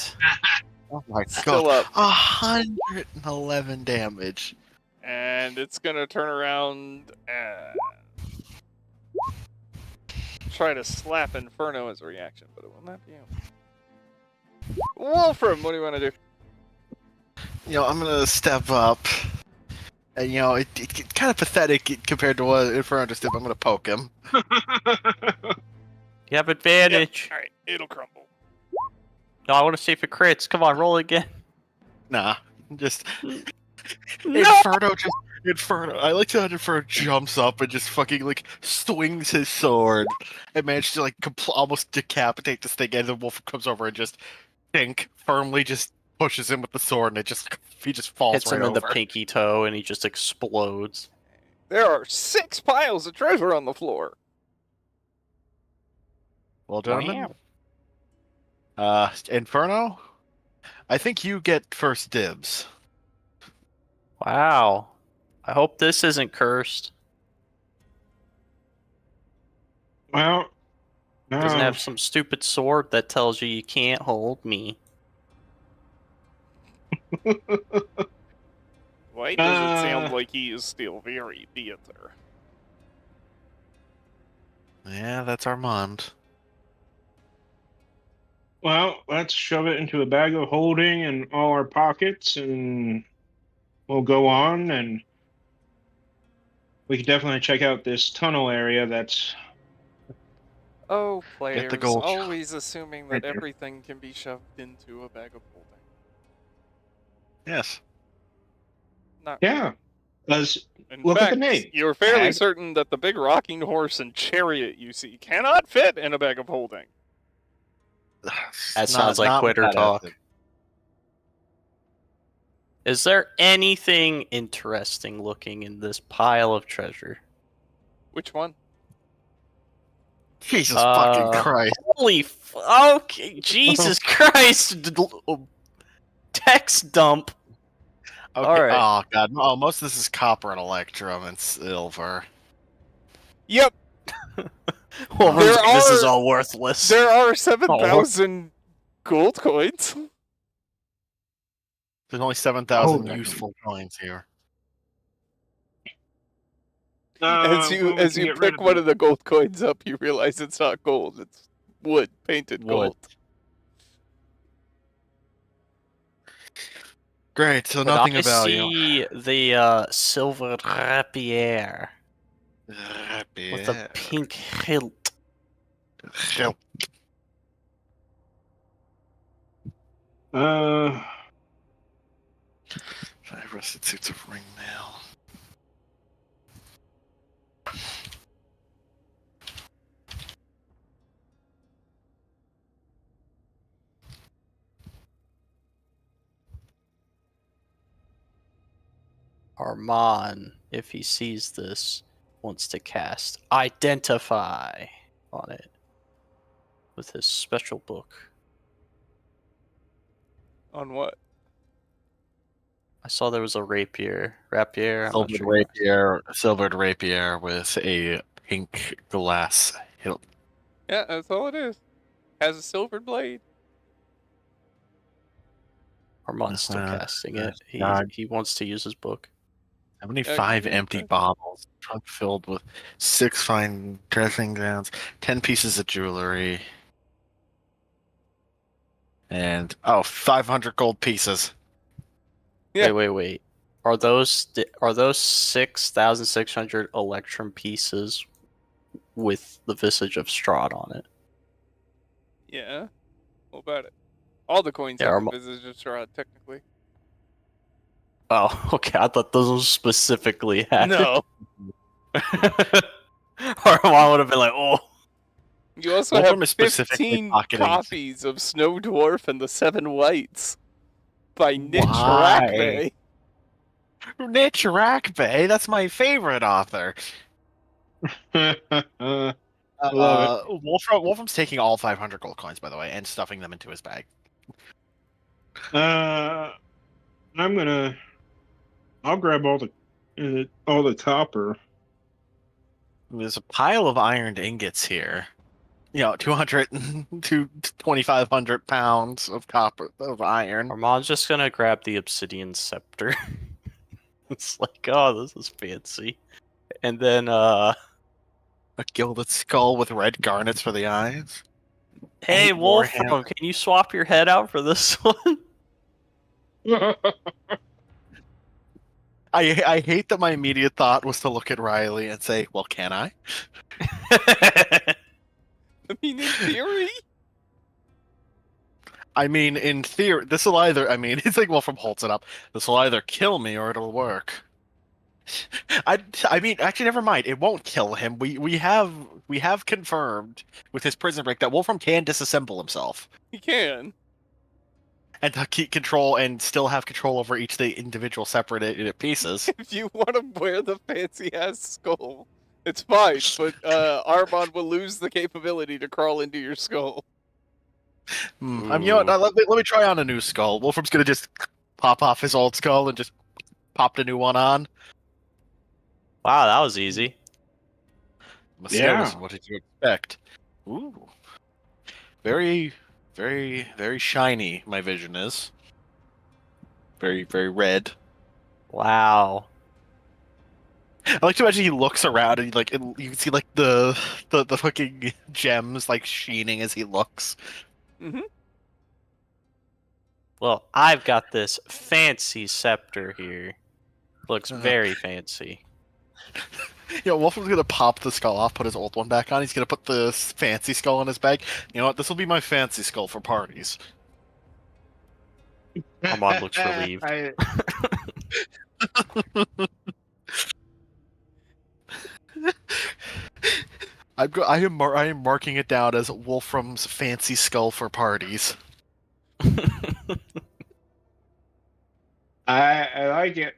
[SPEAKER 2] Oh my
[SPEAKER 1] Still
[SPEAKER 2] god.
[SPEAKER 1] up.
[SPEAKER 2] 111 damage.
[SPEAKER 1] And it's gonna turn around and try to slap Inferno as a reaction, but it will not be you. Wolfram, what do you want to do?
[SPEAKER 2] I'm gonna step up. And, it's kind of pathetic compared to what Inferno just did, but I'm gonna poke him.
[SPEAKER 5] You have advantage.
[SPEAKER 1] Alright, it'll crumble.
[SPEAKER 5] No, I want to see if it crits. Come on, roll again.
[SPEAKER 2] Nah, just...
[SPEAKER 5] No!
[SPEAKER 2] Inferno. I like how Inferno jumps up and just fucking, swings his sword and manages to, almost decapitate this thing, and the wolf comes over and just, firmly just pushes him with the sword, and he just falls
[SPEAKER 5] Hits
[SPEAKER 2] right
[SPEAKER 5] him in
[SPEAKER 2] over.
[SPEAKER 5] the pinky toe, and he just explodes.
[SPEAKER 1] There are 6 piles of treasure on the floor.
[SPEAKER 2] Well, gentlemen. Inferno? I think you get first dibs.
[SPEAKER 5] Wow. I hope this isn't cursed.
[SPEAKER 3] Well, no.
[SPEAKER 5] Doesn't have some stupid sword that tells you can't hold me.
[SPEAKER 1] Why does it sound like he is still very bitter?
[SPEAKER 2] Yeah, that's Armand.
[SPEAKER 3] Well, let's shove it into a bag of holding in all our pockets, and we'll go on, and we can definitely check out this tunnel area that's...
[SPEAKER 1] Oh, players,
[SPEAKER 2] Get the gold.
[SPEAKER 1] always assuming that
[SPEAKER 3] Right there.
[SPEAKER 1] everything can be shoved into a bag of holding.
[SPEAKER 2] Yes.
[SPEAKER 1] Not
[SPEAKER 3] Yeah. Because
[SPEAKER 1] In
[SPEAKER 3] look at the
[SPEAKER 1] fact,
[SPEAKER 3] name.
[SPEAKER 1] you're fairly
[SPEAKER 3] Bag.
[SPEAKER 1] certain that the big rocking horse and chariot you see cannot fit in a bag of holding.
[SPEAKER 5] That sounds like quitter talk. Is there anything interesting looking in this pile of treasure?
[SPEAKER 1] Which one?
[SPEAKER 2] Jesus fucking Christ.
[SPEAKER 5] Holy okay, Jesus Christ. Text dump.
[SPEAKER 2] Okay.
[SPEAKER 5] All right.
[SPEAKER 2] Oh god. Oh, most of this is copper and electrum and silver.
[SPEAKER 1] Yep,
[SPEAKER 5] Well,
[SPEAKER 1] There
[SPEAKER 5] this is
[SPEAKER 1] are-
[SPEAKER 5] all worthless.
[SPEAKER 1] there are 7,000 gold coins.
[SPEAKER 2] There's only 7,000
[SPEAKER 3] Oh,
[SPEAKER 2] useful coins here.
[SPEAKER 1] As
[SPEAKER 3] well, we
[SPEAKER 1] as
[SPEAKER 3] can
[SPEAKER 1] you
[SPEAKER 3] get rid
[SPEAKER 1] pick
[SPEAKER 3] of
[SPEAKER 1] one
[SPEAKER 3] the-
[SPEAKER 1] of the gold coins up, you realize it's not gold; it's wood, painted
[SPEAKER 5] Wood.
[SPEAKER 1] gold.
[SPEAKER 2] Great. So
[SPEAKER 5] But
[SPEAKER 2] nothing
[SPEAKER 5] I
[SPEAKER 2] of value.
[SPEAKER 5] see the silver rapier with a pink hilt.
[SPEAKER 3] Uh,
[SPEAKER 2] 5 rusted suits of ringmail.
[SPEAKER 5] Armand, if he sees this, wants to cast Identify on it with his special book.
[SPEAKER 1] On what?
[SPEAKER 5] I saw there was a rapier. I'm not
[SPEAKER 2] Silvered
[SPEAKER 5] sure.
[SPEAKER 2] silvered rapier with a pink glass hilt.
[SPEAKER 1] Yeah, that's all it is. Has a silver blade.
[SPEAKER 5] Armand's still casting it.
[SPEAKER 2] God.
[SPEAKER 5] He wants to use his book.
[SPEAKER 2] 75
[SPEAKER 1] Okay,
[SPEAKER 2] empty
[SPEAKER 1] okay.
[SPEAKER 2] bottles, trunk filled with 6 fine dressing gowns, 10 pieces of jewelry, and 500 gold pieces.
[SPEAKER 1] Yeah.
[SPEAKER 5] Wait. Are those 6,600 electrum pieces with the visage of Strahd on it?
[SPEAKER 1] Yeah. What about it? All the coins
[SPEAKER 5] Yeah,
[SPEAKER 1] have the visage of Strahd, technically.
[SPEAKER 5] Oh, okay. I thought those specifically had.
[SPEAKER 1] No.
[SPEAKER 5] Armand would have been like, "Oh,
[SPEAKER 1] You also
[SPEAKER 2] Wolfram
[SPEAKER 1] have
[SPEAKER 2] is specifically
[SPEAKER 1] 15
[SPEAKER 2] pocketing-
[SPEAKER 1] copies of Snow Dwarf and the Seven Whites by Nick
[SPEAKER 2] Why?
[SPEAKER 1] Rackbay.
[SPEAKER 2] Nick Rackbay, that's my favorite author.
[SPEAKER 3] love it.
[SPEAKER 2] Wolfram's taking all 500 gold coins, by the way, and stuffing them into his bag.
[SPEAKER 3] I'll grab all the copper.
[SPEAKER 2] There's a pile of ironed ingots here. 200 to 2,500 pounds of copper of iron.
[SPEAKER 5] Armand's just gonna grab the obsidian scepter." It's like, oh, this is fancy. And then,
[SPEAKER 2] A gilded skull with red garnets for the eyes.
[SPEAKER 5] hey,
[SPEAKER 2] Eight more
[SPEAKER 5] Wolfram, can you swap your head out for this one?
[SPEAKER 2] I hate that my immediate thought was to look at Riley and say, "Well, can I?"
[SPEAKER 1] I mean, in theory.
[SPEAKER 2] I mean, in theory, this will either. I mean, it's like Wolfram holds it up. This will either kill me or it'll work. I mean, actually, never mind. It won't kill him. We have confirmed with his prison break that Wolfram can disassemble himself
[SPEAKER 1] He can.
[SPEAKER 2] and to keep control and still have control over each of the individual separated pieces.
[SPEAKER 1] If you want to wear the fancy ass skull, it's fine, but Armand will lose the capability to crawl into your skull.
[SPEAKER 2] You know what?
[SPEAKER 5] Ooh.
[SPEAKER 2] Let me try on a new skull. Wolfram's gonna just pop off his old skull and just pop the new one on.
[SPEAKER 5] Wow, that was easy.
[SPEAKER 3] Yeah.
[SPEAKER 2] What did you expect? Ooh. Very, very, very shiny, my vision is. Very, very red.
[SPEAKER 5] Wow.
[SPEAKER 2] I like to imagine he looks around and you can see like the fucking gems like sheening as he looks.
[SPEAKER 1] Mm-hmm.
[SPEAKER 5] Well, I've got this fancy scepter here. Looks very fancy.
[SPEAKER 2] Wolfram's gonna pop the skull off, put his old one back on. He's gonna put the fancy skull in his bag. You know what? This will be my fancy skull for parties.
[SPEAKER 5] Armand looks relieved.
[SPEAKER 2] I am marking it down as Wolfram's fancy skull for parties.
[SPEAKER 3] I like it.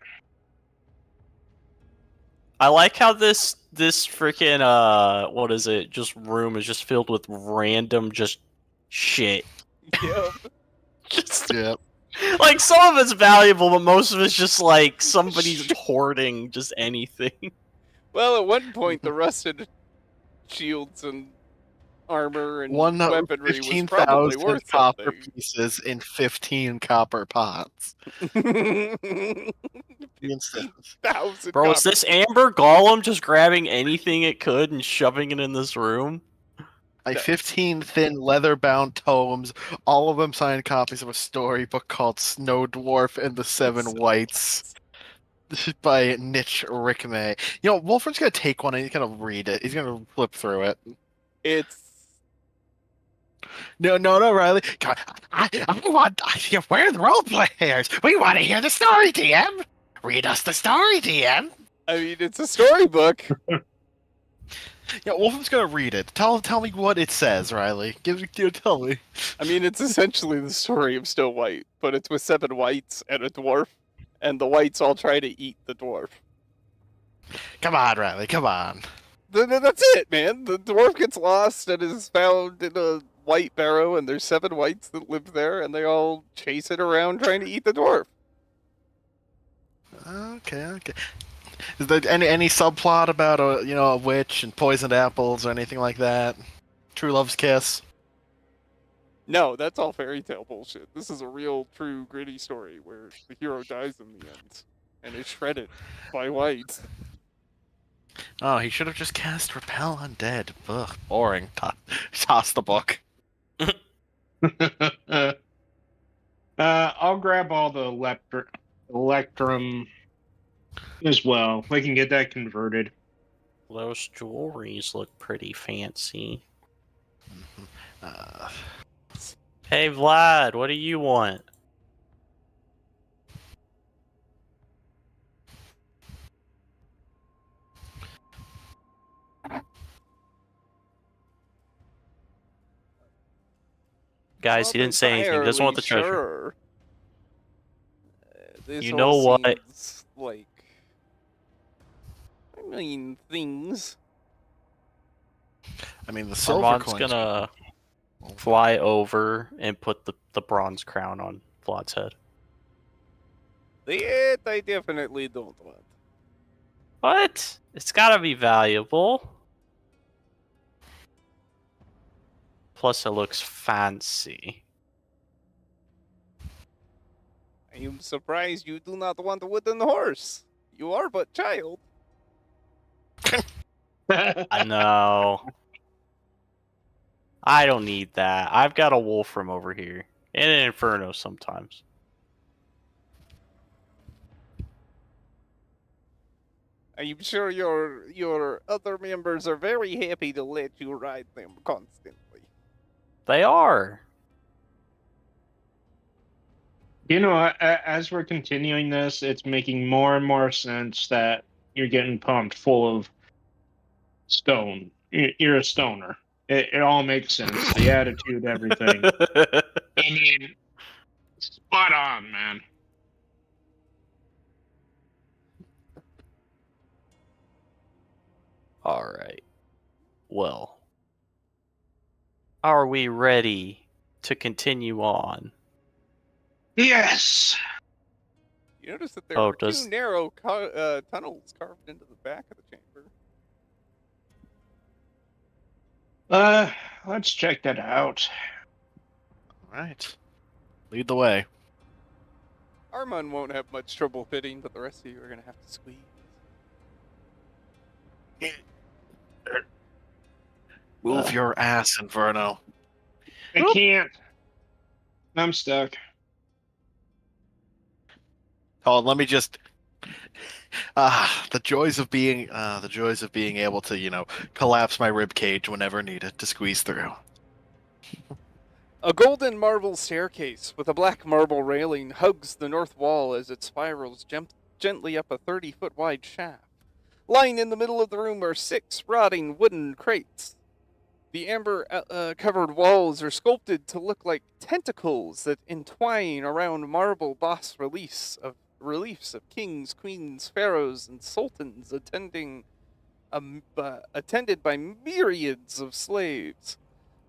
[SPEAKER 5] I like how this freaking what is it? Just room is just filled with random just shit.
[SPEAKER 1] Yep.
[SPEAKER 5] Just
[SPEAKER 2] Yep.
[SPEAKER 5] Like, some of it's valuable, but most of it's just like somebody's hoarding just anything.
[SPEAKER 1] Well, at one point, the rusted shields and armor and weaponry was probably
[SPEAKER 2] 15,000
[SPEAKER 1] worth
[SPEAKER 2] copper
[SPEAKER 1] something.
[SPEAKER 2] pieces in 15 copper pots.
[SPEAKER 1] 15,000
[SPEAKER 5] Bro, is
[SPEAKER 1] copper.
[SPEAKER 5] this Amber Golem just grabbing anything it could and shoving it in this room?
[SPEAKER 2] Like 15 thin leather-bound tomes, all of them signed copies of a storybook called Snow Dwarf and the Seven Whites. This is by Niche Rickmay. You know, Wolford's gonna take one and he's gonna read it. He's gonna flip through it.
[SPEAKER 1] It's
[SPEAKER 2] No, Riley. Come on. We're the role players. We want to hear the story, DM. Read us the story, DM.
[SPEAKER 1] I mean, it's a storybook.
[SPEAKER 2] Yeah, Wolfham's gonna read it. Tell me what it says, Riley. Tell me.
[SPEAKER 1] I mean, it's essentially the story of Snow White, but it's with 7 whites and a dwarf, and the whites all try to eat the dwarf.
[SPEAKER 2] Come on, Riley. Come on.
[SPEAKER 1] That's it, man. The dwarf gets lost and is found in a white barrow, and there's 7 whites that live there, and they all chase it around trying to eat the dwarf.
[SPEAKER 2] Okay. Is there any subplot about a witch and poisoned apples or anything like that? True love's kiss.
[SPEAKER 1] No, that's all fairy tale bullshit. This is a real, true, gritty story where the hero dies in the end and is shredded by whites.
[SPEAKER 2] Oh, he should have just cast Repel Undead. Ugh, boring. Toss the book.
[SPEAKER 3] I'll grab all the Electrum as well. We can get that converted.
[SPEAKER 5] Those jewelries look pretty fancy. Hey, Vlad, what do you want? Guys, he didn't say anything. He doesn't want the treasure.
[SPEAKER 1] Sure. This
[SPEAKER 5] You
[SPEAKER 1] all
[SPEAKER 5] know what?
[SPEAKER 1] seems like, I mean, things.
[SPEAKER 2] I mean, the silver
[SPEAKER 5] Armand's
[SPEAKER 2] coins.
[SPEAKER 5] gonna fly over and put the bronze crown on Vlad's head.
[SPEAKER 1] That I definitely don't want.
[SPEAKER 5] What? It's gotta be valuable. Plus, it looks fancy.
[SPEAKER 1] I am surprised you do not want a wooden horse. You are but child.
[SPEAKER 5] I know. I don't need that. I've got a Wolfram over here. And an Inferno sometimes.
[SPEAKER 1] I'm sure your other members are very happy to let you ride them constantly.
[SPEAKER 5] They are.
[SPEAKER 3] You know, as we're continuing this, it's making more and more sense that you're getting pumped full of stone. You're a stoner. It all makes sense. The attitude, everything. I mean, spot on, man.
[SPEAKER 5] Alright. Well. Are we ready to continue on?
[SPEAKER 3] Yes.
[SPEAKER 1] You notice that there
[SPEAKER 5] Oh,
[SPEAKER 1] are 2 narrow tunnels carved into the back of the chamber.
[SPEAKER 3] Let's check that out.
[SPEAKER 2] All right. Lead the way.
[SPEAKER 1] Armand won't have much trouble fitting, but the rest of you are going to have to squeeze.
[SPEAKER 2] Move your ass, Inferno.
[SPEAKER 3] I can't. I'm stuck.
[SPEAKER 2] Oh, let me just. The joys of being able to, collapse my rib cage whenever needed to squeeze through.
[SPEAKER 1] A golden marble staircase with a black marble railing hugs the north wall as it spirals gently up a 30-foot wide shaft. Lying in the middle of the room are 6 rotting wooden crates. The amber-covered walls are sculpted to look like tentacles that entwine around marble bas reliefs of kings, queens, pharaohs, and sultans attended by myriads of slaves.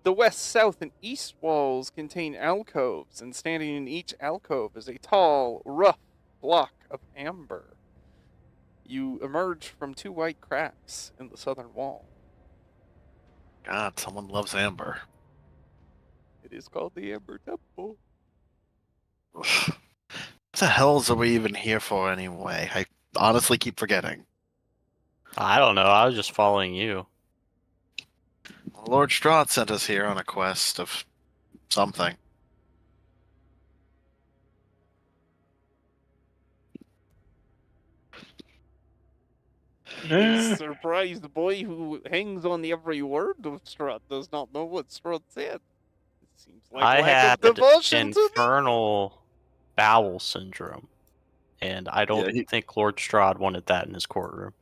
[SPEAKER 1] The west, south, and east walls contain alcoves, and standing in each alcove is a tall, rough block of amber. You emerge from 2 white cracks in the southern wall.
[SPEAKER 2] God, someone loves amber.
[SPEAKER 1] It is called the Amber Temple.
[SPEAKER 2] What the hells are we even here for anyway? I honestly keep forgetting.
[SPEAKER 5] I don't know. I was just following you.
[SPEAKER 2] Lord Strahd sent us here on a quest of something.
[SPEAKER 1] He is surprised. The boy who hangs on every word of Strahd does not know what Strahd said. It seems like
[SPEAKER 5] I
[SPEAKER 1] lack
[SPEAKER 5] had
[SPEAKER 1] of devotion to me.
[SPEAKER 5] infernal bowel syndrome, and I don't
[SPEAKER 2] Yeah,
[SPEAKER 5] think Lord Strahd wanted that in his courtroom.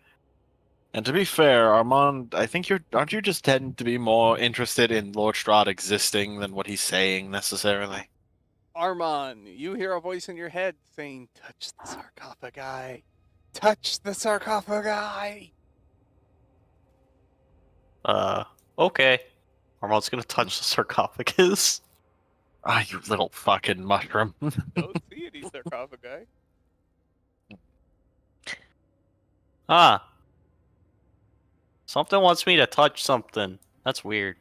[SPEAKER 2] And to be fair, Armand, I think aren't you just tend to be more interested in Lord Strahd existing than what he's saying necessarily?
[SPEAKER 1] Armand, you hear a voice in your head saying, "Touch the sarcophagi. Touch the sarcophagi."
[SPEAKER 5] Okay. Armand's gonna touch the sarcophagus.
[SPEAKER 2] Ah, you little fucking mushroom.
[SPEAKER 1] Don't see any sarcophagi.
[SPEAKER 5] Ah. Something wants me to touch something. That's weird.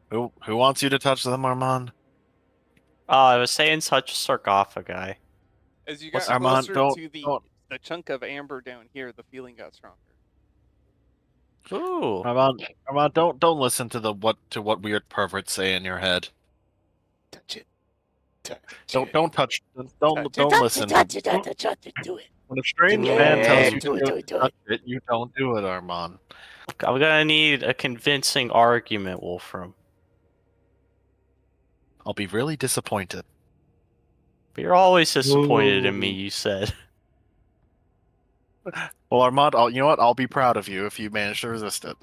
[SPEAKER 2] Who wants you to touch them, Armand?
[SPEAKER 5] Oh, I was saying touch a sarcophagi.
[SPEAKER 1] As you
[SPEAKER 2] What's
[SPEAKER 1] got
[SPEAKER 2] Armand?
[SPEAKER 1] closer
[SPEAKER 2] Don't
[SPEAKER 1] to
[SPEAKER 2] don't
[SPEAKER 1] the chunk of amber down here, the feeling got stronger.
[SPEAKER 5] Ooh.
[SPEAKER 2] Armand, don't listen to what weird perverts say in your head.
[SPEAKER 1] Touch it. Touch
[SPEAKER 2] Don't touch. Don't listen.
[SPEAKER 1] Touch it. Do it.
[SPEAKER 2] When a strange
[SPEAKER 1] Do
[SPEAKER 2] man tells
[SPEAKER 1] it.
[SPEAKER 2] you
[SPEAKER 1] Do it. Do it. Do
[SPEAKER 2] touch
[SPEAKER 1] it.
[SPEAKER 2] it, you don't do it, Armand.
[SPEAKER 5] I'm gonna need a convincing argument, Wolfram.
[SPEAKER 2] I'll be really disappointed.
[SPEAKER 5] But you're always disappointed in me,
[SPEAKER 3] Ooh.
[SPEAKER 5] you said.
[SPEAKER 2] Well, Armand, you know what? I'll be proud of you if you manage to resist it.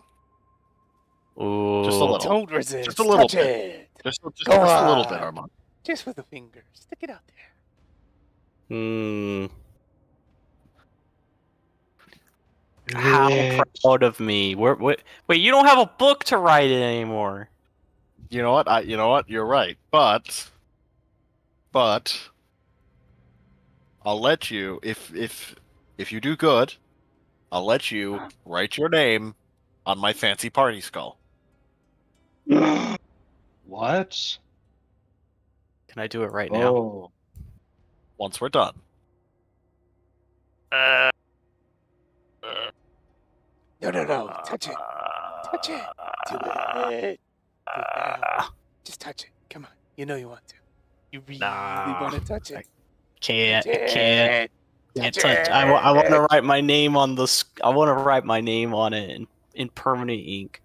[SPEAKER 5] Ooh.
[SPEAKER 2] Just a little.
[SPEAKER 1] Don't resist.
[SPEAKER 2] Just a little
[SPEAKER 1] Touch
[SPEAKER 2] bit.
[SPEAKER 1] it.
[SPEAKER 2] Just
[SPEAKER 1] Go
[SPEAKER 2] a little bit,
[SPEAKER 1] on.
[SPEAKER 2] Armand.
[SPEAKER 1] Just with the fingers. Stick it out there.
[SPEAKER 5] Hmm. How proud of me. Wait, you don't have a book to write in anymore.
[SPEAKER 2] You know what? You know what? You're right. But I'll let you if you do good, I'll let you write your name on my fancy party skull.
[SPEAKER 3] What?
[SPEAKER 5] Can I do it right now?
[SPEAKER 3] Oh.
[SPEAKER 2] Once we're done.
[SPEAKER 1] No. Touch it. Touch it. Do it. Do it now. Just touch it. Come on. You know you want to. You really want to touch it.
[SPEAKER 5] Can't
[SPEAKER 1] Touch
[SPEAKER 5] touch.
[SPEAKER 1] it.
[SPEAKER 5] I want to write my name on I want to write my name on it in permanent ink.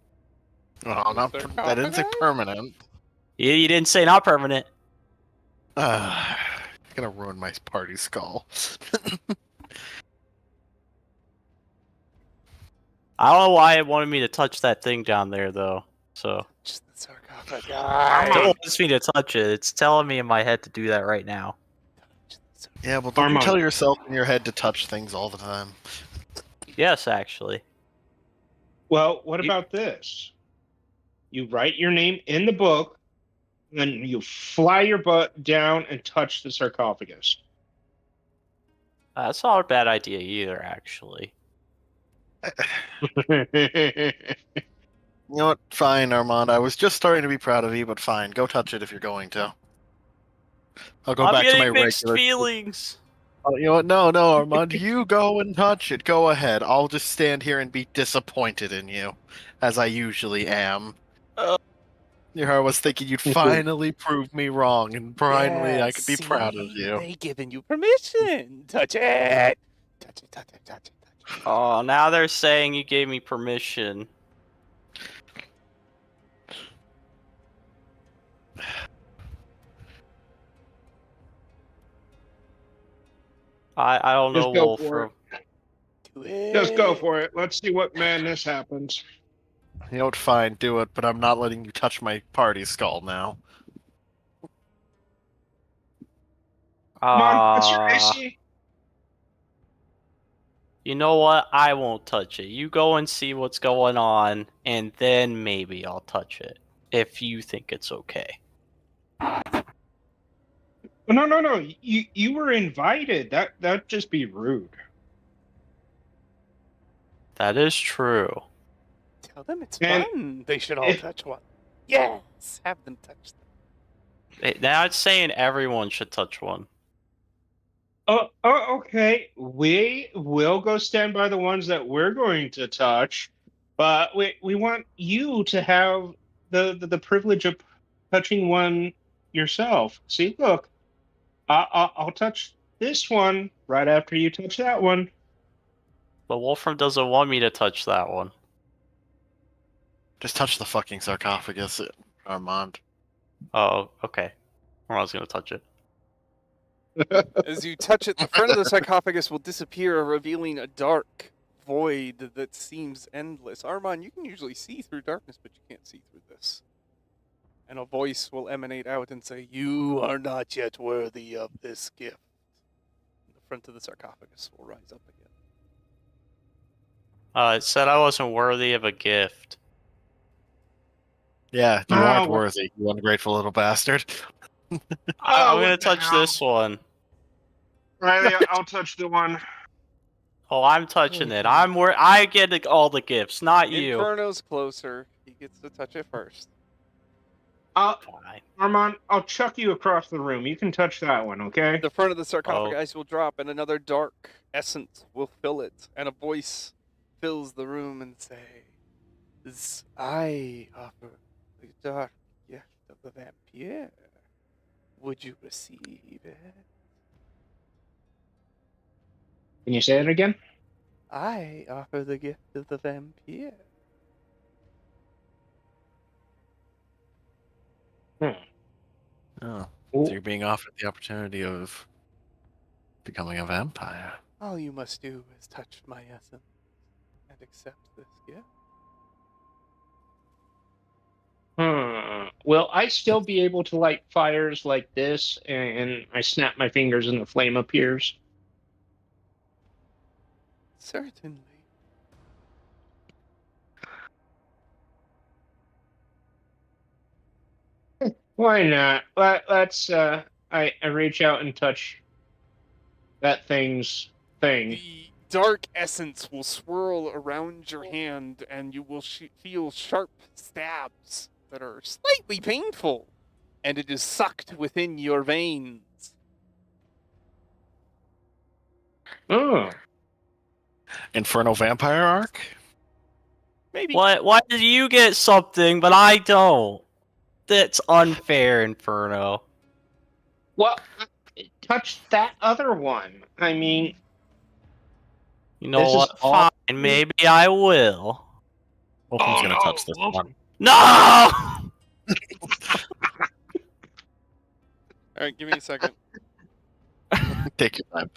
[SPEAKER 2] Oh, that didn't say permanent.
[SPEAKER 5] You didn't say not permanent.
[SPEAKER 2] Gonna ruin my party skull.
[SPEAKER 5] I don't know why it wanted me to touch that thing down there, though. So
[SPEAKER 1] Just the
[SPEAKER 5] it
[SPEAKER 1] sarcophagi.
[SPEAKER 5] still wants me to touch it. It's telling me in my head to do that right now.
[SPEAKER 2] Yeah, well, don't you
[SPEAKER 3] Armand.
[SPEAKER 2] tell yourself in your head to touch things all the time?
[SPEAKER 5] Yes, actually.
[SPEAKER 3] Well, what about this? You write your name in the book, then you fly your butt down and touch the sarcophagus.
[SPEAKER 5] That's not a bad idea either, actually.
[SPEAKER 2] You know what? Fine, Armand. I was just starting to be proud of you, but fine. Go touch it if you're going to. I'll go
[SPEAKER 5] I'm
[SPEAKER 2] back to my
[SPEAKER 5] getting mixed
[SPEAKER 2] regular.
[SPEAKER 5] feelings.
[SPEAKER 2] Oh, you know what? No, Armand. You go and touch it. Go ahead. I'll just stand here and be disappointed in you, as I usually am. Here I was thinking you'd finally prove me wrong, and finally I could be proud of you.
[SPEAKER 1] They giving you permission. Touch it. Touch it.
[SPEAKER 5] Oh, now they're saying you gave me permission. I don't know,
[SPEAKER 3] Just go for
[SPEAKER 5] Wolfram.
[SPEAKER 1] Do it.
[SPEAKER 3] Just go for it. Let's see what madness happens.
[SPEAKER 2] You know what? Fine, do it, but I'm not letting you touch my party skull now.
[SPEAKER 3] Come on, what's your AC?
[SPEAKER 5] You know what? I won't touch it. You go and see what's going on, and then maybe I'll touch it. if you think it's okay.
[SPEAKER 3] No. You were invited. That'd just be rude.
[SPEAKER 5] That is true.
[SPEAKER 1] Tell them it's
[SPEAKER 3] And
[SPEAKER 1] fun. They should all
[SPEAKER 3] if-
[SPEAKER 1] touch one. Yes, have them touch them.
[SPEAKER 5] Now it's saying everyone should touch one.
[SPEAKER 3] Oh, okay. We will go stand by the ones that we're going to touch, but we want you to have the privilege of touching one yourself. See, look, I'll touch this one right after you touch that one.
[SPEAKER 5] But Wolfram doesn't want me to touch that one.
[SPEAKER 2] Just touch the fucking sarcophagus, Armand.
[SPEAKER 5] Oh, okay. I was gonna touch it.
[SPEAKER 1] As you touch it, the front of the sarcophagus will disappear, revealing a dark void that seems endless. Armand, you can usually see through darkness, but you can't see through this. And a voice will emanate out and say, "You are not yet worthy of this gift." The front of the sarcophagus will rise up again.
[SPEAKER 5] It said I wasn't worthy of a gift.
[SPEAKER 2] Yeah, you
[SPEAKER 3] Oh,
[SPEAKER 2] aren't
[SPEAKER 3] well-
[SPEAKER 2] worthy, you ungrateful little bastard.
[SPEAKER 5] I'm gonna
[SPEAKER 3] what the
[SPEAKER 5] touch
[SPEAKER 3] hell?
[SPEAKER 5] this one.
[SPEAKER 3] Riley, I'll touch the one.
[SPEAKER 5] Oh, I'm touching it. I get all the gifts, not you.
[SPEAKER 1] Inferno's closer. He gets to touch it first.
[SPEAKER 5] Fine.
[SPEAKER 3] Armand, I'll chuck you across the room. You can touch that one, okay?
[SPEAKER 1] The front of the sarcophagus will drop, and another dark essence will fill it, and a voice fills the room and says, "I offer the dark gift of the vampire. Would you receive it?"
[SPEAKER 3] Can you say it again?
[SPEAKER 1] I offer the gift of the vampire.
[SPEAKER 2] Oh,
[SPEAKER 3] Ooh.
[SPEAKER 2] so you're being offered the opportunity of becoming a vampire.
[SPEAKER 1] All you must do is touch my essence and accept this gift.
[SPEAKER 3] Will I still be able to light fires like this and I snap my fingers and the flame appears?
[SPEAKER 1] Certainly.
[SPEAKER 3] Why not? Let's I reach out and touch that thing's thing.
[SPEAKER 1] The dark essence will swirl around your hand, and you will feel sharp stabs that are slightly painful, and it is sucked within your veins.
[SPEAKER 3] Oh.
[SPEAKER 2] Inferno vampire arc?
[SPEAKER 1] Maybe.
[SPEAKER 5] What? Why did you get something, but I don't? That's unfair, Inferno.
[SPEAKER 3] Well, touch that other one. I mean,
[SPEAKER 5] You know
[SPEAKER 3] This is
[SPEAKER 5] what?
[SPEAKER 3] all-
[SPEAKER 5] Fine, maybe I will.
[SPEAKER 2] Wolfram's gonna
[SPEAKER 3] no,
[SPEAKER 2] touch this
[SPEAKER 3] Wolfram.
[SPEAKER 2] one.
[SPEAKER 5] No!
[SPEAKER 1] Alright, give me a second.
[SPEAKER 2] Take your time.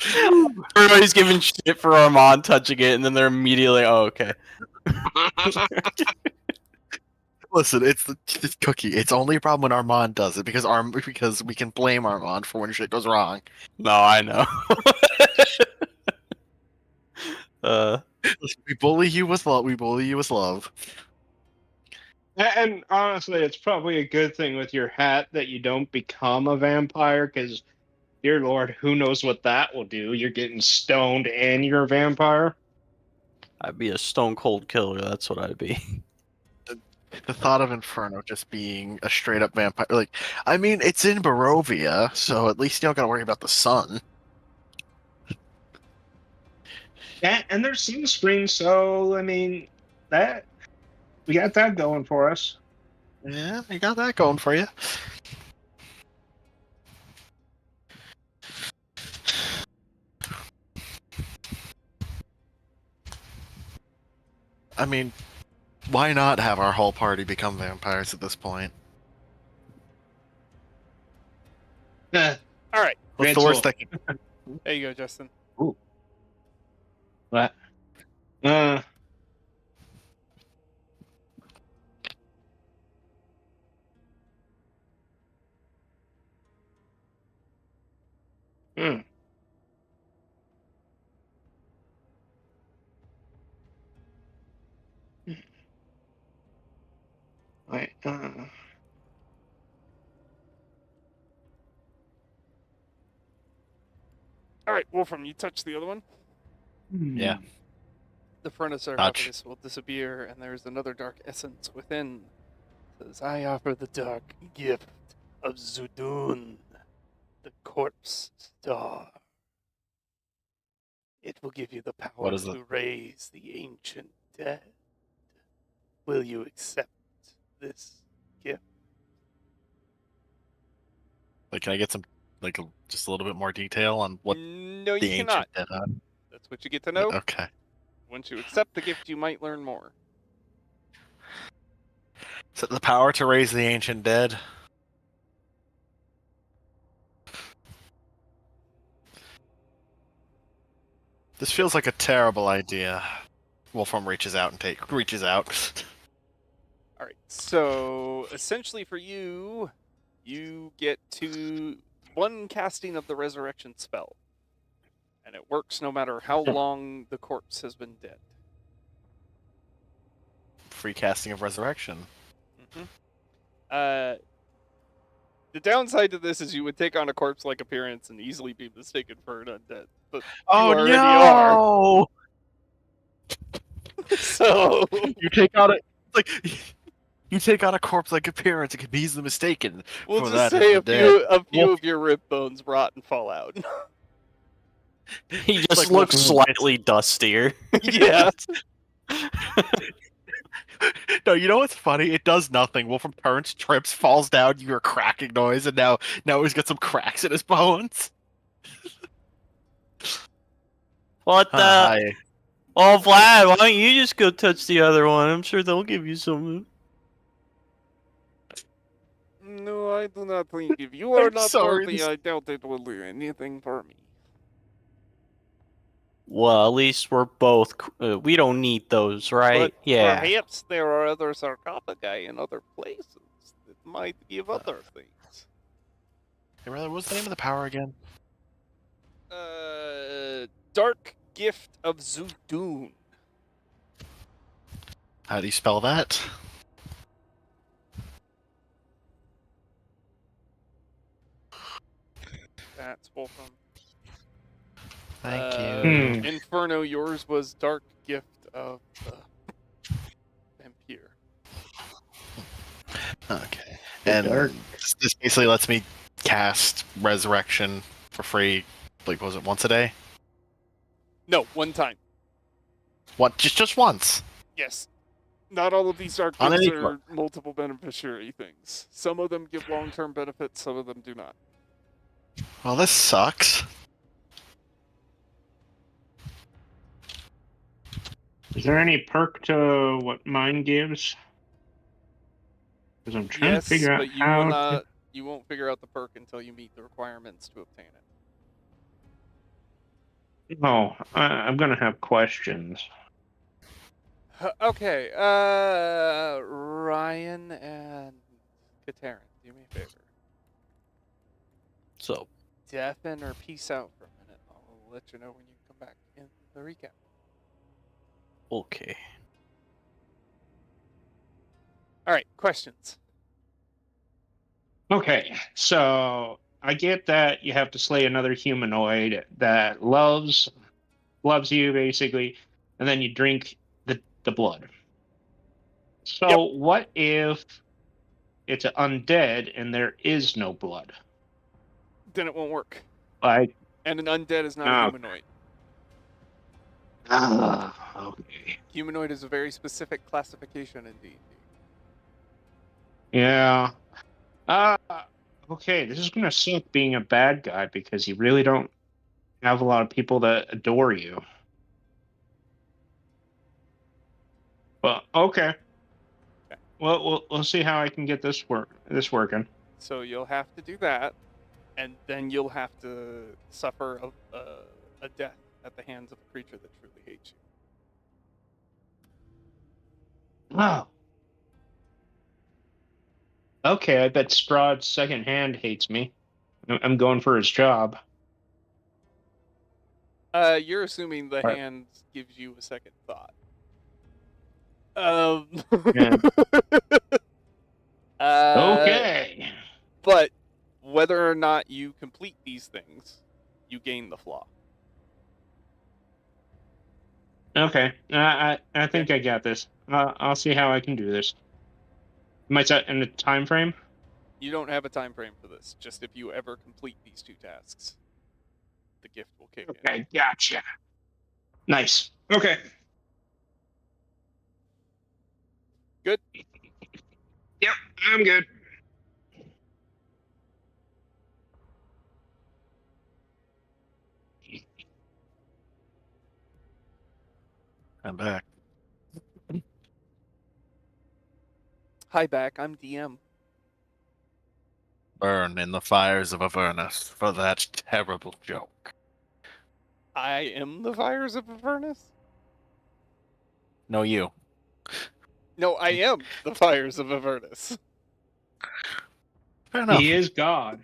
[SPEAKER 5] Everybody's giving shit for Armand touching it, and then they're immediately, oh, okay.
[SPEAKER 2] Listen, it's Cookie. It's only a problem when Armand does it because we can blame Armand for when shit goes wrong.
[SPEAKER 5] No, I know.
[SPEAKER 2] Listen, we bully you with love. We bully you with love.
[SPEAKER 3] And honestly, it's probably a good thing with your hat that you don't become a vampire, because, dear Lord, who knows what that will do? You're getting stoned and you're a vampire.
[SPEAKER 5] I'd be a stone cold killer, that's what I'd be.
[SPEAKER 2] The thought of Inferno just being a straight up vampire, like, I mean, it's in Barovia, so at least you don't gotta worry about the sun.
[SPEAKER 3] And there's Sunspring, so, I mean, that we got that going for us.
[SPEAKER 2] Yeah, you got that going for you. I mean, why not have our whole party become vampires at this point?
[SPEAKER 1] Alright,
[SPEAKER 2] What's
[SPEAKER 3] Red
[SPEAKER 2] the worst
[SPEAKER 3] Soul.
[SPEAKER 2] that can...
[SPEAKER 1] there you go, Justin.
[SPEAKER 3] What? Hmm. Right.
[SPEAKER 6] All right, Wolfram, you touch the other one.
[SPEAKER 2] Yeah.
[SPEAKER 1] The front of
[SPEAKER 2] Touch.
[SPEAKER 1] sarcophagus will disappear, and there's another dark essence within. It says, I offer the dark gift of Zudun, the corpse star. It will give you the
[SPEAKER 2] What
[SPEAKER 1] power
[SPEAKER 2] is it?
[SPEAKER 1] to raise the ancient dead. Will you accept this gift?
[SPEAKER 2] Like, can I get some, like, just a little bit more detail on what
[SPEAKER 1] No, you
[SPEAKER 2] the ancient
[SPEAKER 1] cannot.
[SPEAKER 2] dead are?
[SPEAKER 1] That's what you get to know.
[SPEAKER 2] Okay.
[SPEAKER 1] Once you accept the gift, you might learn more.
[SPEAKER 2] So the power to raise the ancient dead. This feels like a terrible idea. Wolfram reaches out.
[SPEAKER 1] All right. So essentially, for you, you get to one casting of the resurrection spell, and it works no matter how long the corpse has been dead.
[SPEAKER 2] Free casting of resurrection.
[SPEAKER 1] The downside to this is you would take on a corpse-like appearance and easily be mistaken for an undead, but you already are. So
[SPEAKER 2] You take on a like you take on a corpse-like appearance. It could be easily mistaken
[SPEAKER 1] we'll
[SPEAKER 2] for
[SPEAKER 1] just
[SPEAKER 2] that
[SPEAKER 1] say
[SPEAKER 2] of the dead.
[SPEAKER 1] a few
[SPEAKER 2] Wolf-
[SPEAKER 1] of your rib bones rot and fall out.
[SPEAKER 5] He just
[SPEAKER 2] like
[SPEAKER 5] looks
[SPEAKER 2] Wolfram-
[SPEAKER 5] slightly dustier.
[SPEAKER 1] Yeah.
[SPEAKER 2] No, you know what's funny? It does nothing. Wolfram turns, trips, falls down. You hear a cracking noise, and now he's got some cracks in his bones.
[SPEAKER 5] What the?
[SPEAKER 2] Hi.
[SPEAKER 5] Oh, Vlad, why don't you just go touch the other one? I'm sure they'll give you something.
[SPEAKER 6] No, I do not think if you are
[SPEAKER 2] I'm
[SPEAKER 6] not
[SPEAKER 2] sorry,
[SPEAKER 6] worthy,
[SPEAKER 2] this-
[SPEAKER 6] I doubt it will do anything for me.
[SPEAKER 5] Well, at least we're both. We don't need those, right?
[SPEAKER 1] But
[SPEAKER 5] Yeah.
[SPEAKER 1] perhaps there are other sarcophagi in other places that might give other things.
[SPEAKER 2] Hey, brother, what's the name of the power again?
[SPEAKER 1] Dark Gift of Zudun.
[SPEAKER 2] How do you spell that?
[SPEAKER 1] That's Wolfram.
[SPEAKER 2] Thank
[SPEAKER 3] you.
[SPEAKER 1] Inferno, yours was Dark Gift of Vampire.
[SPEAKER 2] Okay.
[SPEAKER 3] The
[SPEAKER 2] And
[SPEAKER 3] dark.
[SPEAKER 2] this basically lets me cast resurrection for free. Like, was it once a day?
[SPEAKER 1] No, one time.
[SPEAKER 2] What? Just once.
[SPEAKER 6] Yes. Not all of these dark
[SPEAKER 2] On
[SPEAKER 6] gifts
[SPEAKER 2] any
[SPEAKER 6] are multiple beneficiary things. Some of them give long-term benefits, some of them do not.
[SPEAKER 2] Well, this sucks.
[SPEAKER 3] Is there any perk to what mine gives? Because I'm trying
[SPEAKER 1] Yes,
[SPEAKER 3] to figure out
[SPEAKER 1] but you
[SPEAKER 3] how
[SPEAKER 1] will
[SPEAKER 3] to...
[SPEAKER 1] not. You won't figure out the perk until you meet the requirements to obtain it.
[SPEAKER 3] Oh, I'm gonna have questions.
[SPEAKER 1] Okay, Ryan and Katerin, do me a favor.
[SPEAKER 5] So,
[SPEAKER 1] Deafen or peace out for a minute. I'll let you know when you come back in the recap.
[SPEAKER 5] okay.
[SPEAKER 1] All right, questions.
[SPEAKER 3] Okay, so I get that you have to slay another humanoid that loves you basically, and then you drink the blood. So what if it's an undead and there is no blood?
[SPEAKER 1] Then it won't work.
[SPEAKER 3] Like,
[SPEAKER 1] And an undead is not a
[SPEAKER 3] Oh.
[SPEAKER 1] humanoid.
[SPEAKER 3] okay.
[SPEAKER 1] Humanoid is a very specific classification in D&D.
[SPEAKER 3] Yeah. Okay, this is gonna suck being a bad guy because you really don't have a lot of people that adore you. But okay. Well, we'll see how I can get this working.
[SPEAKER 1] So you'll have to do that, and then you'll have to suffer a death at the hands of a creature that truly hates you.
[SPEAKER 3] Oh. Okay, I bet Strahd's second hand hates me. I'm going for his job.
[SPEAKER 1] You're assuming the
[SPEAKER 3] Right.
[SPEAKER 1] hand gives you a second thought.
[SPEAKER 3] Yeah.
[SPEAKER 1] Okay.
[SPEAKER 3] Okay.
[SPEAKER 1] But whether or not you complete these things, you gain the flaw.
[SPEAKER 3] Okay. I think I got this. I'll see how I can do this. Am I set in a time frame?
[SPEAKER 1] You don't have a time frame for this. Just if you ever complete these 2 tasks, the gift will kick in.
[SPEAKER 3] Okay, gotcha. Nice. Okay.
[SPEAKER 1] Good.
[SPEAKER 3] Yep, I'm good.
[SPEAKER 2] I'm back.
[SPEAKER 1] Hi back, I'm DM.
[SPEAKER 2] Burn in the fires of Avernus for that terrible joke.
[SPEAKER 1] I am the fires of Avernus?
[SPEAKER 2] No, you.
[SPEAKER 1] No, I am the fires of Avernus.
[SPEAKER 2] Fair enough.
[SPEAKER 3] He is God.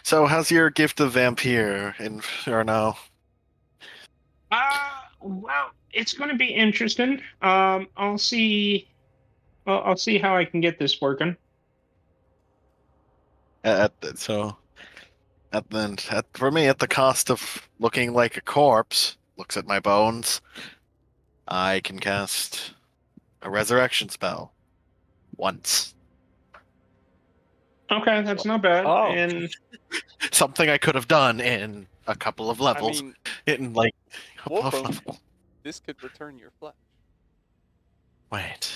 [SPEAKER 2] So, how's your gift of vampire in or no?
[SPEAKER 3] Well, it's going to be interesting. I'll see. I'll see how I can get this working.
[SPEAKER 2] For me, at the cost of looking like a corpse, looks at my bones, I can cast a resurrection spell once.
[SPEAKER 3] Okay, that's not bad.
[SPEAKER 5] Oh.
[SPEAKER 3] And
[SPEAKER 2] Something I could have done in a couple of
[SPEAKER 1] I
[SPEAKER 2] levels.
[SPEAKER 1] mean,
[SPEAKER 2] In like a couple of
[SPEAKER 1] Wolfram,
[SPEAKER 2] levels.
[SPEAKER 1] this could return your flesh.
[SPEAKER 2] Wait.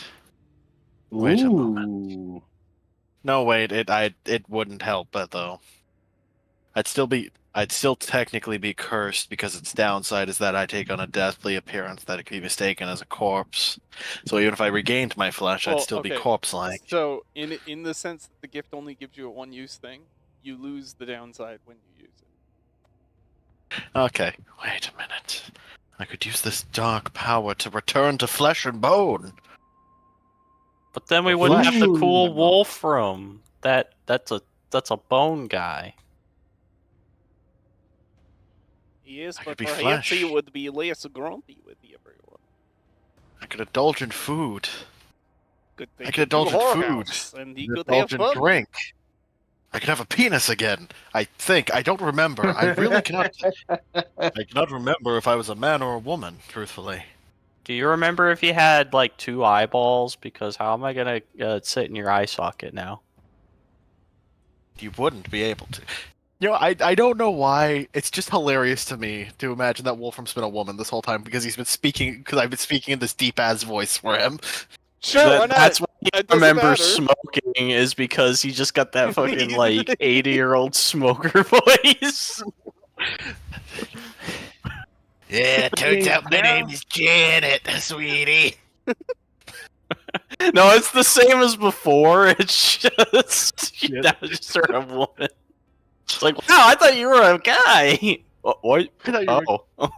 [SPEAKER 2] Wait a moment.
[SPEAKER 3] ooh,
[SPEAKER 2] No, wait. It wouldn't help, but though. I'd still technically be cursed because its downside is that I take on a deathly appearance that it could be mistaken as a corpse. So even if I regained my flesh, I'd
[SPEAKER 1] Well,
[SPEAKER 2] still be
[SPEAKER 1] okay.
[SPEAKER 2] corpse-like.
[SPEAKER 1] So, in the sense that the gift only gives you a one-use thing, you lose the downside when you use it.
[SPEAKER 2] Okay, wait a minute. I could use this dark power to return to flesh and bone.
[SPEAKER 5] But then we
[SPEAKER 2] The
[SPEAKER 5] wouldn't have the
[SPEAKER 3] flesh.
[SPEAKER 5] cool Wolfram. That's a bone guy.
[SPEAKER 1] Yes,
[SPEAKER 2] I
[SPEAKER 1] but
[SPEAKER 2] could be
[SPEAKER 1] perhaps he
[SPEAKER 2] flesh.
[SPEAKER 1] would be less grumpy with everyone.
[SPEAKER 2] I could indulge in food.
[SPEAKER 1] Could
[SPEAKER 2] I
[SPEAKER 1] take
[SPEAKER 2] could
[SPEAKER 1] him to a
[SPEAKER 2] indulge in food.
[SPEAKER 1] whorehouse, and he
[SPEAKER 2] I could
[SPEAKER 1] could have
[SPEAKER 2] indulge in
[SPEAKER 1] fun.
[SPEAKER 2] drink. I could have a penis again. I think. I don't remember. I really cannot. I cannot remember if I was a man or a woman, truthfully.
[SPEAKER 5] Do you remember if you had like 2 eyeballs? Because how am I gonna sit in your eye socket now?
[SPEAKER 2] You wouldn't be able to. You know, I don't know why. It's just hilarious to me to imagine that Wolfram's been a woman this whole time because I've been speaking in this deep ass voice for him.
[SPEAKER 1] Sure, why not?
[SPEAKER 5] That's why he
[SPEAKER 1] It doesn't
[SPEAKER 5] remembers
[SPEAKER 1] matter.
[SPEAKER 5] smoking is because he just got that fucking like 80-year-old smoker voice.
[SPEAKER 2] Yeah, turns out my name is Janet, sweetie.
[SPEAKER 5] No, it's the same as before. It's just
[SPEAKER 2] Yeah.
[SPEAKER 5] now just sort of woman. It's like, wow, I thought you were a guy. What?
[SPEAKER 2] I thought you were-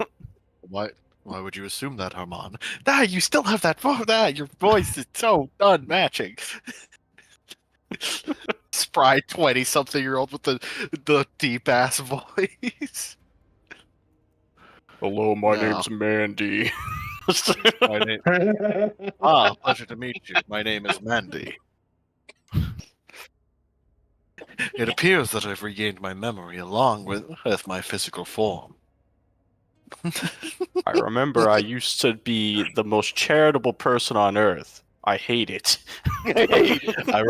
[SPEAKER 5] Oh,
[SPEAKER 2] Why would you assume that, Armand? You still have that voice. Your voice is so unmatching. Spry 20-something-year-old with the deep ass voice.
[SPEAKER 5] hello,
[SPEAKER 2] my name's
[SPEAKER 5] Mandy.
[SPEAKER 2] My name. Pleasure to meet you. My name is Mandy. It appears that I've regained my memory along with my physical form.
[SPEAKER 5] I remember I used to be the most charitable person on earth. I hate it.
[SPEAKER 2] I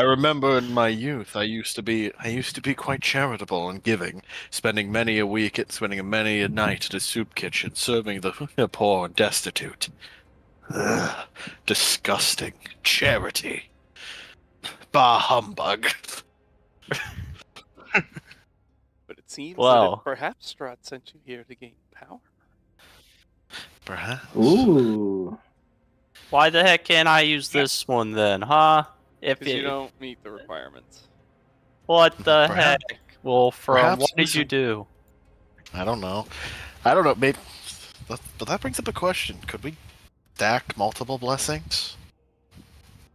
[SPEAKER 2] remember in my youth I used to be quite charitable and giving, spending many a night at a soup kitchen serving the poor and destitute. Ugh, disgusting charity. Bah humbug.
[SPEAKER 1] But it seems
[SPEAKER 5] Well.
[SPEAKER 1] that perhaps Strahd sent you here to gain power.
[SPEAKER 2] Perhaps.
[SPEAKER 3] Ooh.
[SPEAKER 5] Why the heck can't I use this one then, huh? If
[SPEAKER 1] Because you
[SPEAKER 5] it,
[SPEAKER 1] don't meet the requirements.
[SPEAKER 5] what the
[SPEAKER 2] Perhaps-
[SPEAKER 5] heck? Well,
[SPEAKER 2] perhaps
[SPEAKER 5] what did
[SPEAKER 2] this
[SPEAKER 5] you
[SPEAKER 2] is-
[SPEAKER 5] do?
[SPEAKER 2] I don't know. Maybe, but that brings up a question. Could we stack multiple blessings?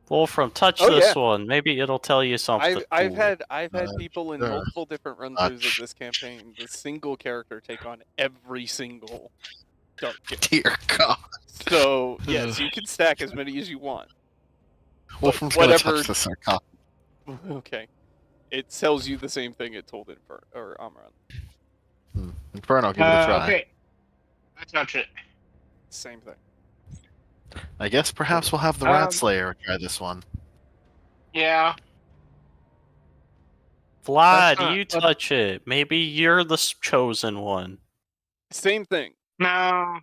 [SPEAKER 5] Wolfram, touch
[SPEAKER 1] Oh,
[SPEAKER 5] this
[SPEAKER 1] yeah.
[SPEAKER 5] one. Maybe it'll tell you something.
[SPEAKER 1] I've
[SPEAKER 5] cool.
[SPEAKER 1] had
[SPEAKER 2] Uh,
[SPEAKER 1] people in
[SPEAKER 2] sure.
[SPEAKER 1] multiple different run-throughs of this campaign, the single character take on every single dark gift.
[SPEAKER 2] Dear God.
[SPEAKER 1] So yes, you can stack as many as you want.
[SPEAKER 2] Wolfram's
[SPEAKER 1] whatever-
[SPEAKER 2] gonna touch the sarcophagus.
[SPEAKER 1] Okay, it tells you the same thing it told Infer or Amaran.
[SPEAKER 2] Inferno, give it a try.
[SPEAKER 3] Okay. I touch it.
[SPEAKER 1] Same thing.
[SPEAKER 2] I guess perhaps we'll have the Rat Slayer try this one.
[SPEAKER 3] Yeah.
[SPEAKER 5] Vlad,
[SPEAKER 3] not-
[SPEAKER 5] you touch it. Maybe you're the chosen one.
[SPEAKER 1] Same thing.
[SPEAKER 3] No.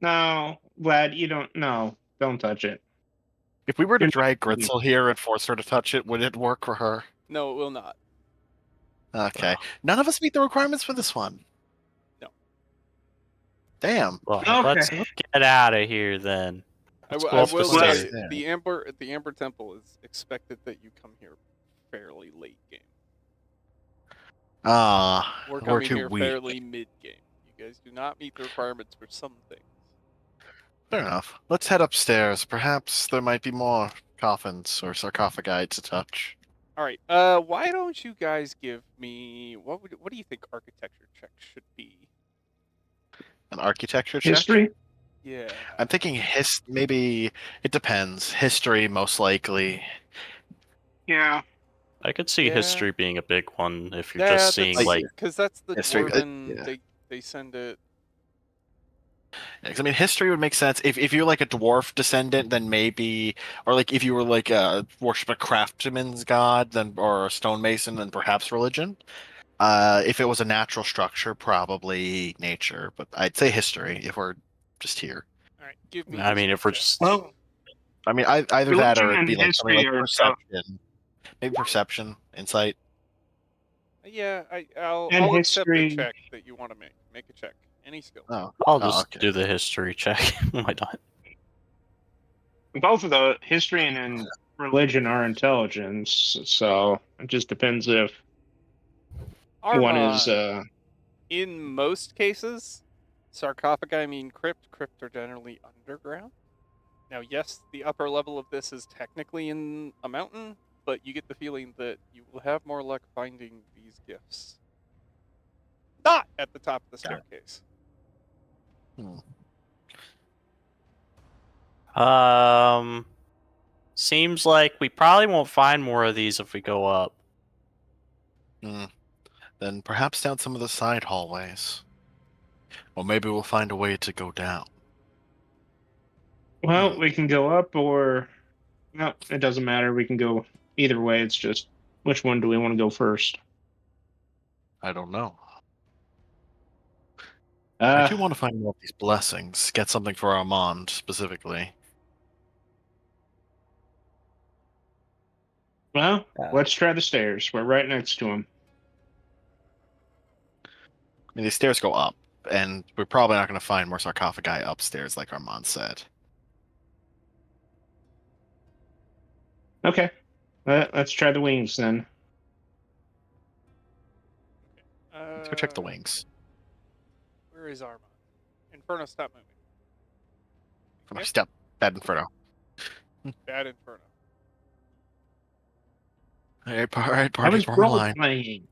[SPEAKER 3] No, Vlad, you don't. No, don't touch it.
[SPEAKER 2] If we were to
[SPEAKER 3] You're
[SPEAKER 2] drag
[SPEAKER 3] not-
[SPEAKER 2] Gritzel here and force her to touch it, would it work for her?
[SPEAKER 1] No, it will not.
[SPEAKER 2] Okay. None of us meet the requirements for this one.
[SPEAKER 1] No.
[SPEAKER 2] Damn.
[SPEAKER 5] Well,
[SPEAKER 3] Okay.
[SPEAKER 5] let's get out of here then.
[SPEAKER 1] I
[SPEAKER 5] Let's
[SPEAKER 1] will
[SPEAKER 5] go up the
[SPEAKER 1] say
[SPEAKER 5] stairs.
[SPEAKER 2] Yeah.
[SPEAKER 1] the Amber Temple is expected that you come here fairly late game. We're
[SPEAKER 2] We're
[SPEAKER 1] coming
[SPEAKER 2] too
[SPEAKER 1] here
[SPEAKER 2] weak.
[SPEAKER 1] fairly mid game. You guys do not meet the requirements for some things.
[SPEAKER 2] Fair enough. Let's head upstairs. Perhaps there might be more coffins or sarcophagi to touch.
[SPEAKER 1] All right. Why don't you guys give me what do you think architecture check should be?
[SPEAKER 2] An architecture check?
[SPEAKER 3] History?
[SPEAKER 1] Yeah.
[SPEAKER 2] I'm thinking maybe it depends. History most likely.
[SPEAKER 3] Yeah.
[SPEAKER 5] I could see
[SPEAKER 1] Yeah.
[SPEAKER 5] history being a big one if you're
[SPEAKER 1] Yeah,
[SPEAKER 5] just seeing
[SPEAKER 2] that's-
[SPEAKER 5] like
[SPEAKER 1] because that's the
[SPEAKER 2] history,
[SPEAKER 1] dwarven.
[SPEAKER 2] yeah.
[SPEAKER 1] They send it.
[SPEAKER 2] Yeah, 'cause, I mean, history would make sense if you're like a dwarf descendant, then maybe, or like if you were like worship a craftsman's god, then or a stonemason, then perhaps religion. If it was a natural structure, probably nature. But I'd say history if we're just here.
[SPEAKER 1] All right. Give me.
[SPEAKER 5] I mean, if we're
[SPEAKER 1] history
[SPEAKER 5] just
[SPEAKER 3] Well,
[SPEAKER 2] I mean, either that or
[SPEAKER 3] Religion
[SPEAKER 2] it'd be
[SPEAKER 3] and
[SPEAKER 2] like something
[SPEAKER 3] history
[SPEAKER 2] like
[SPEAKER 3] are tough.
[SPEAKER 2] perception, maybe perception, insight.
[SPEAKER 1] check. Yeah. I'll
[SPEAKER 3] And
[SPEAKER 1] accept the
[SPEAKER 3] history-
[SPEAKER 1] check that you want to make. Make a check. Any skill.
[SPEAKER 2] Oh,
[SPEAKER 5] I'll just
[SPEAKER 2] okay.
[SPEAKER 5] do the history check. Why not?
[SPEAKER 3] both of the history and religion are intelligence, so it just depends if one is.
[SPEAKER 1] In most cases, sarcophagi mean crypt. Crypt are generally underground. Now, yes, the upper level of this is technically in a mountain, but you get the feeling that you will have more luck finding these gifts. Not at the top of the staircase.
[SPEAKER 5] Seems like we probably won't find more of these if we go up.
[SPEAKER 2] Then perhaps down some of the side hallways, or maybe we'll find a way to go down.
[SPEAKER 3] Well, we can go up or. No, it doesn't matter. We can go either way. It's just which one do we want to go first?
[SPEAKER 2] I don't know. I do
[SPEAKER 3] Uh,
[SPEAKER 2] want to find more of these blessings. Get something for Armand specifically.
[SPEAKER 3] well, let's try the stairs. We're right next to him.
[SPEAKER 2] I mean, these stairs go up, and we're probably not going to find more sarcophagi upstairs, like Armand said.
[SPEAKER 3] Okay, let's try the wings then.
[SPEAKER 2] Let's go check the wings.
[SPEAKER 1] Where is Armand? Inferno, stop moving.
[SPEAKER 2] From
[SPEAKER 1] Yep.
[SPEAKER 2] Step Bad Inferno.
[SPEAKER 1] Bad Inferno.
[SPEAKER 2] All right,
[SPEAKER 3] I
[SPEAKER 2] party,
[SPEAKER 3] was
[SPEAKER 2] form
[SPEAKER 3] role
[SPEAKER 2] line.
[SPEAKER 3] playing.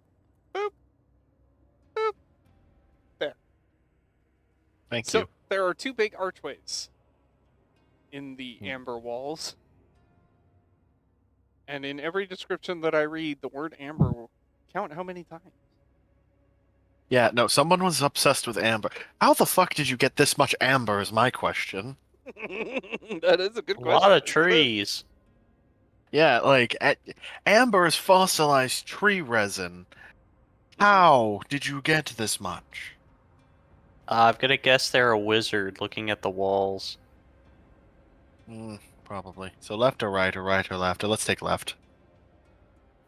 [SPEAKER 2] Thank
[SPEAKER 1] So
[SPEAKER 2] you.
[SPEAKER 1] there are two big archways in the amber walls. And in every description that I read, the word amber will count how many times.
[SPEAKER 2] Yeah, no, someone was obsessed with amber. How the fuck did you get this much amber is my question.
[SPEAKER 1] That is a good
[SPEAKER 5] A
[SPEAKER 1] question.
[SPEAKER 5] lot of
[SPEAKER 1] isn't it?
[SPEAKER 5] trees.
[SPEAKER 2] Yeah, like, amber is fossilized tree resin. How did you get this much?
[SPEAKER 5] I'm gonna guess they're a wizard looking at the walls.
[SPEAKER 2] Probably. So left or right or right or left? Let's take left.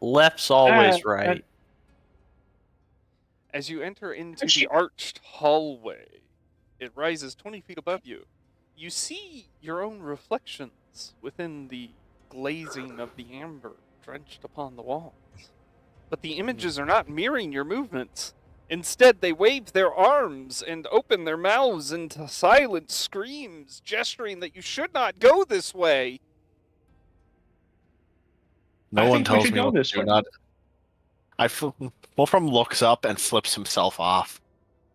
[SPEAKER 5] Left's always right.
[SPEAKER 1] As you enter into the arched hallway, it rises 20 feet above you. You see your own reflections within the glazing of the amber drenched upon the walls. But the images are not mirroring your movements. Instead, they wave their arms and open their mouths into silent screams, gesturing that you should not go this way.
[SPEAKER 2] No
[SPEAKER 3] I
[SPEAKER 2] one
[SPEAKER 3] think we
[SPEAKER 2] tells
[SPEAKER 3] should
[SPEAKER 2] me
[SPEAKER 3] go
[SPEAKER 2] what
[SPEAKER 3] this
[SPEAKER 2] to do.
[SPEAKER 3] way.
[SPEAKER 2] Not. Wolfram looks up and flips himself off.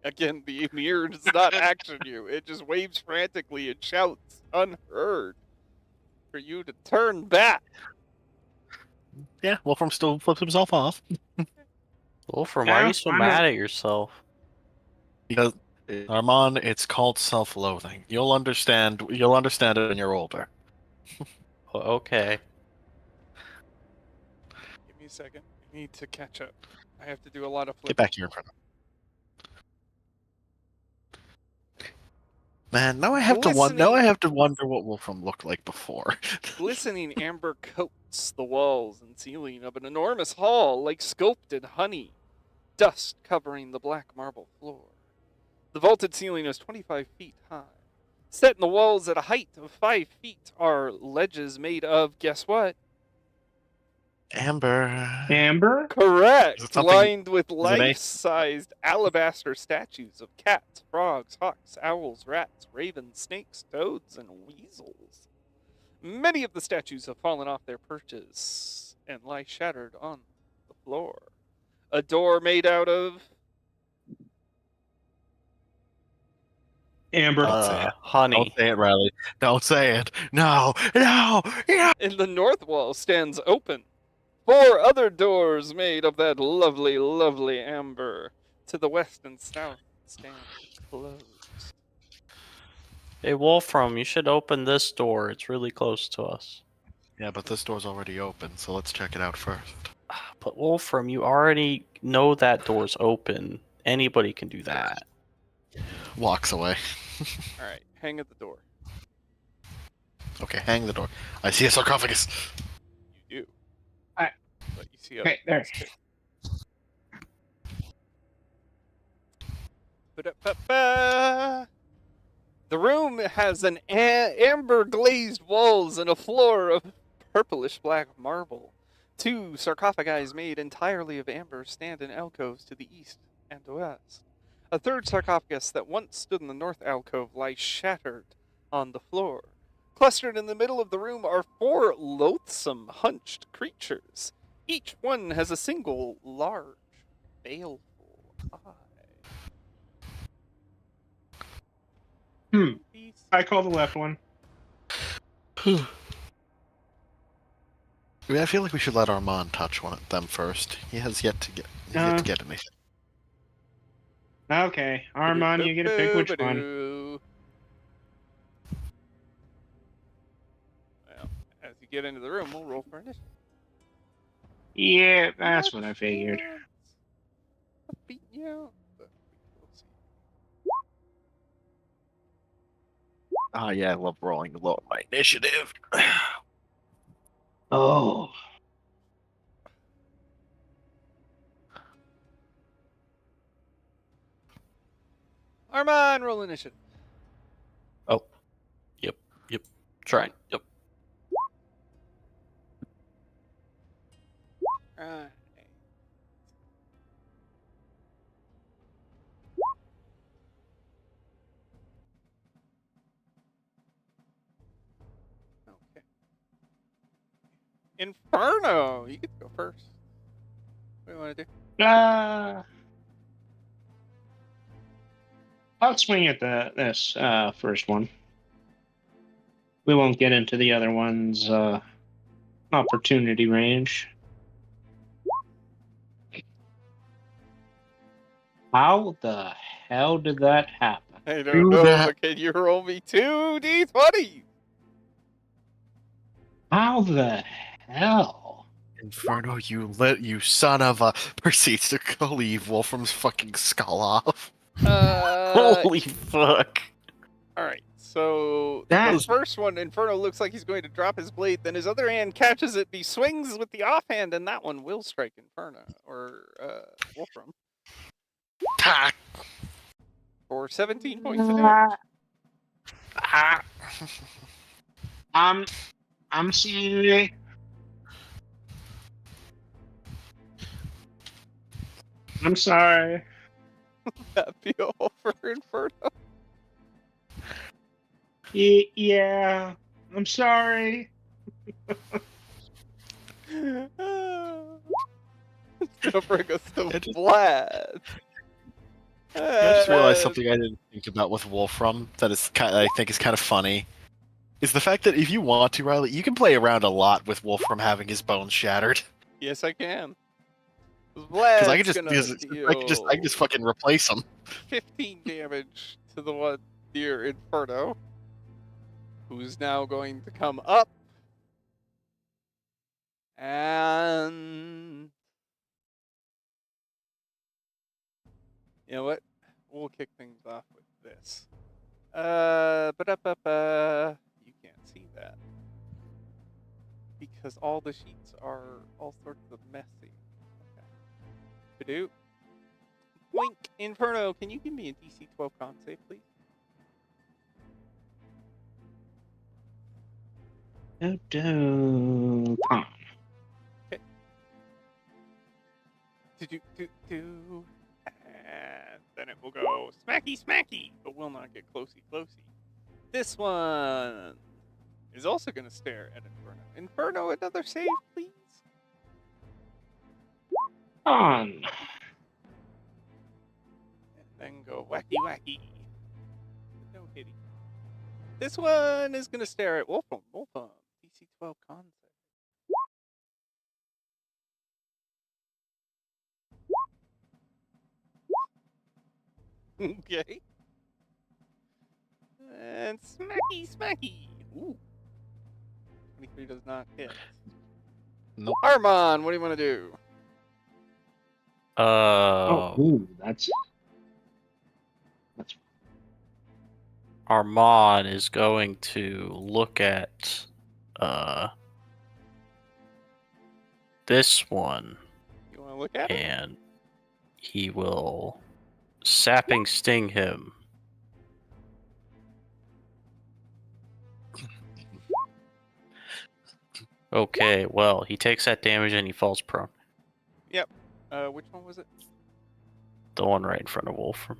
[SPEAKER 1] Again, the mirror does not action you. It just waves frantically and shouts unheard for you to turn back.
[SPEAKER 2] Yeah, Wolfram still flips himself off.
[SPEAKER 5] Wolfram, why are
[SPEAKER 3] Yeah,
[SPEAKER 5] you so
[SPEAKER 3] why
[SPEAKER 5] mad
[SPEAKER 3] not?
[SPEAKER 5] at yourself?
[SPEAKER 2] Because Armand, it's called self-loathing. You'll understand. You'll understand it when you're older.
[SPEAKER 4] Okay.
[SPEAKER 6] Give me a second. I need to catch up. I have to do a lot of
[SPEAKER 2] Get
[SPEAKER 6] flipping.
[SPEAKER 2] back here in front of. Man, now I have to wonder. Now I have to wonder what Wolfram looked like before.
[SPEAKER 6] Glistening amber coats the walls and ceiling of an enormous hall like sculpted honey, dust covering the black marble floor. The vaulted ceiling is 25 feet high. Set in the walls at a height of 5 feet are ledges made of, guess what?
[SPEAKER 2] Amber.
[SPEAKER 3] Amber?
[SPEAKER 6] Correct!
[SPEAKER 2] Is it something-
[SPEAKER 6] Lined with
[SPEAKER 2] it A?
[SPEAKER 6] life-sized alabaster statues of cats, frogs, hawks, owls, rats, ravens, snakes, toads, and weasels. Many of the statues have fallen off their perches and lie shattered on the floor. A door made out of
[SPEAKER 3] Amber.
[SPEAKER 2] Don't say it.
[SPEAKER 4] Honey.
[SPEAKER 2] Don't say it, Riley. Don't say it. No. No. Yeah.
[SPEAKER 6] in the north wall stands open. 4 other doors made of that lovely, lovely amber to the west and south stand closed.
[SPEAKER 4] Hey, Wolfram, you should open this door. It's really close to us.
[SPEAKER 2] Yeah, but this door's already open, so let's check it out first.
[SPEAKER 4] But Wolfram, you already know that door's open. Anybody can do that.
[SPEAKER 2] Walks away.
[SPEAKER 6] All right, hang at the door.
[SPEAKER 2] Okay, hang the door. I see a sarcophagus.
[SPEAKER 6] You do.
[SPEAKER 3] I-
[SPEAKER 6] But you see
[SPEAKER 3] Okay, there.
[SPEAKER 6] Ba-da-ba-ba. The room has an amber glazed walls and a floor of purplish black marble. 2 sarcophagi made entirely of amber stand in alcoves to the east and west. A third sarcophagus that once stood in the north alcove lies shattered on the floor. Clustered in the middle of the room are 4 loathsome, hunched creatures. Each one has a single, large, baleful eye. Peace.
[SPEAKER 3] I call the left one.
[SPEAKER 2] I mean, I feel like we should let Armand touch one of them first. He has yet to get anything.
[SPEAKER 3] Okay, Armand, you get to pick which one.
[SPEAKER 6] Well, as you get into the room, we'll roll for initiative.
[SPEAKER 3] Yeah, that's what I figured.
[SPEAKER 6] I'll beat you out, but we'll see.
[SPEAKER 2] Ah, yeah, I love rolling low on my initiative.
[SPEAKER 3] Oh.
[SPEAKER 6] Armand, roll initiative.
[SPEAKER 4] Oh. Yep. Trying. Yep.
[SPEAKER 6] Alright. Okay. Inferno! You get to go first. What do you want to do?
[SPEAKER 3] I'll swing at this first one. We won't get into the other one's opportunity range. How the hell did that happen?
[SPEAKER 6] I
[SPEAKER 2] Do
[SPEAKER 6] don't know,
[SPEAKER 2] that.
[SPEAKER 6] but can you roll me 2d20?
[SPEAKER 3] How the hell?
[SPEAKER 2] Inferno, you son of a proceeds to cleave Wolfram's fucking skull off.
[SPEAKER 4] Holy fuck.
[SPEAKER 6] Alright, so
[SPEAKER 3] That
[SPEAKER 6] the
[SPEAKER 3] is-
[SPEAKER 6] first one, Inferno looks like he's going to drop his blade, then his other hand catches it, he swings with the offhand, and that one will strike Inferno, or Wolfram,
[SPEAKER 2] Ah,
[SPEAKER 6] for 17 points of damage.
[SPEAKER 2] ah.
[SPEAKER 3] I'm sorry. I'm sorry.
[SPEAKER 6] That feel for Inferno.
[SPEAKER 3] Yeah, I'm sorry.
[SPEAKER 6] It's gonna bring us to
[SPEAKER 2] I just-
[SPEAKER 6] Vlad.
[SPEAKER 2] I just realized something I didn't think about with Wolfram that is I think is kind of funny. Is the fact that if you want to, Riley, you can play around a lot with Wolfram having his bones shattered.
[SPEAKER 6] Yes, I can.
[SPEAKER 2] Because I
[SPEAKER 6] Vlad's
[SPEAKER 2] could
[SPEAKER 6] gonna deal
[SPEAKER 2] I could just fucking replace them.
[SPEAKER 6] 15 damage to the one dear Inferno, who's now going to come up and you know what? We'll kick things off with this. You can't see that because all the sheets are all sorts of messy. Okay. To do. Wink, Inferno, can you give me a DC 12 con save, please?
[SPEAKER 3] Con.
[SPEAKER 6] Okay. Do. And then it will go smacky, but will not get closey. This one is also going to stare at Inferno. Inferno, another save, please.
[SPEAKER 3] On.
[SPEAKER 6] And then go wacky. No hitty. This one is going to stare at Wolfram. DC 12 con save. Okay. And smacky. Ooh. 23 does not hit.
[SPEAKER 2] Nope.
[SPEAKER 6] Armand, what do you want to do?
[SPEAKER 3] Ooh, that's
[SPEAKER 5] Armand is going to look at this one,
[SPEAKER 6] You want to look at it?
[SPEAKER 5] and he will sapping sting him. Okay, well, he takes that damage and he falls prone.
[SPEAKER 6] Yep. Which one was it?
[SPEAKER 5] The one right in front of Wolfram.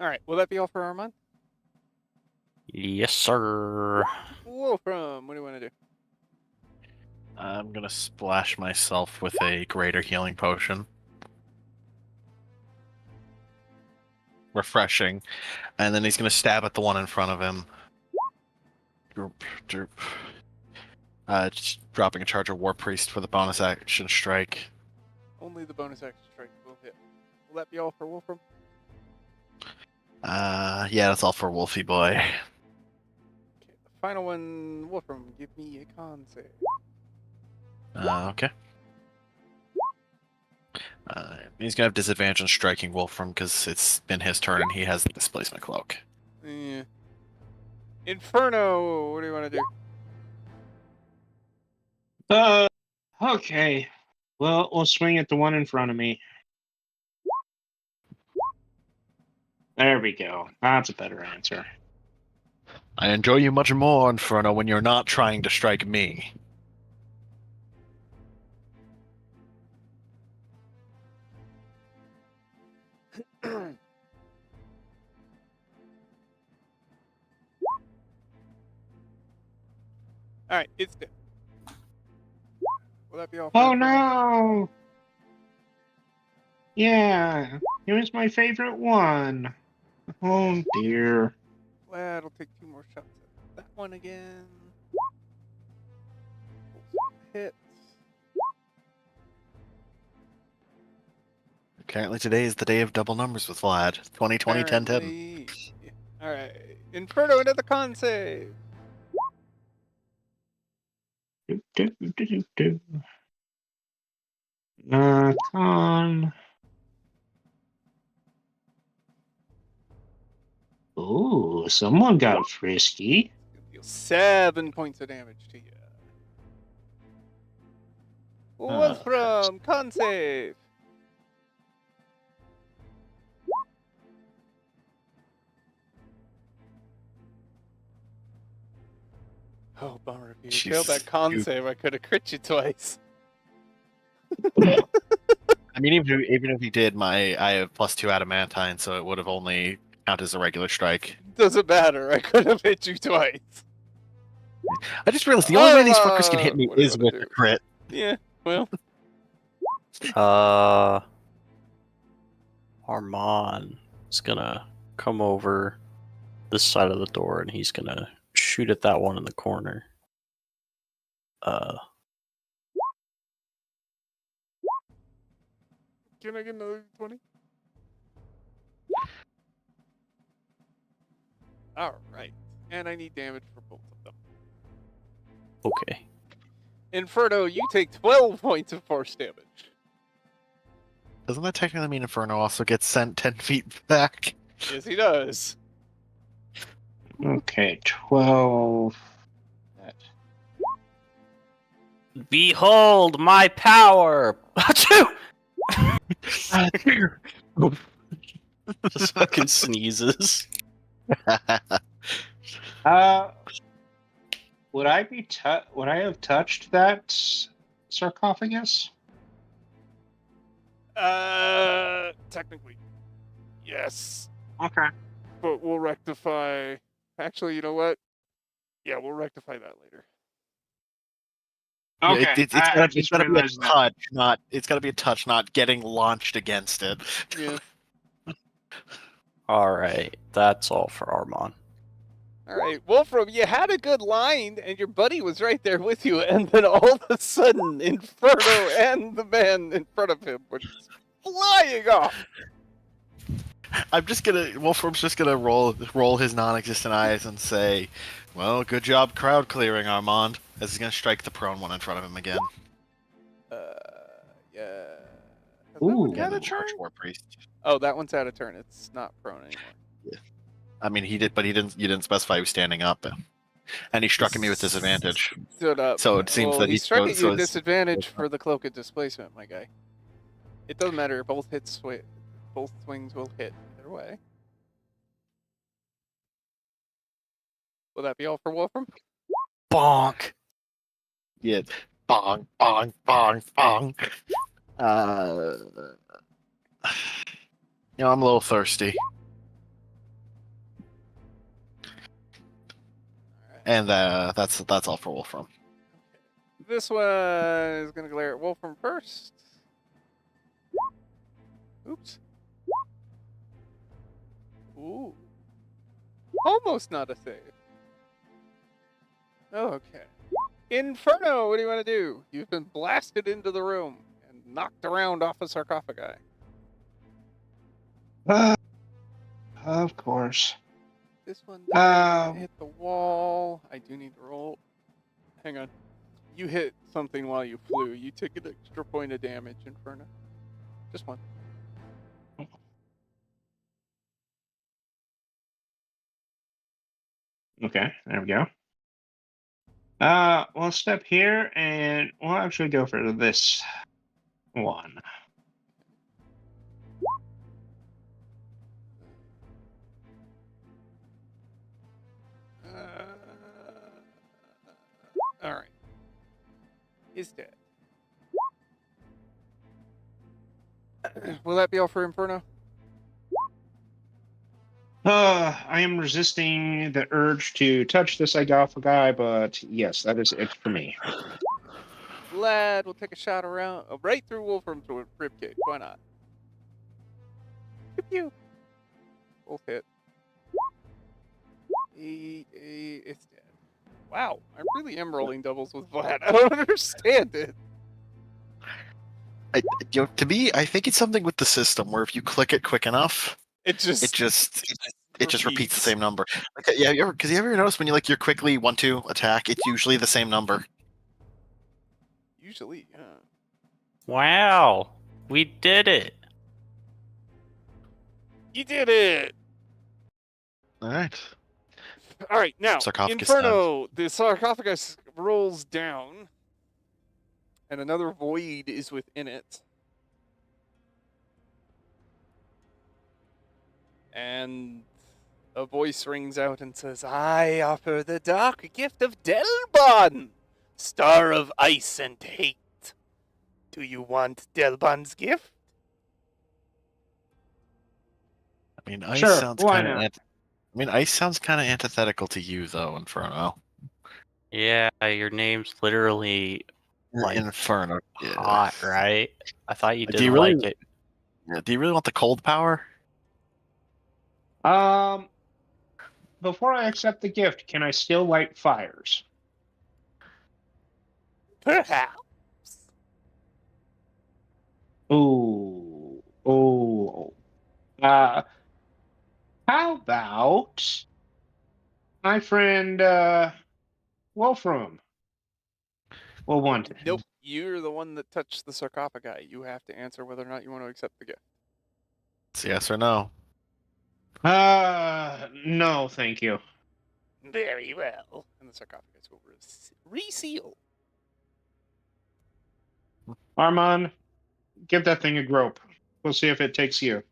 [SPEAKER 6] All right. Will that be all for Armand?
[SPEAKER 5] Yes, sir.
[SPEAKER 6] Wolfram, what do you want to do?
[SPEAKER 2] I'm gonna splash myself with a greater healing potion. Refreshing. And then he's gonna stab at the one in front of him. Droop. Just dropping a charge of War Priest for the bonus action strike.
[SPEAKER 6] Only the bonus action strike will hit. Will that be all for Wolfram?
[SPEAKER 2] Yeah, that's all for Wolfie boy.
[SPEAKER 6] Okay. The final one, Wolfram, give me a con save.
[SPEAKER 2] Okay. He's gonna have disadvantage on striking Wolfram because it's been his turn and he has the displacement cloak.
[SPEAKER 6] Yeah. Inferno, what do you want to do?
[SPEAKER 3] okay. Well, we'll swing at the one in front of me. There we go. That's a better answer.
[SPEAKER 2] I enjoy you much more, Inferno, when you're not trying to strike me.
[SPEAKER 6] All right, it's dead. Will that be all for
[SPEAKER 3] Oh
[SPEAKER 6] Inferno?
[SPEAKER 3] no! Yeah, it was my favorite one. Oh dear.
[SPEAKER 6] Vlad will take 2 more shots at that one again. Hit.
[SPEAKER 2] Apparently today is the day of double numbers with Vlad. 2020 10 10.
[SPEAKER 6] Apparently. All right, Inferno, another con save.
[SPEAKER 3] Con. Ooh, someone got frisky.
[SPEAKER 6] Deal 7 points of damage to you. Wolfram, con save. Oh, bummer. If you
[SPEAKER 2] Jeez,
[SPEAKER 6] failed that con
[SPEAKER 2] you-
[SPEAKER 6] save, I could have crit you twice.
[SPEAKER 2] I mean, even if he did, I have +2 adamantine, so it would have only counted as a regular strike.
[SPEAKER 6] Doesn't matter. I could have hit you twice.
[SPEAKER 2] I just realized the only way these fuckers can
[SPEAKER 6] Armand,
[SPEAKER 2] hit me
[SPEAKER 6] what do you
[SPEAKER 2] is
[SPEAKER 6] wanna
[SPEAKER 2] with
[SPEAKER 6] do?
[SPEAKER 2] a crit.
[SPEAKER 6] Yeah, well,
[SPEAKER 5] Armand is gonna come over
[SPEAKER 4] this side of the door, and he's gonna shoot at that one in the corner.
[SPEAKER 6] Can I get another 20? All right, and I need damage for both of them.
[SPEAKER 4] Okay.
[SPEAKER 6] Inferno, you take 12 points of force damage.
[SPEAKER 2] Doesn't that technically mean Inferno also gets sent 10 feet back?
[SPEAKER 6] Yes, he does.
[SPEAKER 3] Okay, 12.
[SPEAKER 5] Behold my power! Achoo!
[SPEAKER 4] Just fucking sneezes.
[SPEAKER 3] Would I be would I have touched that sarcophagus?
[SPEAKER 6] Technically, yes,
[SPEAKER 3] Okay.
[SPEAKER 6] but we'll rectify. Actually, you know what? Yeah, we'll rectify that later.
[SPEAKER 3] Okay.
[SPEAKER 2] It's gotta be a touch, not. It's gotta be a touch, not getting launched against it.
[SPEAKER 6] Yeah.
[SPEAKER 4] Alright, that's all for Armand.
[SPEAKER 6] All right, Wolfram, you had a good line, and your buddy was right there with you, and then all of a sudden, Inferno and the man in front of him were just flying off.
[SPEAKER 2] I'm just gonna. Wolfram's just gonna roll his non-existent eyes and say, "Well, good job crowd clearing, Armand." As he's gonna strike the prone one in front of him again.
[SPEAKER 6] Yeah. Has that
[SPEAKER 3] Ooh.
[SPEAKER 6] one
[SPEAKER 2] Yeah,
[SPEAKER 6] had a
[SPEAKER 2] then
[SPEAKER 6] turn?
[SPEAKER 2] charge War Priest.
[SPEAKER 6] Oh, that one's out of turn. It's not prone anymore.
[SPEAKER 2] I mean, he did, but he didn't. You didn't specify he was standing up, and he struck at me with disadvantage.
[SPEAKER 6] Stood up.
[SPEAKER 2] So it seems
[SPEAKER 6] well,
[SPEAKER 2] that
[SPEAKER 6] he
[SPEAKER 2] he
[SPEAKER 6] struck at you
[SPEAKER 2] so
[SPEAKER 6] at
[SPEAKER 2] it's-
[SPEAKER 6] disadvantage for the cloak of displacement, my guy. It doesn't matter. Both both swings will hit either way. Will that be all for Wolfram?
[SPEAKER 4] Bonk!
[SPEAKER 2] Yeah, bong, bong, bong, bong. I'm a little thirsty, and that's all for Wolfram.
[SPEAKER 6] This one is going to glare at Wolfram first. Oops. Ooh. Almost not a save. Okay. Inferno, what do you want to do? You've been blasted into the room and knocked around off a sarcophagi.
[SPEAKER 3] Of course.
[SPEAKER 6] This one didn't hit the wall. I do need to roll. Hang on. You hit something while you flew. You took an extra point of damage, Inferno. Just one.
[SPEAKER 3] Okay, there we go. We'll step here and we'll actually go for this one.
[SPEAKER 6] All right. He's dead. Will that be all for Inferno?
[SPEAKER 3] I am resisting the urge to touch the sarcophagi, but yes, that is it for me.
[SPEAKER 6] Lad will take a shot around, right through Wolfram's ribcage. Why not? Pew pew. Both hit. It's dead. Wow, I really am rolling doubles with Vlad. I don't understand it.
[SPEAKER 2] To me, I think it's something with the system where if you click it quick enough,
[SPEAKER 6] It just
[SPEAKER 2] repeats the same number. Like, yeah, you ever notice when you're quickly 1-2 attack, it's usually the same number.
[SPEAKER 6] Usually, yeah.
[SPEAKER 5] Wow, we did it.
[SPEAKER 6] You did it.
[SPEAKER 2] All right.
[SPEAKER 6] All right, now
[SPEAKER 2] Sarcophagus
[SPEAKER 6] Inferno. The sarcophagus rolls down, and another void is within it. And a voice rings out and says, "I offer the dark gift of Delbon, star of ice and hate. Do you want Delbon's gift?"
[SPEAKER 2] I mean, ice
[SPEAKER 3] Sure,
[SPEAKER 2] sounds
[SPEAKER 3] why
[SPEAKER 2] kind of.
[SPEAKER 3] not?
[SPEAKER 2] Ice sounds kind of antithetical to you, though, Inferno.
[SPEAKER 5] Yeah, your name's literally like
[SPEAKER 2] Inferno.
[SPEAKER 5] hot, right? I thought you
[SPEAKER 2] Do
[SPEAKER 5] didn't
[SPEAKER 2] you really-
[SPEAKER 5] like it.
[SPEAKER 2] Yeah, do you really want the cold power?
[SPEAKER 3] before I accept the gift, can I still light fires?
[SPEAKER 6] Perhaps.
[SPEAKER 3] Ooh. How about my friend Wolfram? Well, one.
[SPEAKER 6] Nope. You're the one that touched the sarcophagi. You have to answer whether or not you want to accept the gift.
[SPEAKER 2] It's yes or no.
[SPEAKER 3] No, thank you.
[SPEAKER 6] Very well. And the sarcophagus will reseal.
[SPEAKER 3] Armand, give that thing a grope. We'll see if it takes you.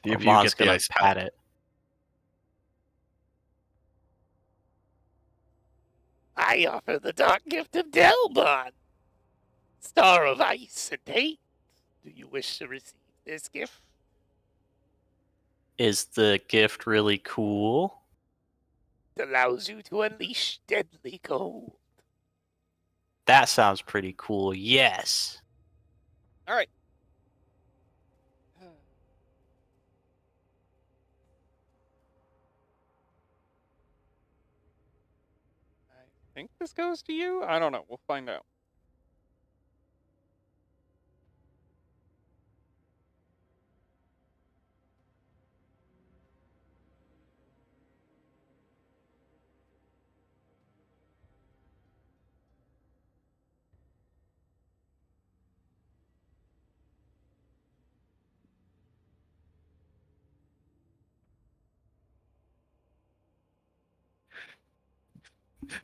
[SPEAKER 2] See if you
[SPEAKER 5] Armand's
[SPEAKER 2] get the
[SPEAKER 5] gonna
[SPEAKER 2] ice
[SPEAKER 5] pat it.
[SPEAKER 6] I offer the dark gift of Delbon, Star of Ice and Hate. Do you wish to receive this gift?
[SPEAKER 5] Is the gift really cool?
[SPEAKER 6] It allows you to unleash deadly cold.
[SPEAKER 5] That sounds pretty cool. Yes.
[SPEAKER 6] All right. I think this goes to you. I don't know. We'll find out.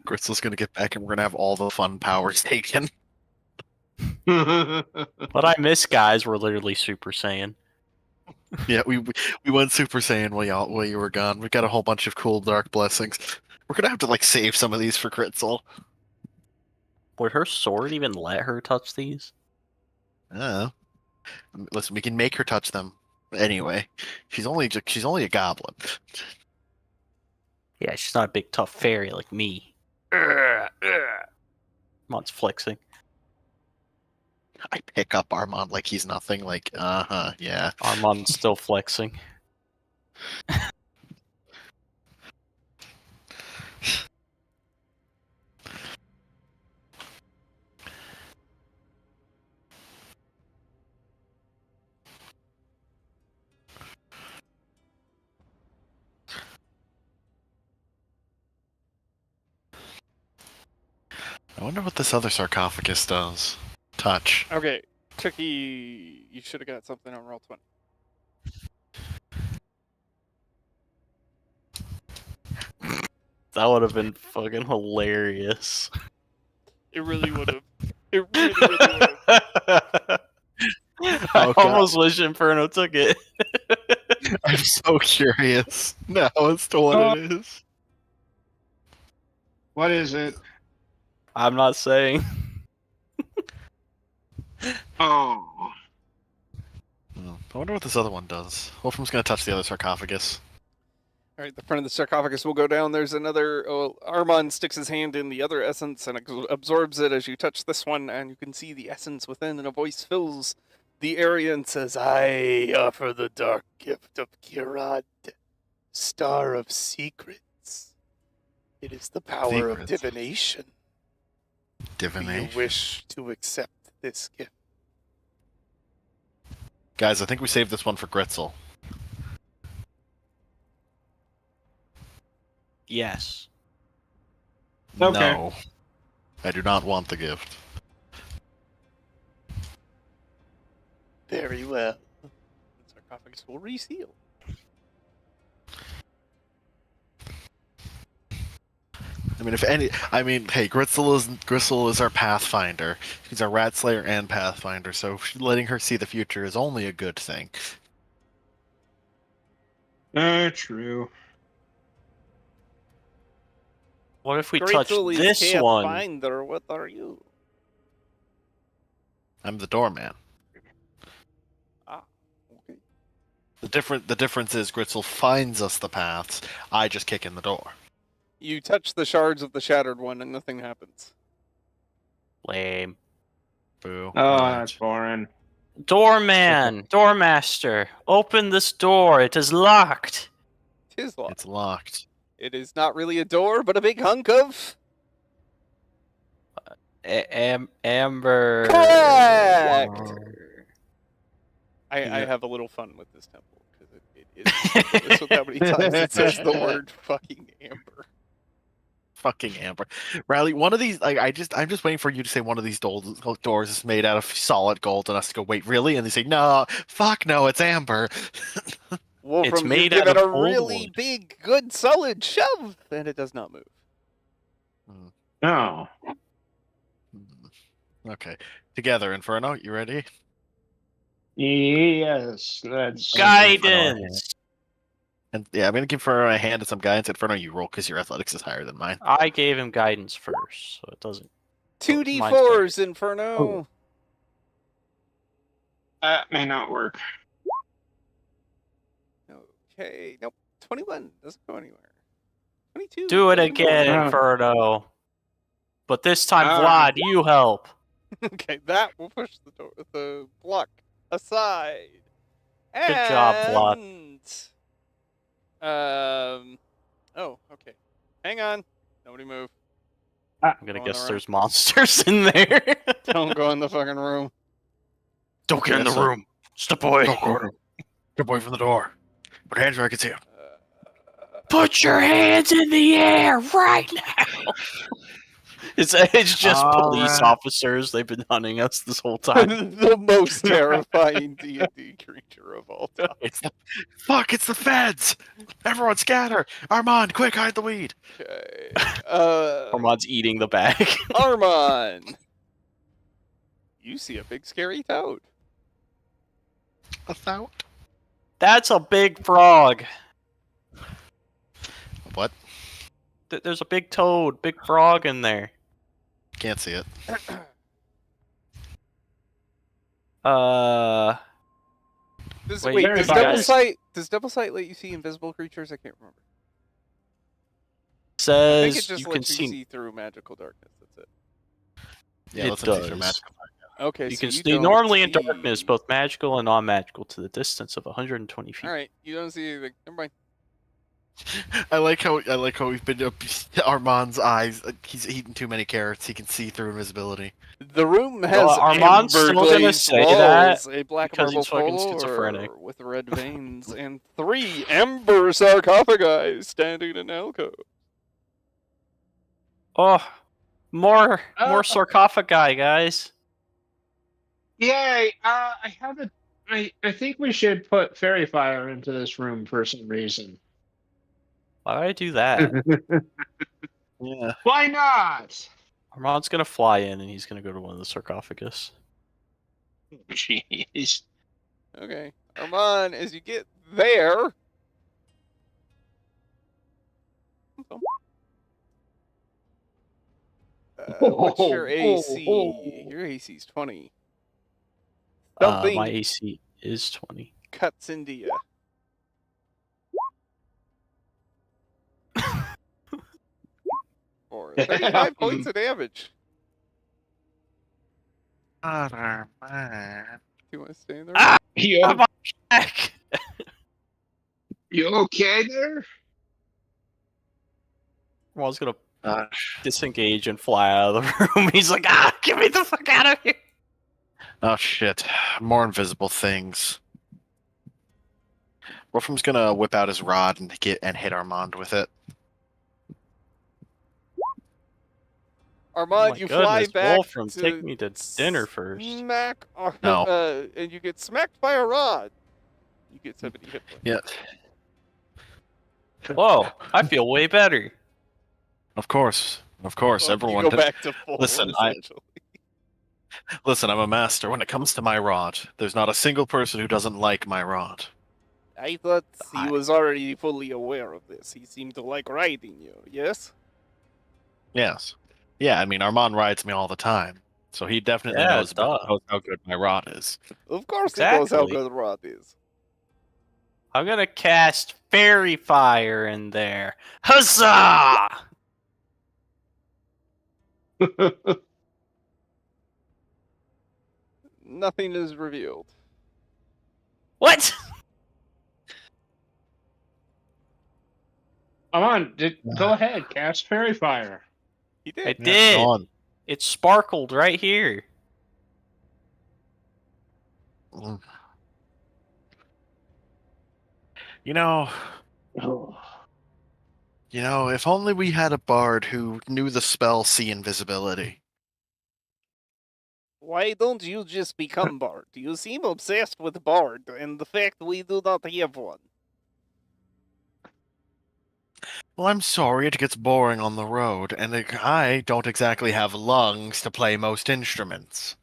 [SPEAKER 2] Gritzel's gonna get back, and we're gonna have all the fun powers taken.
[SPEAKER 5] What I miss, guys, were literally Super Saiyan.
[SPEAKER 2] Yeah, we went Super Saiyan while you were gone. We got a whole bunch of cool dark blessings. We're gonna have to like save some of these for Gritzel.
[SPEAKER 5] Would her sword even let her touch these?
[SPEAKER 2] Listen, we can make her touch them anyway. She's only a goblin.
[SPEAKER 5] Yeah, she's not a big tough fairy like me. Mon's flexing.
[SPEAKER 2] I pick up Armand like he's nothing. Like, yeah.
[SPEAKER 5] Armand's still flexing.
[SPEAKER 2] I wonder what this other sarcophagus does. Touch.
[SPEAKER 6] Okay. Chucky, you should have got something on roll 20.
[SPEAKER 5] That would have been fucking hilarious.
[SPEAKER 6] It really would have. It really would have.
[SPEAKER 5] I almost wish Inferno took it.
[SPEAKER 2] I'm so curious now as to what it is.
[SPEAKER 3] What is it?
[SPEAKER 5] I'm not saying.
[SPEAKER 3] Oh.
[SPEAKER 2] I wonder what this other one does. Wolfram's gonna touch the other sarcophagus.
[SPEAKER 6] All right, the front of the sarcophagus will go down. There's another. Oh, Armand sticks his hand in the other essence and absorbs it as you touch this one, and you can see the essence within, and a voice fills the area and says, I offer the dark gift of Kirad, Star of Secrets. It is the power of
[SPEAKER 2] Secrets.
[SPEAKER 6] divination.
[SPEAKER 2] Divination.
[SPEAKER 6] Do you wish to accept this gift?
[SPEAKER 2] Guys, I think we saved this one for Gritzel.
[SPEAKER 5] Yes.
[SPEAKER 3] Okay.
[SPEAKER 2] No. I do not want the gift.
[SPEAKER 6] Very well. The sarcophagus will reseal.
[SPEAKER 2] Hey, Gritzel is our pathfinder. She's our rat slayer and pathfinder, so letting her see the future is only a good thing.
[SPEAKER 3] True.
[SPEAKER 5] What if we touch
[SPEAKER 6] Gratefully
[SPEAKER 5] this
[SPEAKER 6] can't
[SPEAKER 5] one?
[SPEAKER 6] find her. What are you?
[SPEAKER 2] I'm the doorman.
[SPEAKER 6] Ah, okay.
[SPEAKER 2] The difference is Gritzel finds us the paths. I just kick in the door.
[SPEAKER 6] You touch the shards of the shattered one and nothing happens.
[SPEAKER 5] Lame.
[SPEAKER 2] Boo.
[SPEAKER 3] Oh,
[SPEAKER 2] Alright.
[SPEAKER 3] that's boring.
[SPEAKER 5] Doorman, doormaster, open this door. It is locked.
[SPEAKER 6] 'Tis locked.
[SPEAKER 2] It's locked.
[SPEAKER 6] It is not really a door, but a big hunk of...
[SPEAKER 5] Amber.
[SPEAKER 6] Correct!
[SPEAKER 5] Water.
[SPEAKER 6] I
[SPEAKER 2] Yeah.
[SPEAKER 6] have a little fun with this temple, because it is ridiculous with how many times it says the word fucking amber.
[SPEAKER 2] Fucking Amber. Riley, one of these, like, I'm just waiting for you to say one of these doors is made out of solid gold, and us to go, wait, really? And they say, no, fuck no, it's Amber.
[SPEAKER 6] Wolfram,
[SPEAKER 5] It's made
[SPEAKER 6] you give
[SPEAKER 5] out
[SPEAKER 6] it
[SPEAKER 5] of
[SPEAKER 6] a
[SPEAKER 5] old
[SPEAKER 6] really
[SPEAKER 5] wood.
[SPEAKER 6] big, good, solid shove, and it does not move.
[SPEAKER 3] No.
[SPEAKER 2] Okay. Together, Inferno, you ready?
[SPEAKER 3] Yes, that's
[SPEAKER 5] Guidance.
[SPEAKER 2] And yeah, I'm gonna give Inferno a hand and some guidance. Inferno, you roll because your athletics is higher than mine.
[SPEAKER 5] I gave him guidance first, so it doesn't.
[SPEAKER 6] Two
[SPEAKER 5] Mine's
[SPEAKER 6] D4s, Inferno.
[SPEAKER 3] that may not work.
[SPEAKER 6] Okay, nope. 21 doesn't go anywhere. 22.
[SPEAKER 5] Do it
[SPEAKER 6] doesn't go
[SPEAKER 5] again,
[SPEAKER 6] anywhere.
[SPEAKER 5] Inferno. But this time,
[SPEAKER 3] Ah.
[SPEAKER 5] Vlad, you help.
[SPEAKER 6] Okay, that will push the block aside.
[SPEAKER 5] Good job, Vlad.
[SPEAKER 6] And oh, okay. Hang on. Nobody move.
[SPEAKER 5] I'm gonna
[SPEAKER 6] Go in
[SPEAKER 5] guess
[SPEAKER 6] the room.
[SPEAKER 5] there's monsters in there.
[SPEAKER 6] Don't go in the fucking room.
[SPEAKER 5] Don't get in the
[SPEAKER 2] Yes, sir.
[SPEAKER 5] room. Step away.
[SPEAKER 2] Get away from the door. Put hands where I can see him.
[SPEAKER 5] Put your hands in the air right now. It's just
[SPEAKER 2] All
[SPEAKER 5] police
[SPEAKER 2] right.
[SPEAKER 5] officers. They've been hunting us this whole time.
[SPEAKER 6] The most terrifying D&D creature of all time.
[SPEAKER 2] It's the feds! Everyone scatter! Armand, quick, hide the weed!
[SPEAKER 6] Okay.
[SPEAKER 5] Armand's eating the bag.
[SPEAKER 6] Armand. You see a big scary toad.
[SPEAKER 2] A thout?
[SPEAKER 5] That's a big frog.
[SPEAKER 2] What?
[SPEAKER 5] There's a big toad, big frog in there.
[SPEAKER 2] Can't see it.
[SPEAKER 6] Does,
[SPEAKER 5] Wait,
[SPEAKER 6] wait,
[SPEAKER 3] very
[SPEAKER 6] does
[SPEAKER 3] biased.
[SPEAKER 6] double sight let you see invisible creatures? I can't remember. I think
[SPEAKER 5] Says
[SPEAKER 6] it just
[SPEAKER 5] you can
[SPEAKER 6] lets you
[SPEAKER 5] see.
[SPEAKER 6] see through magical darkness. That's it.
[SPEAKER 2] Yeah,
[SPEAKER 5] It
[SPEAKER 2] let's see through
[SPEAKER 5] does.
[SPEAKER 2] magical.
[SPEAKER 6] Okay,
[SPEAKER 5] You
[SPEAKER 6] so
[SPEAKER 5] can
[SPEAKER 6] you
[SPEAKER 5] see
[SPEAKER 6] don't
[SPEAKER 5] normally in
[SPEAKER 6] see-
[SPEAKER 5] darkness, both magical and non-magical, to the distance of 120 feet.
[SPEAKER 6] All right, you don't see anything. Never mind.
[SPEAKER 2] I like how we've been Armand's eyes. He's eaten too many carrots. He can see through invisibility.
[SPEAKER 6] The room has
[SPEAKER 5] Armand's still gonna
[SPEAKER 6] amber-glazed
[SPEAKER 5] say that
[SPEAKER 6] walls, a black
[SPEAKER 5] because
[SPEAKER 6] marble
[SPEAKER 5] he's fucking
[SPEAKER 6] floor
[SPEAKER 5] schizophrenic.
[SPEAKER 6] with red veins, and 3 amber sarcophagi standing in alcove.
[SPEAKER 5] Oh, more sarcophagi, guys.
[SPEAKER 3] Yay! I have a. I think we should put fairy fire into this room for some reason.
[SPEAKER 5] Why would I do that?
[SPEAKER 2] Yeah.
[SPEAKER 3] Why not?
[SPEAKER 5] Armand's gonna fly in and he's gonna go to one of the sarcophagus.
[SPEAKER 3] Jeez.
[SPEAKER 6] Okay, Armand, as you get there. What's your AC? Your AC's 20. Something
[SPEAKER 5] My AC is 20.
[SPEAKER 6] cuts into you. For 35 points of damage.
[SPEAKER 2] Other man.
[SPEAKER 6] Do you want to stay in there?
[SPEAKER 5] Ah!
[SPEAKER 3] You,
[SPEAKER 5] I'm on back.
[SPEAKER 3] you okay there?
[SPEAKER 5] Armand's gonna
[SPEAKER 2] Uh,
[SPEAKER 5] disengage and fly out of the room. He's like, get me the fuck out of here.
[SPEAKER 2] oh shit! More invisible things. Wolfram's gonna whip out his rod and hit Armand with it.
[SPEAKER 6] Armand,
[SPEAKER 5] my
[SPEAKER 6] you fly
[SPEAKER 5] goodness,
[SPEAKER 6] back
[SPEAKER 5] Wolfram,
[SPEAKER 6] to
[SPEAKER 5] take me to dinner first.
[SPEAKER 6] Smack,
[SPEAKER 2] No.
[SPEAKER 6] and you get smacked by a rod. You get 70 hit points.
[SPEAKER 2] Yeah.
[SPEAKER 5] Whoa, I feel way better.
[SPEAKER 2] Of course.
[SPEAKER 6] Well,
[SPEAKER 2] Everyone.
[SPEAKER 6] you go back to full.
[SPEAKER 2] Listen,
[SPEAKER 6] essentially.
[SPEAKER 2] Listen, I'm a master. When it comes to my rod, there's not a single person who doesn't like my rod.
[SPEAKER 6] I thought he was already fully aware of this. He seemed to like riding you. Yes.
[SPEAKER 2] Yes. Yeah, I mean, Armand rides me all the time, so he definitely
[SPEAKER 5] Yeah,
[SPEAKER 2] knows how good my rod is.
[SPEAKER 6] Of course, he knows how
[SPEAKER 5] Exactly.
[SPEAKER 6] good Rod is.
[SPEAKER 5] I'm gonna cast fairy fire in there. Huzzah!
[SPEAKER 6] Nothing is revealed.
[SPEAKER 5] What?
[SPEAKER 3] Come on, go ahead, cast Fairy Fire.
[SPEAKER 6] He
[SPEAKER 5] I
[SPEAKER 6] did.
[SPEAKER 2] Yeah,
[SPEAKER 5] did.
[SPEAKER 2] go on.
[SPEAKER 5] It sparkled right here.
[SPEAKER 2] Mm. You know,
[SPEAKER 3] Oh.
[SPEAKER 2] if only we had a bard who knew the spell See Invisibility.
[SPEAKER 6] Why don't you just become Bard? You seem obsessed with Bard, and the fact we do not have one.
[SPEAKER 2] Well, I'm sorry, it gets boring on the road, and I don't exactly have lungs to play most instruments.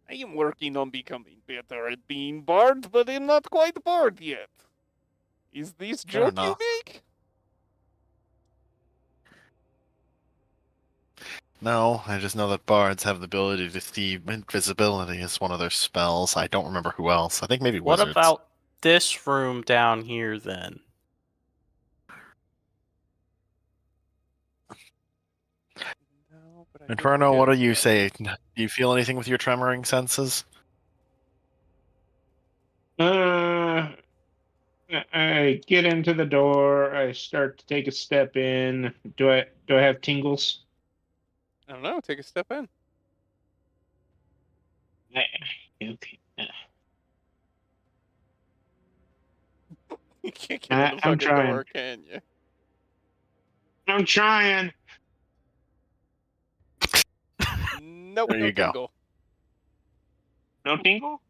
[SPEAKER 6] I am working on becoming better at being Bard, but I'm not quite Bard yet. Is this
[SPEAKER 2] Fair
[SPEAKER 6] joke
[SPEAKER 2] enough.
[SPEAKER 6] unique?
[SPEAKER 2] No, I just know that bards have the ability to see invisibility as one of their spells. I don't remember who else. I think maybe
[SPEAKER 5] What
[SPEAKER 2] wizards.
[SPEAKER 5] about this room down here then?
[SPEAKER 6] No, but I did
[SPEAKER 2] Inferno,
[SPEAKER 6] forget
[SPEAKER 2] what do
[SPEAKER 6] about
[SPEAKER 2] you
[SPEAKER 6] that.
[SPEAKER 2] say? Do you feel anything with your tremoring senses?
[SPEAKER 3] I get into the door. I start to take a step in. Do I have tingles?
[SPEAKER 6] I don't know. Take a step in.
[SPEAKER 3] Okay.
[SPEAKER 6] You can't get in the
[SPEAKER 3] I'm
[SPEAKER 6] fucking
[SPEAKER 3] trying.
[SPEAKER 6] door, can you?
[SPEAKER 3] I'm trying.
[SPEAKER 6] Nope,
[SPEAKER 2] There
[SPEAKER 6] no
[SPEAKER 2] you go.
[SPEAKER 6] tingle.
[SPEAKER 3] No tingle?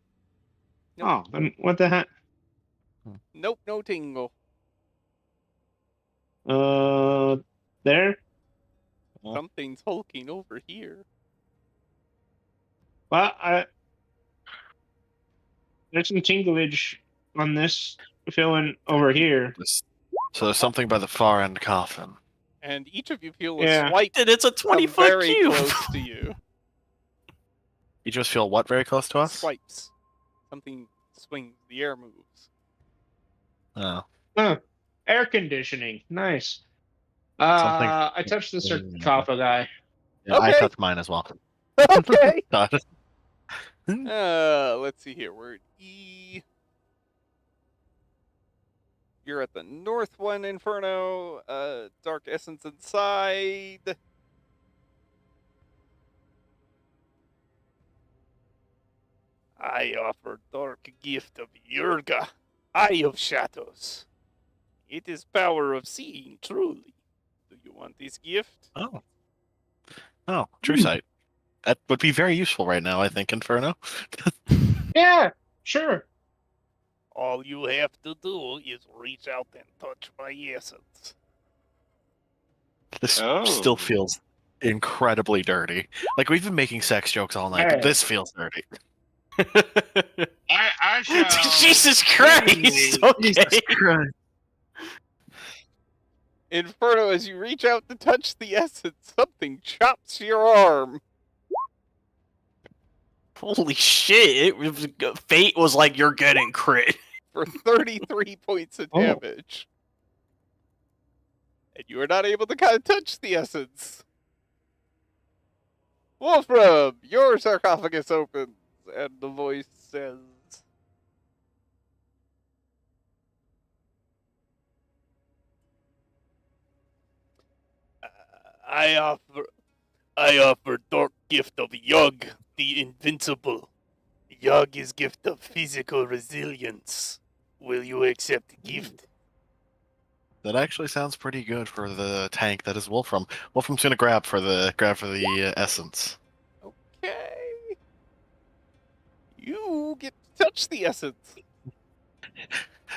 [SPEAKER 6] Nope.
[SPEAKER 3] Oh, then what the heck?
[SPEAKER 6] Nope, no tingle.
[SPEAKER 3] Uh, there.
[SPEAKER 6] Something's hulking over here.
[SPEAKER 3] Well, there's some tinglage on this filling over here.
[SPEAKER 2] So there's something by the far end coffin.
[SPEAKER 6] And each of you feel a
[SPEAKER 3] Yeah.
[SPEAKER 6] swipe
[SPEAKER 5] And it's a
[SPEAKER 6] come
[SPEAKER 5] 20-foot
[SPEAKER 6] very
[SPEAKER 5] cube.
[SPEAKER 6] close to you.
[SPEAKER 2] You just feel what very close to us?
[SPEAKER 6] Swipes. Something swings. The air moves.
[SPEAKER 2] Oh.
[SPEAKER 3] Huh. Air conditioning. Nice.
[SPEAKER 2] Something.
[SPEAKER 3] I touched the sarcophagi.
[SPEAKER 2] Yeah, I
[SPEAKER 6] Okay.
[SPEAKER 2] touched mine as well.
[SPEAKER 6] Okay.
[SPEAKER 2] God.
[SPEAKER 6] Let's see here. We're at E. You're at the north one, Inferno. Dark Essence inside. I offer dark gift of Yurga, Eye of Shadows. It is power of seeing truly. Do you want this gift?
[SPEAKER 2] Oh. Oh, true sight. That would be very useful right now, I think, Inferno.
[SPEAKER 3] Yeah, sure.
[SPEAKER 6] All you have to do is reach out and touch my essence.
[SPEAKER 2] This
[SPEAKER 3] Oh.
[SPEAKER 2] still feels incredibly dirty. Like, we've been making sex jokes all night, but
[SPEAKER 3] Hey.
[SPEAKER 2] this feels dirty.
[SPEAKER 3] I shall.
[SPEAKER 5] Jesus Christ! Okay.
[SPEAKER 2] Jesus Christ.
[SPEAKER 6] Inferno, as you reach out to touch the essence, something chops your arm.
[SPEAKER 5] Holy shit! Fate was like, "You're getting crit."
[SPEAKER 6] For 33 points of
[SPEAKER 3] Oh.
[SPEAKER 6] damage. And you are not able to kind of touch the essence. Wolfram, your sarcophagus opens, and the voice says, I offer dark gift of Yug, the invincible. Yug is gift of physical resilience. Will you accept gift?
[SPEAKER 2] That actually sounds pretty good for the tank that is Wolfram. Wolfram's gonna grab for the essence.
[SPEAKER 6] Okay. You get to touch the essence.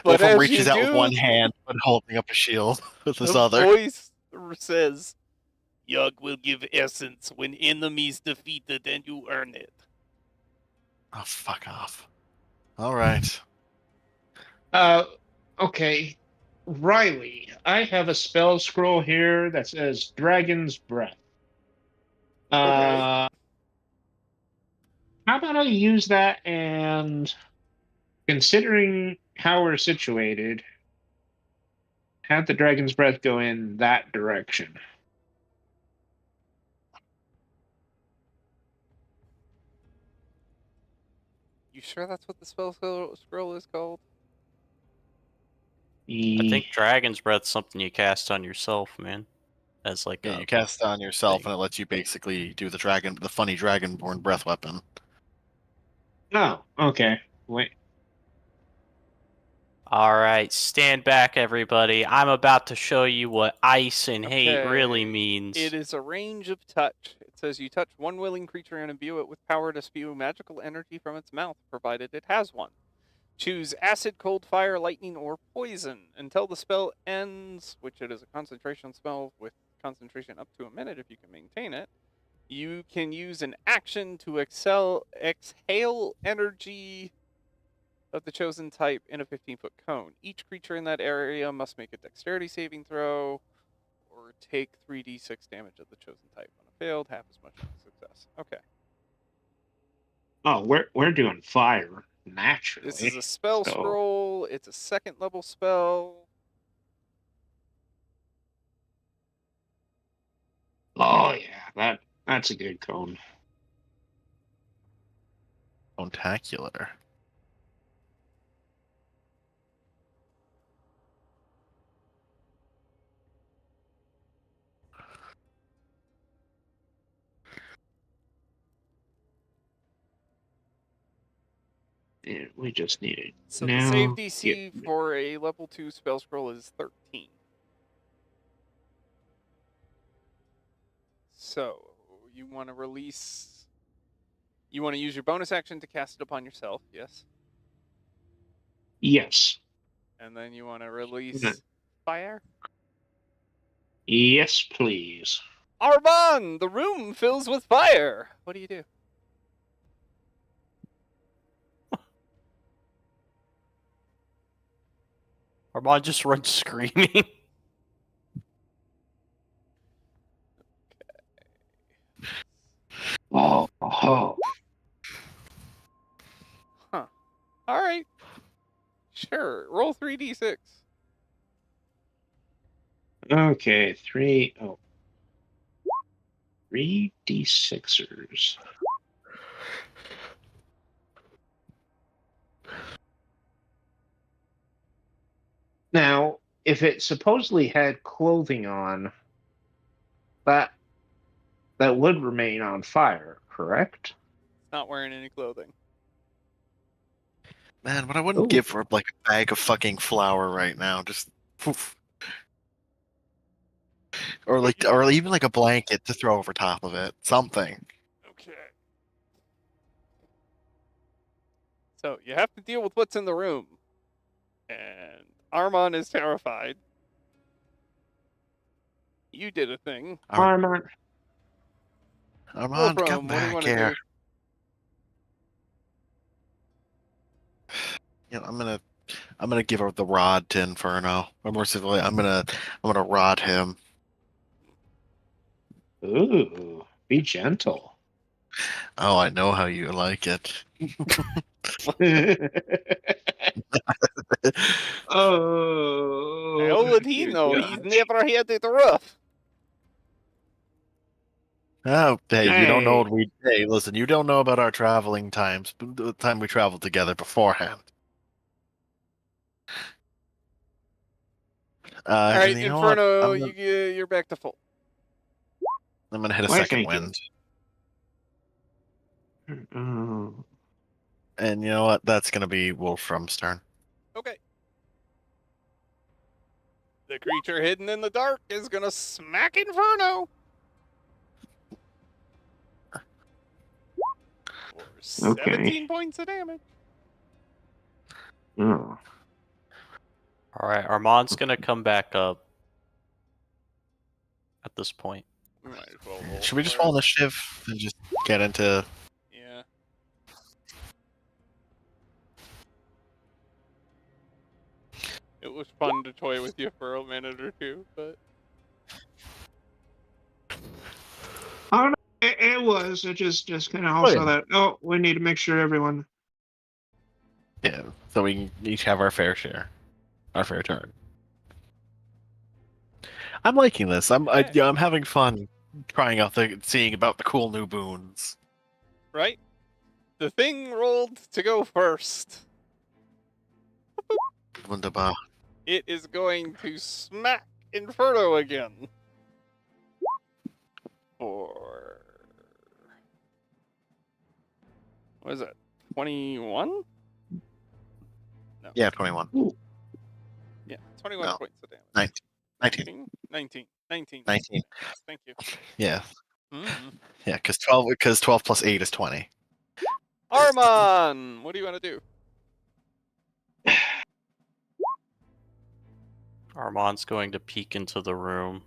[SPEAKER 6] But
[SPEAKER 2] Wolfram
[SPEAKER 6] as
[SPEAKER 2] reaches
[SPEAKER 6] you
[SPEAKER 2] out with
[SPEAKER 6] do,
[SPEAKER 2] one hand, but holding up a shield with his
[SPEAKER 6] the
[SPEAKER 2] other.
[SPEAKER 6] voice says, Yug will give essence when enemies defeated and you earn it.
[SPEAKER 2] Oh, fuck off. All right.
[SPEAKER 3] Okay. Riley, I have a spell scroll here that says Dragon's Breath.
[SPEAKER 6] Okay.
[SPEAKER 3] How about I use that, and considering how we're situated, have the Dragon's Breath go in that direction.
[SPEAKER 6] You sure that's what the spell scroll is called?
[SPEAKER 4] I think Dragon's Breath's something you cast on yourself, man. As like
[SPEAKER 2] Yeah,
[SPEAKER 4] a
[SPEAKER 2] you cast it on yourself,
[SPEAKER 4] thing.
[SPEAKER 2] and it lets you basically do the funny dragonborn breath weapon.
[SPEAKER 3] Oh, okay. Wait.
[SPEAKER 4] All right, stand back, everybody. I'm about to show you what ice and hate really
[SPEAKER 6] Okay.
[SPEAKER 4] means.
[SPEAKER 6] It is a range of touch. It says you touch one willing creature and imbue it with power to spew magical energy from its mouth, provided it has one. Choose acid, cold, fire, lightning, or poison until the spell ends, which it is a concentration spell with concentration up to a minute if you can maintain it. You can use an action to exhale energy of the chosen type in a 15-foot cone. Each creature in that area must make a dexterity saving throw or take 3d6 damage of the chosen type. On a failed, half as much on a success. Okay.
[SPEAKER 3] Oh, we're doing fire naturally.
[SPEAKER 6] This is a spell scroll. It's a 2nd level spell.
[SPEAKER 3] Oh yeah, that's a good cone.
[SPEAKER 2] Spectacular.
[SPEAKER 3] Yeah, we just need it.
[SPEAKER 6] So
[SPEAKER 3] now.
[SPEAKER 6] the save DC for a level 2 spell scroll is 13. So you want to release. You want to use your bonus action to cast it upon yourself, yes?
[SPEAKER 3] Yes.
[SPEAKER 6] And then you want to release fire?
[SPEAKER 3] Yes, please.
[SPEAKER 6] Armand, the room fills with fire. What do you do?
[SPEAKER 4] Armand just runs screaming.
[SPEAKER 3] Oh.
[SPEAKER 6] Huh. All right. Sure. Roll 3d6.
[SPEAKER 3] Okay, 3d6ers. Now, if it supposedly had clothing on, that would remain on fire, correct?
[SPEAKER 6] It's not wearing any clothing.
[SPEAKER 2] Man, what I wouldn't
[SPEAKER 3] Ooh.
[SPEAKER 2] give for like a bag of fucking flour right now. Just poof. Or even like a blanket to throw over top of it. Something.
[SPEAKER 6] Okay. So you have to deal with what's in the room. And Armand is terrified. You did a thing.
[SPEAKER 3] Armand.
[SPEAKER 2] Armand,
[SPEAKER 6] Wolfram,
[SPEAKER 2] come
[SPEAKER 6] what do you
[SPEAKER 2] back
[SPEAKER 6] want to
[SPEAKER 2] here.
[SPEAKER 6] do?
[SPEAKER 2] You know, I'm gonna give her the rod to Inferno. Or more specifically, I'm gonna rod him.
[SPEAKER 3] Ooh, be gentle.
[SPEAKER 2] Oh, I know how you like it.
[SPEAKER 3] Oh.
[SPEAKER 6] How would he
[SPEAKER 3] dear
[SPEAKER 6] know?
[SPEAKER 3] God.
[SPEAKER 6] He's never had the roof.
[SPEAKER 2] Oh, hey, you don't know
[SPEAKER 3] Hey.
[SPEAKER 2] what we. Hey, listen, you don't know about our traveling times. The time we traveled together beforehand.
[SPEAKER 6] All right,
[SPEAKER 2] and you know what?
[SPEAKER 6] Inferno, you're back to full.
[SPEAKER 2] I'm gonna hit a
[SPEAKER 3] Why,
[SPEAKER 2] second
[SPEAKER 3] thank you.
[SPEAKER 2] wind.
[SPEAKER 3] Oh.
[SPEAKER 2] And you know what? That's gonna be Wolfram's turn.
[SPEAKER 6] Okay. The creature hidden in the dark is gonna smack Inferno. For 17 points of damage.
[SPEAKER 3] Oh.
[SPEAKER 4] All right, Armand's gonna come back up at this point.
[SPEAKER 6] We might as well roll
[SPEAKER 2] Should we just
[SPEAKER 6] for
[SPEAKER 2] roll
[SPEAKER 6] it.
[SPEAKER 2] initiative and just get into?
[SPEAKER 6] Yeah. It was fun to toy with you for a minute or two, but
[SPEAKER 3] Oh, no, it was. It just kind of also that. Oh, we need to make sure everyone.
[SPEAKER 2] Yeah, so we can each have our fair share, our fair turn. I'm liking this. I'm having fun trying out seeing about the cool new boons.
[SPEAKER 6] right? The thing rolled to go first.
[SPEAKER 2] Wunderbar.
[SPEAKER 6] it is going to smack Inferno again. For what is that? 21? No.
[SPEAKER 2] Yeah, 21.
[SPEAKER 6] Yeah, 21
[SPEAKER 2] No.
[SPEAKER 6] points of damage.
[SPEAKER 2] 19.
[SPEAKER 6] 19.
[SPEAKER 2] 19.
[SPEAKER 6] Thank you.
[SPEAKER 2] Yeah.
[SPEAKER 6] Mm.
[SPEAKER 2] Yeah, because 12 plus 8 is 20.
[SPEAKER 6] Armon, what do you want to do?
[SPEAKER 5] Armand's going to peek into the room.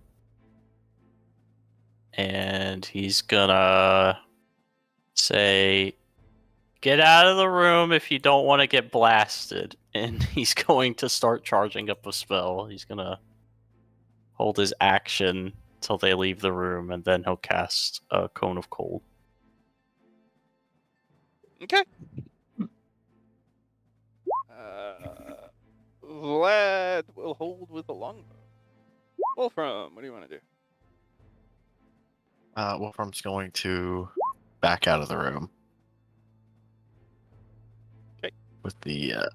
[SPEAKER 5] And he's gonna say, "Get out of the room if you don't want to get blasted." And he's going to start charging up a spell. He's gonna hold his action till they leave the room, and then he'll cast a Cone of Cold.
[SPEAKER 6] Okay. Vlad will hold with the longbow. Wolfram, what do you want to do?
[SPEAKER 2] Wolfram's going to back out of the room.
[SPEAKER 6] Okay.
[SPEAKER 2] With the yeah.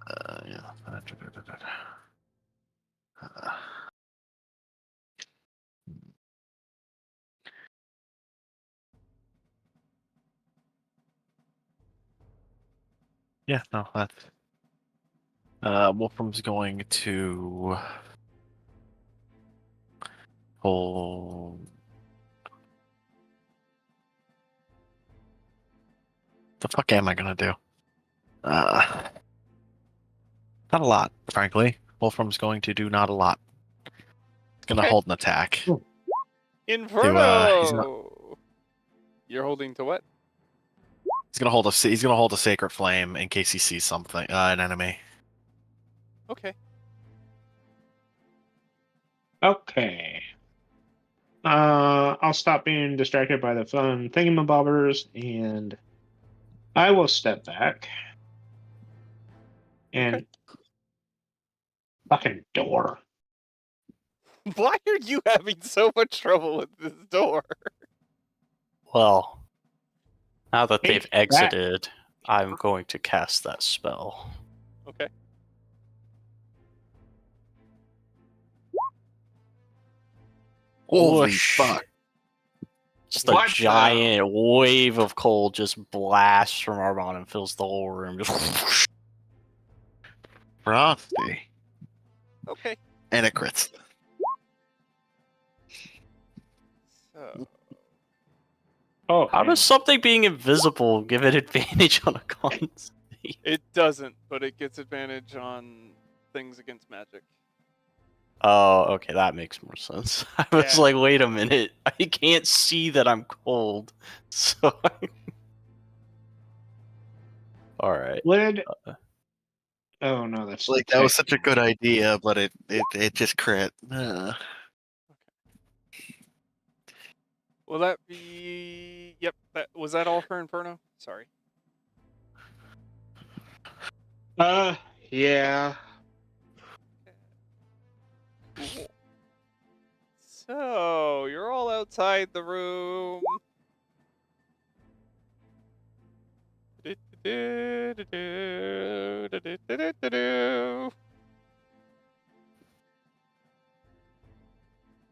[SPEAKER 2] Yeah, no, that's Wolfram's going to hold. The fuck am I gonna do? Not a lot, frankly. Wolfram's going to do not a lot. He's gonna
[SPEAKER 6] Okay.
[SPEAKER 2] hold an attack.
[SPEAKER 6] Inferno! You're holding to what?
[SPEAKER 2] He's gonna hold a sacred flame in case he sees something, an enemy.
[SPEAKER 6] Okay.
[SPEAKER 3] Okay. I'll stop being distracted by the fun thingamabobbers, and I will step back. And fucking door.
[SPEAKER 6] Why are you having so much trouble with this door?
[SPEAKER 5] Well, now that
[SPEAKER 3] Hey,
[SPEAKER 5] they've exited, I'm going to cast that spell.
[SPEAKER 6] Okay.
[SPEAKER 2] Holy
[SPEAKER 5] Whoosh.
[SPEAKER 2] fuck!
[SPEAKER 5] Just a
[SPEAKER 3] What the-
[SPEAKER 5] giant wave of cold just blasts from Arbon and fills the whole room. Just
[SPEAKER 2] Frosty.
[SPEAKER 6] Okay.
[SPEAKER 2] And it crits.
[SPEAKER 6] So,
[SPEAKER 3] Oh,
[SPEAKER 5] How does something being invisible give it advantage on a con save?
[SPEAKER 6] it doesn't, but it gets advantage on things against magic.
[SPEAKER 5] Oh, okay, that makes more sense. I was
[SPEAKER 6] Yeah.
[SPEAKER 5] like, wait a minute, I can't see that I'm cold, so. All right.
[SPEAKER 3] Would oh no, that's
[SPEAKER 2] Like that was such a good idea, but it just crit.
[SPEAKER 6] Will that be? Yep. Was that all for Inferno? Sorry.
[SPEAKER 3] Yeah.
[SPEAKER 6] Cool. So you're all outside the room.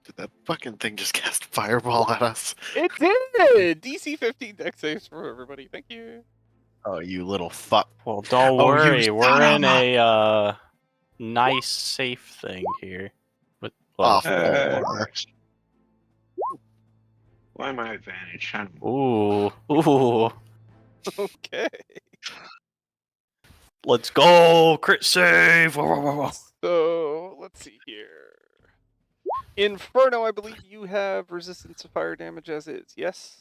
[SPEAKER 2] Did that fucking thing just cast fireball at us?
[SPEAKER 6] It did. DC 15 deck saves for everybody. Thank you.
[SPEAKER 2] Oh, you little fuck!
[SPEAKER 5] Well, don't
[SPEAKER 2] Oh, you
[SPEAKER 5] worry, we're in
[SPEAKER 2] son of
[SPEAKER 5] a nice, safe thing here. But well,
[SPEAKER 3] Why my advantage?
[SPEAKER 5] ooh, ooh,
[SPEAKER 6] Okay.
[SPEAKER 5] let's go, crit save. Whoa, whoa, whoa, whoa.
[SPEAKER 6] So let's see here. Inferno, I believe you have resistance to fire damage as is. Yes.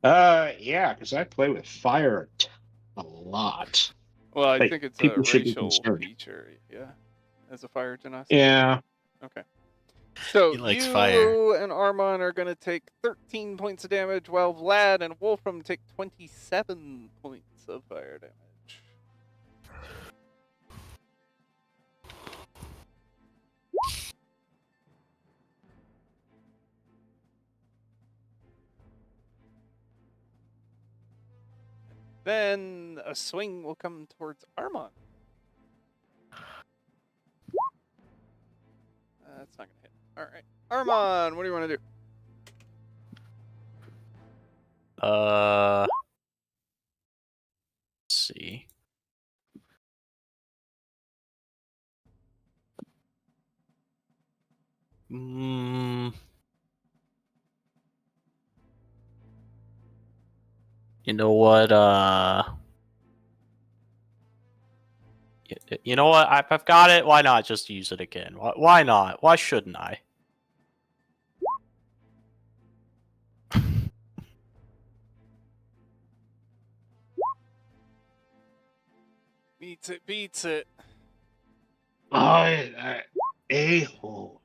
[SPEAKER 3] Yeah, because I play with fire a lot.
[SPEAKER 6] Well, I
[SPEAKER 3] Like,
[SPEAKER 6] think it's a
[SPEAKER 3] people should be
[SPEAKER 6] racial
[SPEAKER 3] concerned.
[SPEAKER 6] feature. Yeah. As a fire genocide.
[SPEAKER 3] Yeah.
[SPEAKER 6] Okay. So
[SPEAKER 2] He likes
[SPEAKER 6] you
[SPEAKER 2] fire.
[SPEAKER 6] and Armon are going to take 13 points of damage, while Vlad and Wolfram take 27 points of fire damage. Then a swing will come towards Armon. That's not gonna hit. All right, Armand, what do you want to do?
[SPEAKER 5] Let's see. You know what? You know what? I've got it. Why not just use it again? Why not? Why shouldn't I?
[SPEAKER 6] Beats it, beats it.
[SPEAKER 3] A-hole.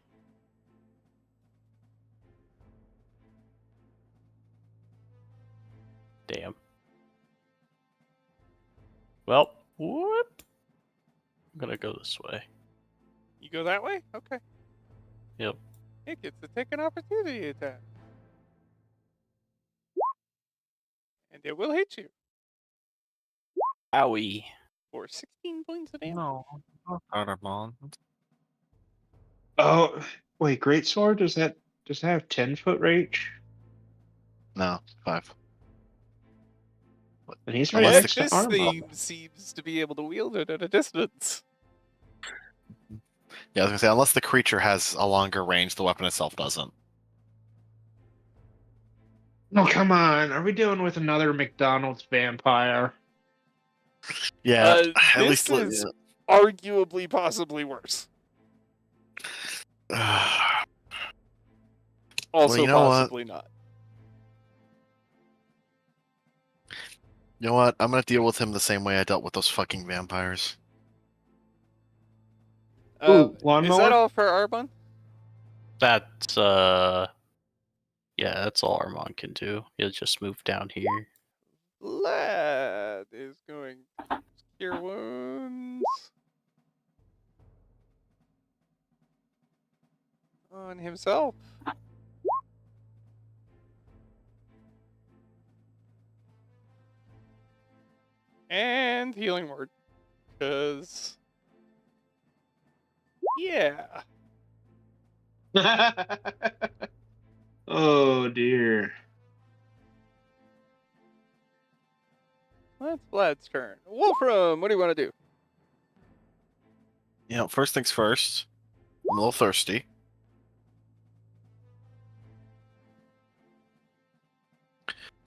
[SPEAKER 5] Damn. Well, whoop. I'm gonna go this way.
[SPEAKER 6] You go that way? Okay.
[SPEAKER 5] Yep.
[SPEAKER 6] It gets to take an opportunity attack. And it will hit you
[SPEAKER 5] Owie.
[SPEAKER 6] for 16 points of damage.
[SPEAKER 2] No, not Armand.
[SPEAKER 3] Oh, wait, Greatsword, does that have 10-foot range?
[SPEAKER 2] No, 5.
[SPEAKER 3] And he's right
[SPEAKER 2] Unless
[SPEAKER 6] Yet
[SPEAKER 3] next to
[SPEAKER 6] this
[SPEAKER 3] Armand.
[SPEAKER 6] thing seems to be able to wield it at a distance.
[SPEAKER 2] Yeah, I was gonna say unless the creature has a longer range, the weapon itself doesn't.
[SPEAKER 3] No, come on. Are we dealing with another McDonald's vampire?
[SPEAKER 2] Yeah, at
[SPEAKER 6] This
[SPEAKER 2] least.
[SPEAKER 6] is arguably possibly worse. Also
[SPEAKER 2] you know what?
[SPEAKER 6] possibly not.
[SPEAKER 2] You know what? I'm gonna deal with him the same way I dealt with those fucking vampires.
[SPEAKER 3] Ooh,
[SPEAKER 6] Is that
[SPEAKER 3] lawnmower?
[SPEAKER 6] all for Arbon?
[SPEAKER 5] That's yeah, that's all Armand can do. He'll just move down here.
[SPEAKER 6] Lad is going to cure wounds on himself. And healing word. Because yeah.
[SPEAKER 3] Oh, dear.
[SPEAKER 6] That's Vlad's turn. Wolfram, what do you want to do?
[SPEAKER 2] You know, first things first. I'm a little thirsty.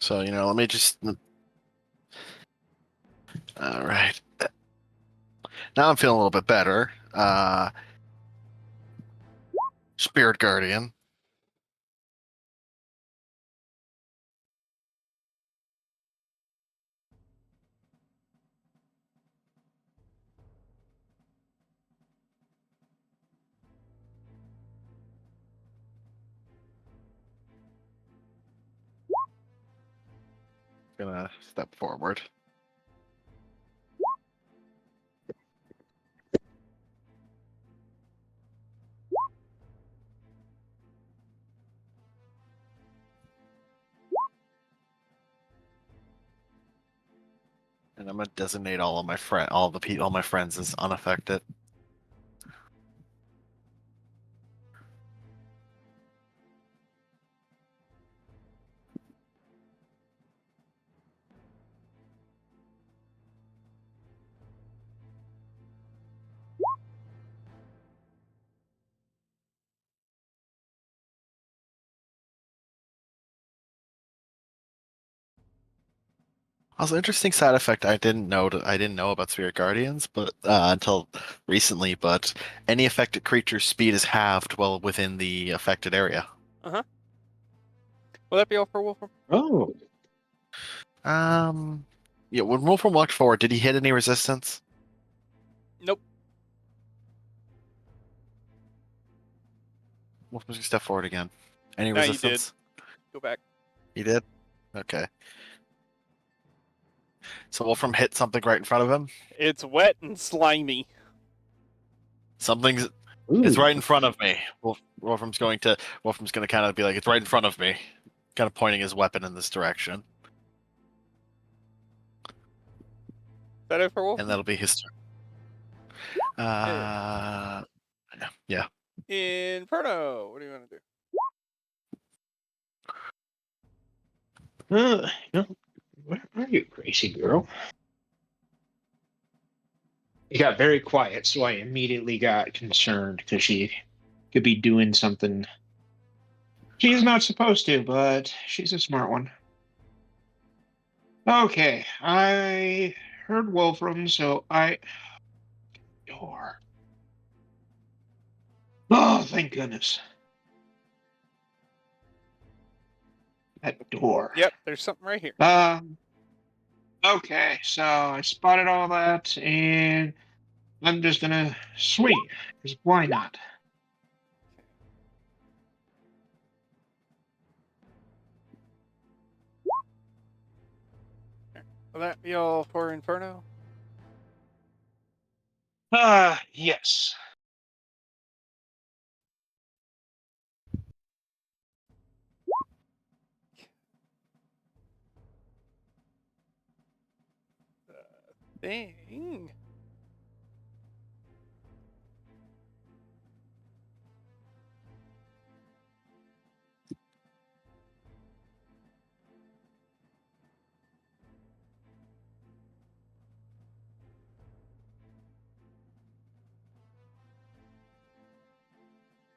[SPEAKER 2] So, let me just. All right. Now I'm feeling a little bit better. Spirit Guardian. Gonna step forward. And I'm gonna designate all my friends as unaffected. Also, interesting side effect I didn't know about Spirit Guardians, but until recently. But any affected creature's speed is halved while within the affected area.
[SPEAKER 6] Will that be all for Wolfram?
[SPEAKER 3] Oh.
[SPEAKER 2] Yeah. When Wolfram walked forward, did he hit any resistance?
[SPEAKER 6] Nope.
[SPEAKER 2] Wolfram's gonna step forward again. Any
[SPEAKER 6] No, you
[SPEAKER 2] resistance?
[SPEAKER 6] Go back.
[SPEAKER 2] He did. Okay. So Wolfram hit something right in front of him.
[SPEAKER 6] It's wet and slimy.
[SPEAKER 2] Something's
[SPEAKER 3] Ooh.
[SPEAKER 2] It's right in front of me. Wolfram's going to kind of be like, it's right in front of me, kind of pointing his weapon in this direction,
[SPEAKER 6] Is that it for Wolfram?
[SPEAKER 2] and that'll be his turn. Yeah.
[SPEAKER 6] Inferno, what do you want to do?
[SPEAKER 3] No, where are you, crazy girl? It got very quiet, so I immediately got concerned because she could be doing something she's not supposed to, but she's a smart one. Okay, I heard Wolfram, so I door. Oh, thank goodness. That door.
[SPEAKER 6] Yep, there's something right here.
[SPEAKER 3] Okay, so I spotted all that, and I'm just gonna swing, because why not?
[SPEAKER 6] Will that be all for Inferno?
[SPEAKER 3] Yes.
[SPEAKER 6] Thing.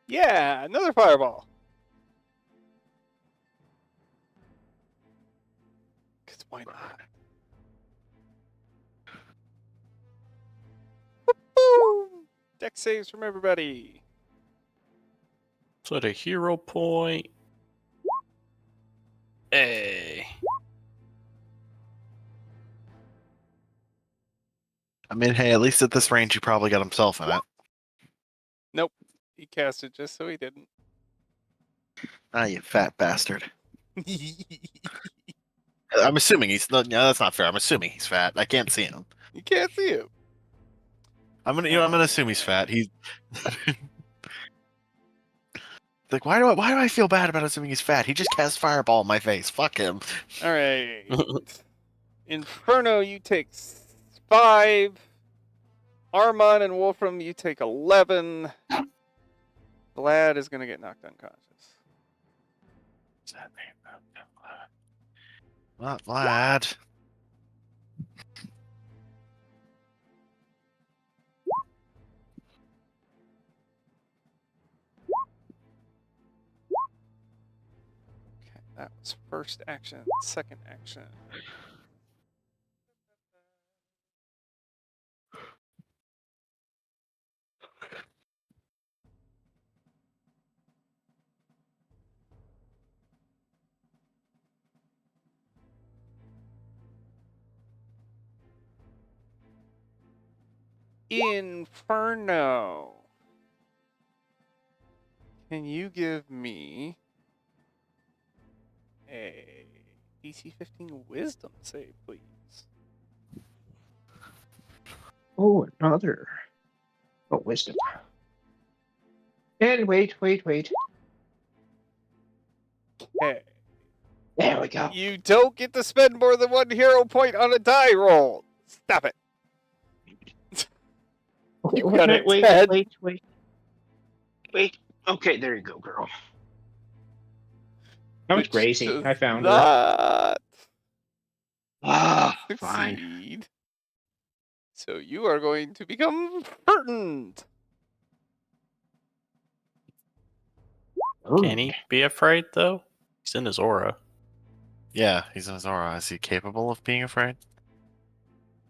[SPEAKER 6] Yeah, another fireball. Because why not? Boom! Deck saves from everybody.
[SPEAKER 5] So at a hero point. Hey.
[SPEAKER 2] I mean, hey, at least at this range, he probably got himself in it.
[SPEAKER 6] Nope. He cast it just so he didn't.
[SPEAKER 2] Ah, you fat bastard. I'm assuming he's not. No, that's not fair. I'm assuming he's fat. I can't see him.
[SPEAKER 6] You can't see him.
[SPEAKER 2] I'm gonna assume he's fat. He's like, why do I feel bad about assuming he's fat? He just cast fireball in my face. Fuck him.
[SPEAKER 6] All right. Inferno, you take 5. Armand and Wolfram, you take 11. Vlad is going to get knocked unconscious.
[SPEAKER 2] Not Vlad.
[SPEAKER 6] Okay, that was first action. Second action. Inferno. Can you give me a DC 15 wisdom save, please?
[SPEAKER 3] Oh, another. Oh, wisdom. And wait.
[SPEAKER 6] Okay.
[SPEAKER 3] There we go.
[SPEAKER 6] You don't get to spend more than 1 hero point on a die roll. Stop it.
[SPEAKER 3] Okay,
[SPEAKER 6] You got it, Ted.
[SPEAKER 3] Wait. Okay, there you go, girl. That was
[SPEAKER 6] Which
[SPEAKER 3] crazy.
[SPEAKER 6] does
[SPEAKER 3] I found her.
[SPEAKER 6] not
[SPEAKER 3] Fine.
[SPEAKER 6] succeed. So you are going to become frightened.
[SPEAKER 5] Can he be afraid though? He's in his aura.
[SPEAKER 2] Yeah, he's in his aura. Is he capable of being afraid?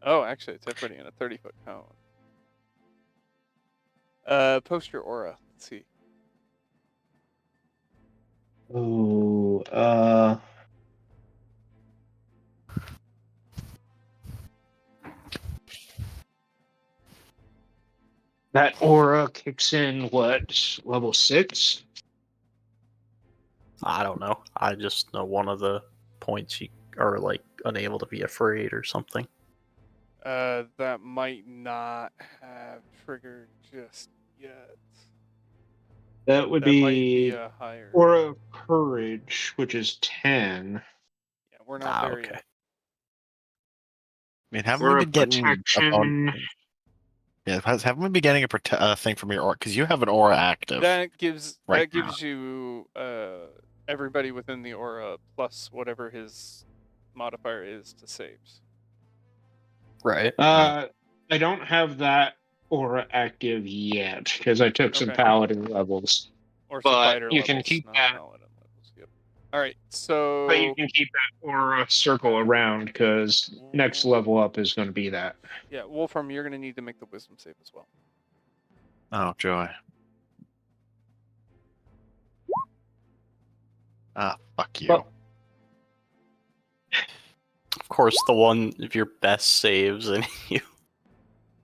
[SPEAKER 6] Oh, actually, it's everybody in a 30-foot cone. Post your aura. Let's see.
[SPEAKER 3] Ooh, that aura kicks in what, level 6?
[SPEAKER 5] I don't know. I just know one of the points you are like unable to be afraid or something.
[SPEAKER 6] That might not have triggered just yet.
[SPEAKER 3] That would
[SPEAKER 6] That might be
[SPEAKER 3] be
[SPEAKER 6] a higher.
[SPEAKER 3] aura of courage, which is 10.
[SPEAKER 6] Yeah, we're not there
[SPEAKER 5] Okay.
[SPEAKER 6] yet.
[SPEAKER 2] I mean, haven't we
[SPEAKER 3] Aura
[SPEAKER 2] been getting
[SPEAKER 3] protection.
[SPEAKER 2] Yeah, haven't we been getting a thing from your aura? Because you have an aura active.
[SPEAKER 6] That gives
[SPEAKER 2] Right
[SPEAKER 6] you everybody within the aura plus whatever his modifier is to saves.
[SPEAKER 5] Right.
[SPEAKER 3] I don't have that aura active yet because I took some
[SPEAKER 6] Okay.
[SPEAKER 3] paladin levels.
[SPEAKER 6] Or some
[SPEAKER 3] But
[SPEAKER 6] fighter
[SPEAKER 3] you
[SPEAKER 6] levels,
[SPEAKER 3] can keep
[SPEAKER 6] not
[SPEAKER 3] that.
[SPEAKER 6] paladin levels. Yep. All right, so
[SPEAKER 3] But you can keep that aura circle around because next level up is going to be that.
[SPEAKER 6] yeah, Wolfram, you're gonna need to make the wisdom save as well.
[SPEAKER 2] Oh, joy. Ah, fuck you.
[SPEAKER 3] Well,
[SPEAKER 5] Of course, the one of your best saves, and you.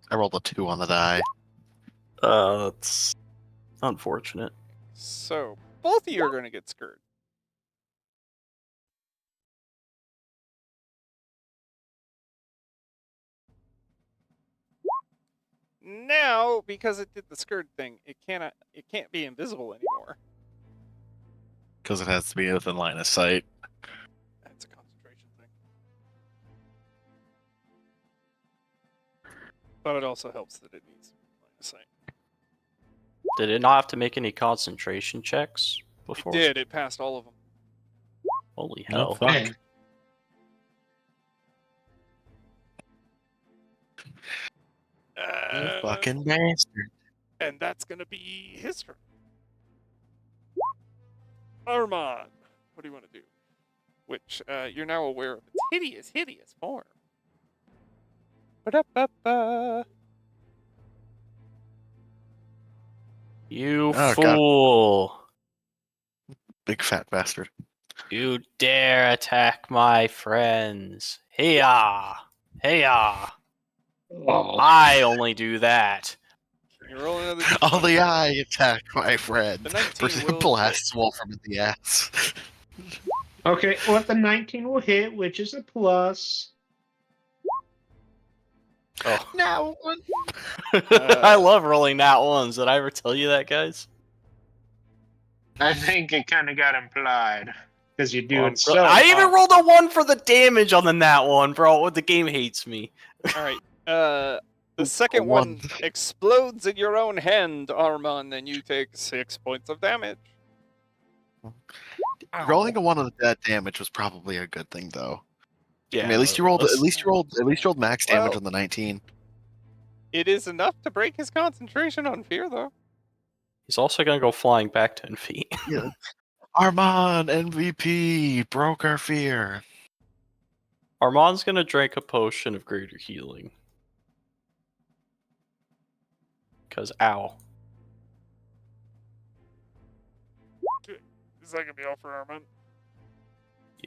[SPEAKER 2] I rolled a 2 on the die.
[SPEAKER 5] It's unfortunate.
[SPEAKER 6] So both of you are gonna get screwed. Now, because it did the skirt thing, it can't be invisible anymore.
[SPEAKER 2] Because it has to be within line of sight.
[SPEAKER 6] That's a concentration thing. But it also helps that it needs line of sight.
[SPEAKER 5] Did it not have to make any concentration checks before?
[SPEAKER 6] It did. It passed all of them.
[SPEAKER 5] Holy
[SPEAKER 2] No,
[SPEAKER 5] hell.
[SPEAKER 2] fuck.
[SPEAKER 3] man.
[SPEAKER 2] You fucking bastard.
[SPEAKER 6] And that's gonna be his turn. Armand, what do you want to do? Which you're now aware of its hideous form. Ba-da-ba-ba.
[SPEAKER 5] You
[SPEAKER 2] Oh, God.
[SPEAKER 5] fool!
[SPEAKER 2] Big fat bastard.
[SPEAKER 5] You dare attack my friends! Hey-ya! Hey-ya!
[SPEAKER 3] Oh.
[SPEAKER 5] I only do that.
[SPEAKER 6] You roll another
[SPEAKER 2] Oh,
[SPEAKER 6] d20.
[SPEAKER 2] the eye attack, my friend.
[SPEAKER 6] The 19 will
[SPEAKER 2] Blasts Wolfram in the ass.
[SPEAKER 3] Okay, well, the 19 will hit, which is a plus.
[SPEAKER 5] Oh.
[SPEAKER 2] Now one.
[SPEAKER 5] I love rolling nat ones. Did I ever tell you that, guys?
[SPEAKER 3] I think it kind of got implied because you do
[SPEAKER 5] Well,
[SPEAKER 3] it so.
[SPEAKER 5] I even rolled a 1 for the damage on the nat one, bro. The game hates me.
[SPEAKER 6] All right. The second one explodes in your own hand, Armand, and you take 6 points of damage.
[SPEAKER 2] Rolling a 1 on that damage was probably a good thing, though.
[SPEAKER 5] Yeah.
[SPEAKER 2] I mean, at least you rolled max damage
[SPEAKER 6] Well-
[SPEAKER 2] on the 19.
[SPEAKER 6] It is enough to break his concentration on fear, though.
[SPEAKER 5] He's also gonna go flying back 10 feet.
[SPEAKER 2] Yeah. Armand MVP broke our fear.
[SPEAKER 5] Armand's gonna drink a potion of greater healing. Cause ow.
[SPEAKER 6] Is that gonna be all for Armand?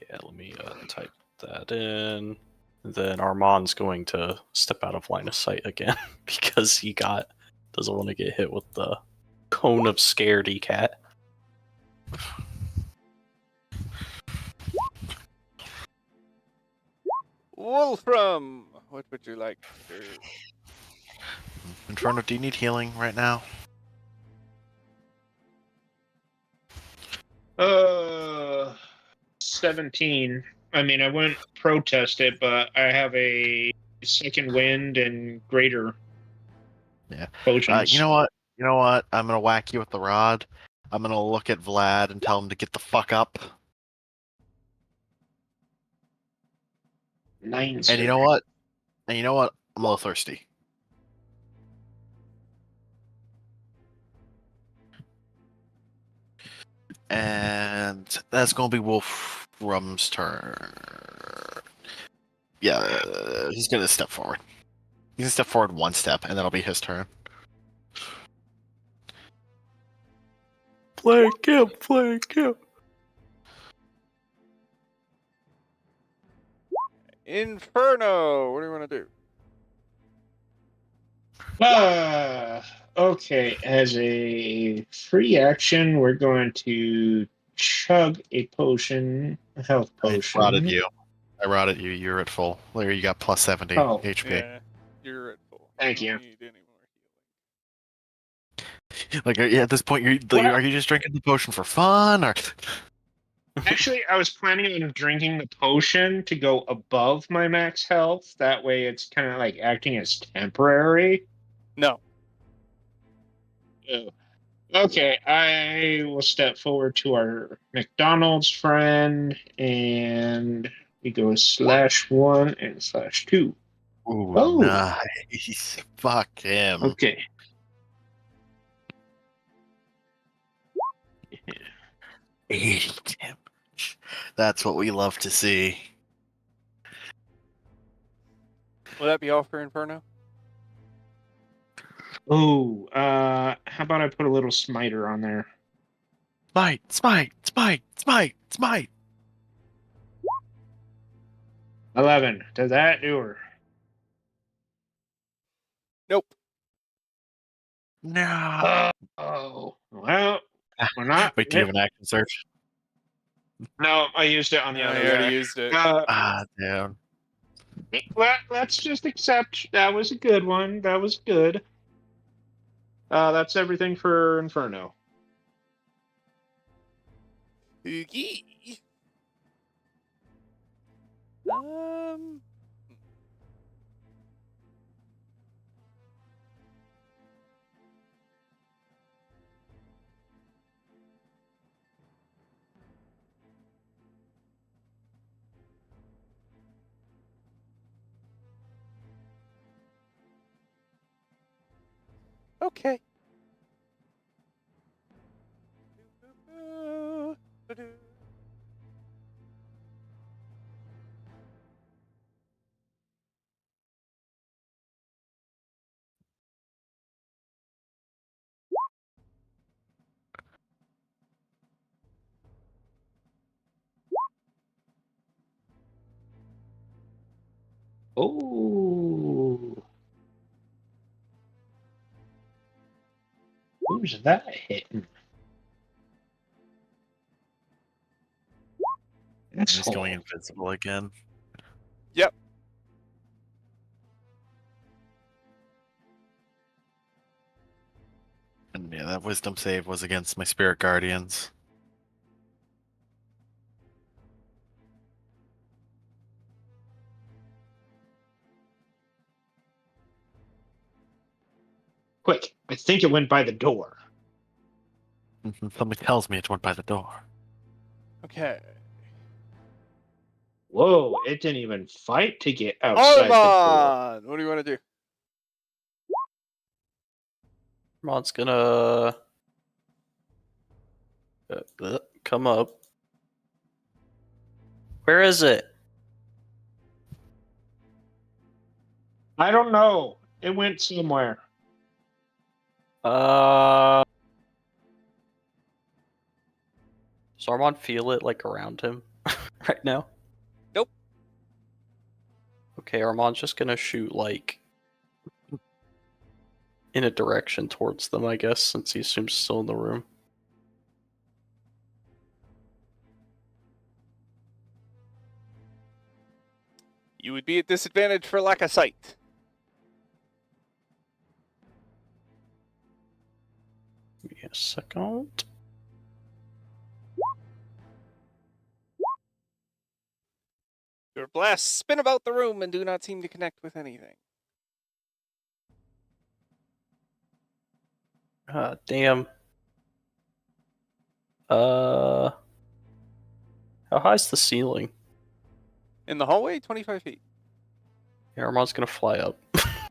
[SPEAKER 5] Yeah, let me type that in. Then Armand's going to step out of line of sight again because he doesn't want to get hit with the cone of scaredy cat.
[SPEAKER 6] Wolfram, what would you like to do?
[SPEAKER 2] Inferno, do you need healing right now?
[SPEAKER 3] 17. I mean, I wouldn't protest it, but I have a second wind and greater.
[SPEAKER 2] Yeah.
[SPEAKER 3] Potions.
[SPEAKER 2] You know what? I'm gonna whack you with the rod. I'm gonna look at Vlad and tell him to get the fuck up.
[SPEAKER 3] 9.
[SPEAKER 2] And you know what? I'm a little thirsty. And that's gonna be Wolfram's turn. Yeah, he's gonna step forward. He's gonna step forward 1 step, and that'll be his turn.
[SPEAKER 5] Flank him, flank him.
[SPEAKER 6] Inferno, what do you want to do?
[SPEAKER 3] Okay, as a free action, we're going to chug a potion, a health potion.
[SPEAKER 2] I rotted you. You're at full. There, you got plus 70 HP.
[SPEAKER 6] Yeah, you're at full.
[SPEAKER 3] Thank
[SPEAKER 6] don't
[SPEAKER 3] you.
[SPEAKER 6] Need any more
[SPEAKER 2] Like, at this point, are you just drinking the potion for fun, or?
[SPEAKER 3] Actually, I was planning on drinking the potion to go above my max health. That way, it's kind of like acting as temporary.
[SPEAKER 6] No.
[SPEAKER 3] Oh. Okay, I will step forward to our McDonald's friend, and we go /1 and /2.
[SPEAKER 2] Ooh,
[SPEAKER 3] Oh.
[SPEAKER 2] nice. Fuck him.
[SPEAKER 3] Okay.
[SPEAKER 2] 80 damage. That's what we love to see.
[SPEAKER 6] Will that be all for Inferno?
[SPEAKER 3] Oh, how about I put a little smiter on there?
[SPEAKER 2] Smite, smite, smite, smite, smite.
[SPEAKER 3] 11. Does that do her?
[SPEAKER 6] Nope.
[SPEAKER 2] No.
[SPEAKER 3] Oh, well, we're not.
[SPEAKER 2] Wait, do you have an action search?
[SPEAKER 3] No, I used it on the
[SPEAKER 6] No,
[SPEAKER 3] other
[SPEAKER 6] you already
[SPEAKER 3] guy.
[SPEAKER 6] used it.
[SPEAKER 2] Damn.
[SPEAKER 3] Let's just accept that was a good one. That was good. That's everything for Inferno.
[SPEAKER 6] Oogie. Okay.
[SPEAKER 3] Oh. Who's that hitting?
[SPEAKER 2] He's going invincible again.
[SPEAKER 6] Yep.
[SPEAKER 2] And yeah, that wisdom save was against my spirit guardians.
[SPEAKER 3] Quick, I think it went by the door.
[SPEAKER 2] Something tells me it went by the door.
[SPEAKER 6] Okay.
[SPEAKER 3] Whoa, it didn't even fight to get outside the door.
[SPEAKER 6] Armand! What do you want to do?
[SPEAKER 5] Armand's gonna come up. Where is it?
[SPEAKER 3] I don't know. It went somewhere.
[SPEAKER 5] Does Armand feel it like around him right now?
[SPEAKER 6] Nope.
[SPEAKER 5] Okay, Armand's just gonna shoot like in a direction towards them, I guess, since he assumes still in the room.
[SPEAKER 6] You would be at disadvantage for lack of sight.
[SPEAKER 5] Give me a second.
[SPEAKER 6] Your blasts spin about the room and do not seem to connect with anything.
[SPEAKER 5] Damn. How high's the ceiling?
[SPEAKER 6] In the hallway, 25 feet.
[SPEAKER 5] Yeah, Armand's gonna fly up.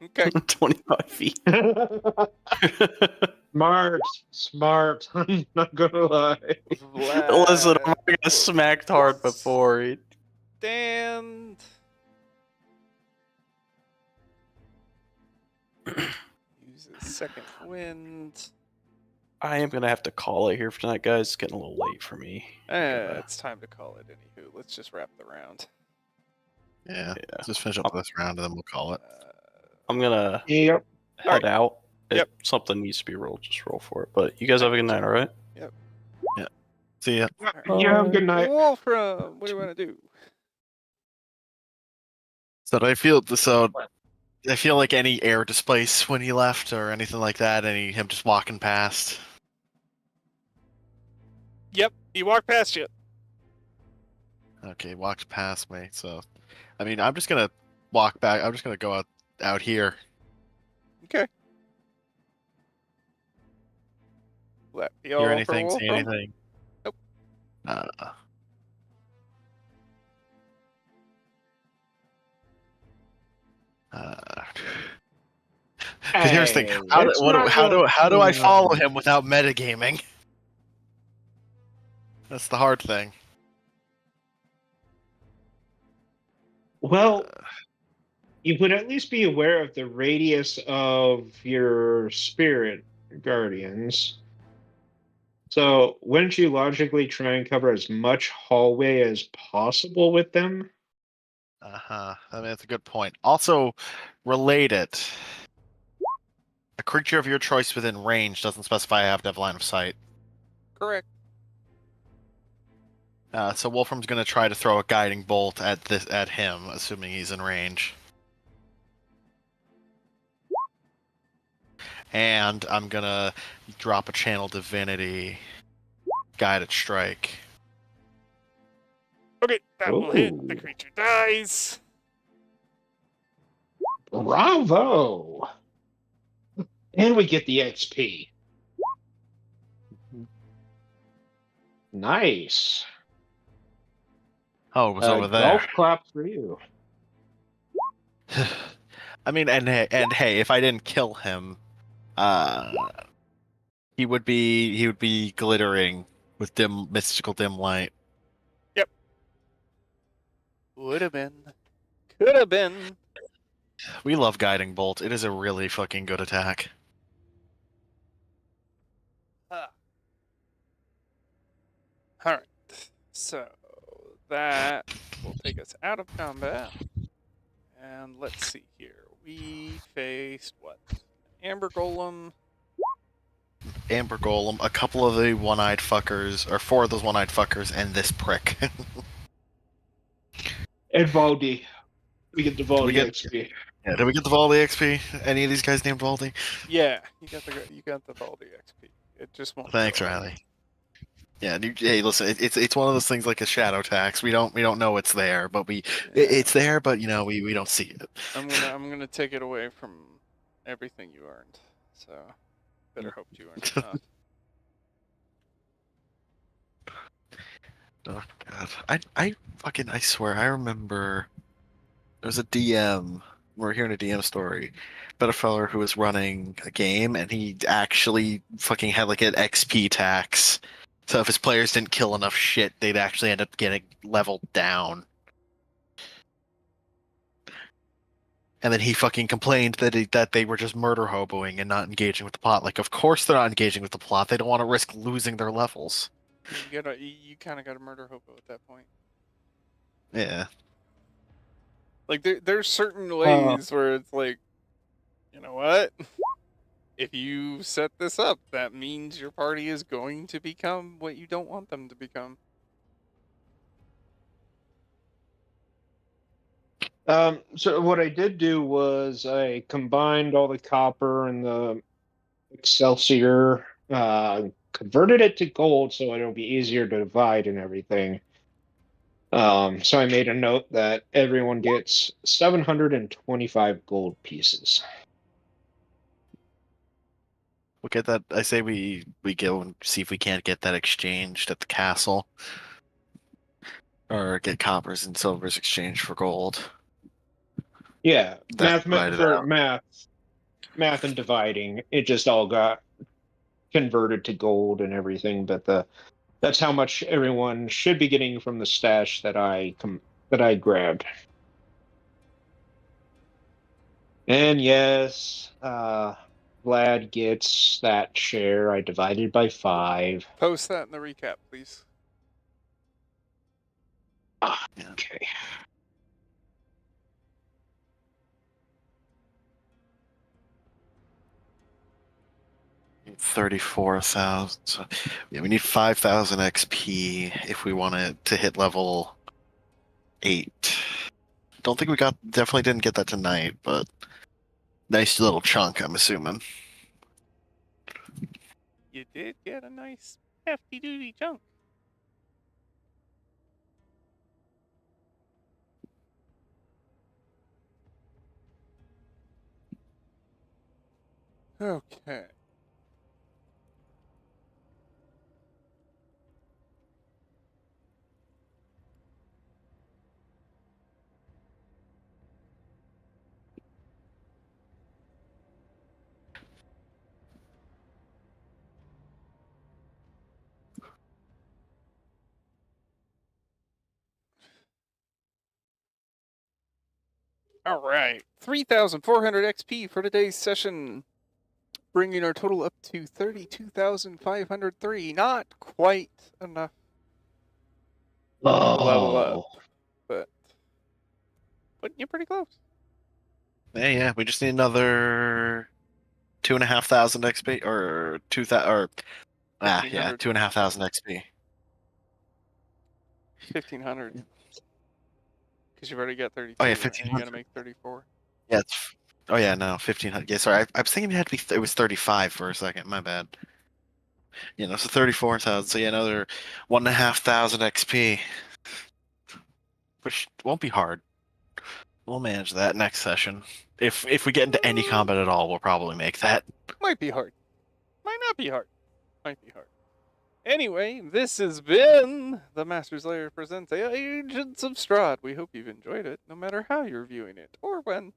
[SPEAKER 6] Okay.
[SPEAKER 5] 25 feet.
[SPEAKER 3] Smart. I'm not gonna lie.
[SPEAKER 5] Listen, Armand got smacked hard before.
[SPEAKER 6] Stand. Use a second wind.
[SPEAKER 5] I am gonna have to call it here for tonight, guys. It's getting a little late for me.
[SPEAKER 6] It's time to call it anywho. Let's just wrap the round.
[SPEAKER 2] Yeah. Just finish up this round and then we'll call it.
[SPEAKER 5] I'm gonna
[SPEAKER 3] Yep.
[SPEAKER 5] head out. If
[SPEAKER 6] Yep.
[SPEAKER 5] something needs to be rolled, just roll for it. But you guys have a good night, all right?
[SPEAKER 2] See ya.
[SPEAKER 3] You have a good night.
[SPEAKER 6] Wolfram, what do you want to do?
[SPEAKER 2] So I feel like any air displace when he left or anything like that, him just walking past.
[SPEAKER 6] Yep, he walked past you.
[SPEAKER 2] Okay, walked past me, so I mean I'm just gonna walk back. I'm just gonna go out here.
[SPEAKER 6] Okay. Will that be
[SPEAKER 2] Hear
[SPEAKER 6] all for
[SPEAKER 2] anything? See
[SPEAKER 6] Wolfram?
[SPEAKER 2] anything?
[SPEAKER 6] Nope.
[SPEAKER 2] Uh, Because here's the thing:
[SPEAKER 3] Hey, it's
[SPEAKER 2] how do I follow him without metagaming? That's the hard thing.
[SPEAKER 3] Well, you would at least be aware of the radius of your spirit guardians. So, wouldn't you logically try and cover as much hallway as possible with them?
[SPEAKER 2] I mean, that's a good point. Also, related. A creature of your choice within range doesn't specify I have to have line of sight.
[SPEAKER 6] Correct.
[SPEAKER 2] So Wolfram's going to try to throw a guiding bolt at him, assuming he's in range. And I'm going to drop a channel divinity guided strike.
[SPEAKER 6] Okay, that will hit. The
[SPEAKER 3] Ooh.
[SPEAKER 6] creature dies.
[SPEAKER 3] Bravo! And we get the XP. Nice.
[SPEAKER 2] Oh, it was over there.
[SPEAKER 3] Golf clap for you.
[SPEAKER 2] I mean, and hey, if I didn't kill him, he would be glittering with mystical dim light.
[SPEAKER 6] Yep. Would have been. Could have been.
[SPEAKER 2] We love guiding bolt. It is a really fucking good attack.
[SPEAKER 6] Alright. So, that will take us out of combat. And let's see here. We faced what? Amber Golem.
[SPEAKER 2] Amber Golem, a couple of the one-eyed fuckers, or 4 of those one-eyed fuckers, and this prick.
[SPEAKER 3] And Valdi. We get the Valdi XP.
[SPEAKER 2] Yeah, did we get the Valdi XP? Any of these guys named Valdi?
[SPEAKER 6] Yeah, you got the Baldi XP. It just won't.
[SPEAKER 2] Thanks,
[SPEAKER 6] show up.
[SPEAKER 2] Riley. Yeah, hey, listen, it's one of those things like a shadow tax. We don't know it's there, but it's there, but we don't see it.
[SPEAKER 6] I'm gonna take it away from everything you earned. So, better hope you earned enough.
[SPEAKER 2] Oh god, I swear I remember there was a DM. We're hearing a DM story about a fella who was running a game and he actually fucking had like an XP tax. So if his players didn't kill enough shit, they'd actually end up getting leveled down. And then he fucking complained that they were just murder hoboing and not engaging with the plot. Like, of course they're not engaging with the plot. They don't want to risk losing their levels.
[SPEAKER 6] You kind of got a murder hobo at that point.
[SPEAKER 2] Yeah.
[SPEAKER 6] Like there's certain ways where it's like, you know what? If you set this up, that means your party is going to become what you don't want them to become.
[SPEAKER 3] So what I did do was I combined all the copper and the Excelsior, converted it to gold so it'll be easier to divide and everything. So I made a note that everyone gets 725 gold pieces.
[SPEAKER 2] We'll get that. I say we go and see if we can't get that exchanged at the castle. Or get coppers and silvers exchanged for gold.
[SPEAKER 3] Yeah,
[SPEAKER 2] That's
[SPEAKER 3] math and dividing, it just all got converted to gold and everything, but that's how much everyone should be getting from the stash that I grabbed. And yes, Vlad gets that share. I divided by 5.
[SPEAKER 6] Post that in the recap, please.
[SPEAKER 3] Okay.
[SPEAKER 2] $34,000. So, yeah, we need 5,000 XP if we want it to hit level 8. Don't think definitely didn't get that tonight, but nice little chunk, I'm assuming.
[SPEAKER 6] You did get a nice hefty duty chunk. Okay. All right, 3,400 XP for today's session, bringing our total up to 32,503. Not quite enough to level up, but putting you pretty close.
[SPEAKER 2] Yeah, we just need another 2,500 XP or 2,000 or
[SPEAKER 6] 1,500.
[SPEAKER 2] 2,500 XP.
[SPEAKER 6] 1,500. Because you've already got 32,
[SPEAKER 2] Oh yeah,
[SPEAKER 6] and you
[SPEAKER 2] 1,500.
[SPEAKER 6] gotta make 34.
[SPEAKER 2] Yeah, it's. Oh yeah, no, 1,500. Yeah, sorry, I was thinking it had to be. It was 35 for a second. My bad. You know, so 34,000. So yeah, another 1,500 XP, which won't be hard. We'll manage that next session. If we get into any combat at all, we'll probably make that.
[SPEAKER 6] Might be hard. Might not be hard. Might be hard. Anyway, this has been the Master's Lair presents Agents of Strahd. We hope you've enjoyed it, no matter how you're viewing it or when.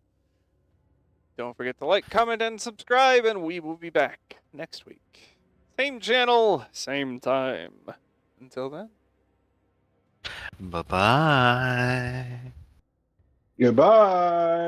[SPEAKER 6] Don't forget to like, comment, and subscribe, and we will be back next week. Same channel, same time. Until then.
[SPEAKER 2] Bye bye.
[SPEAKER 3] Goodbye.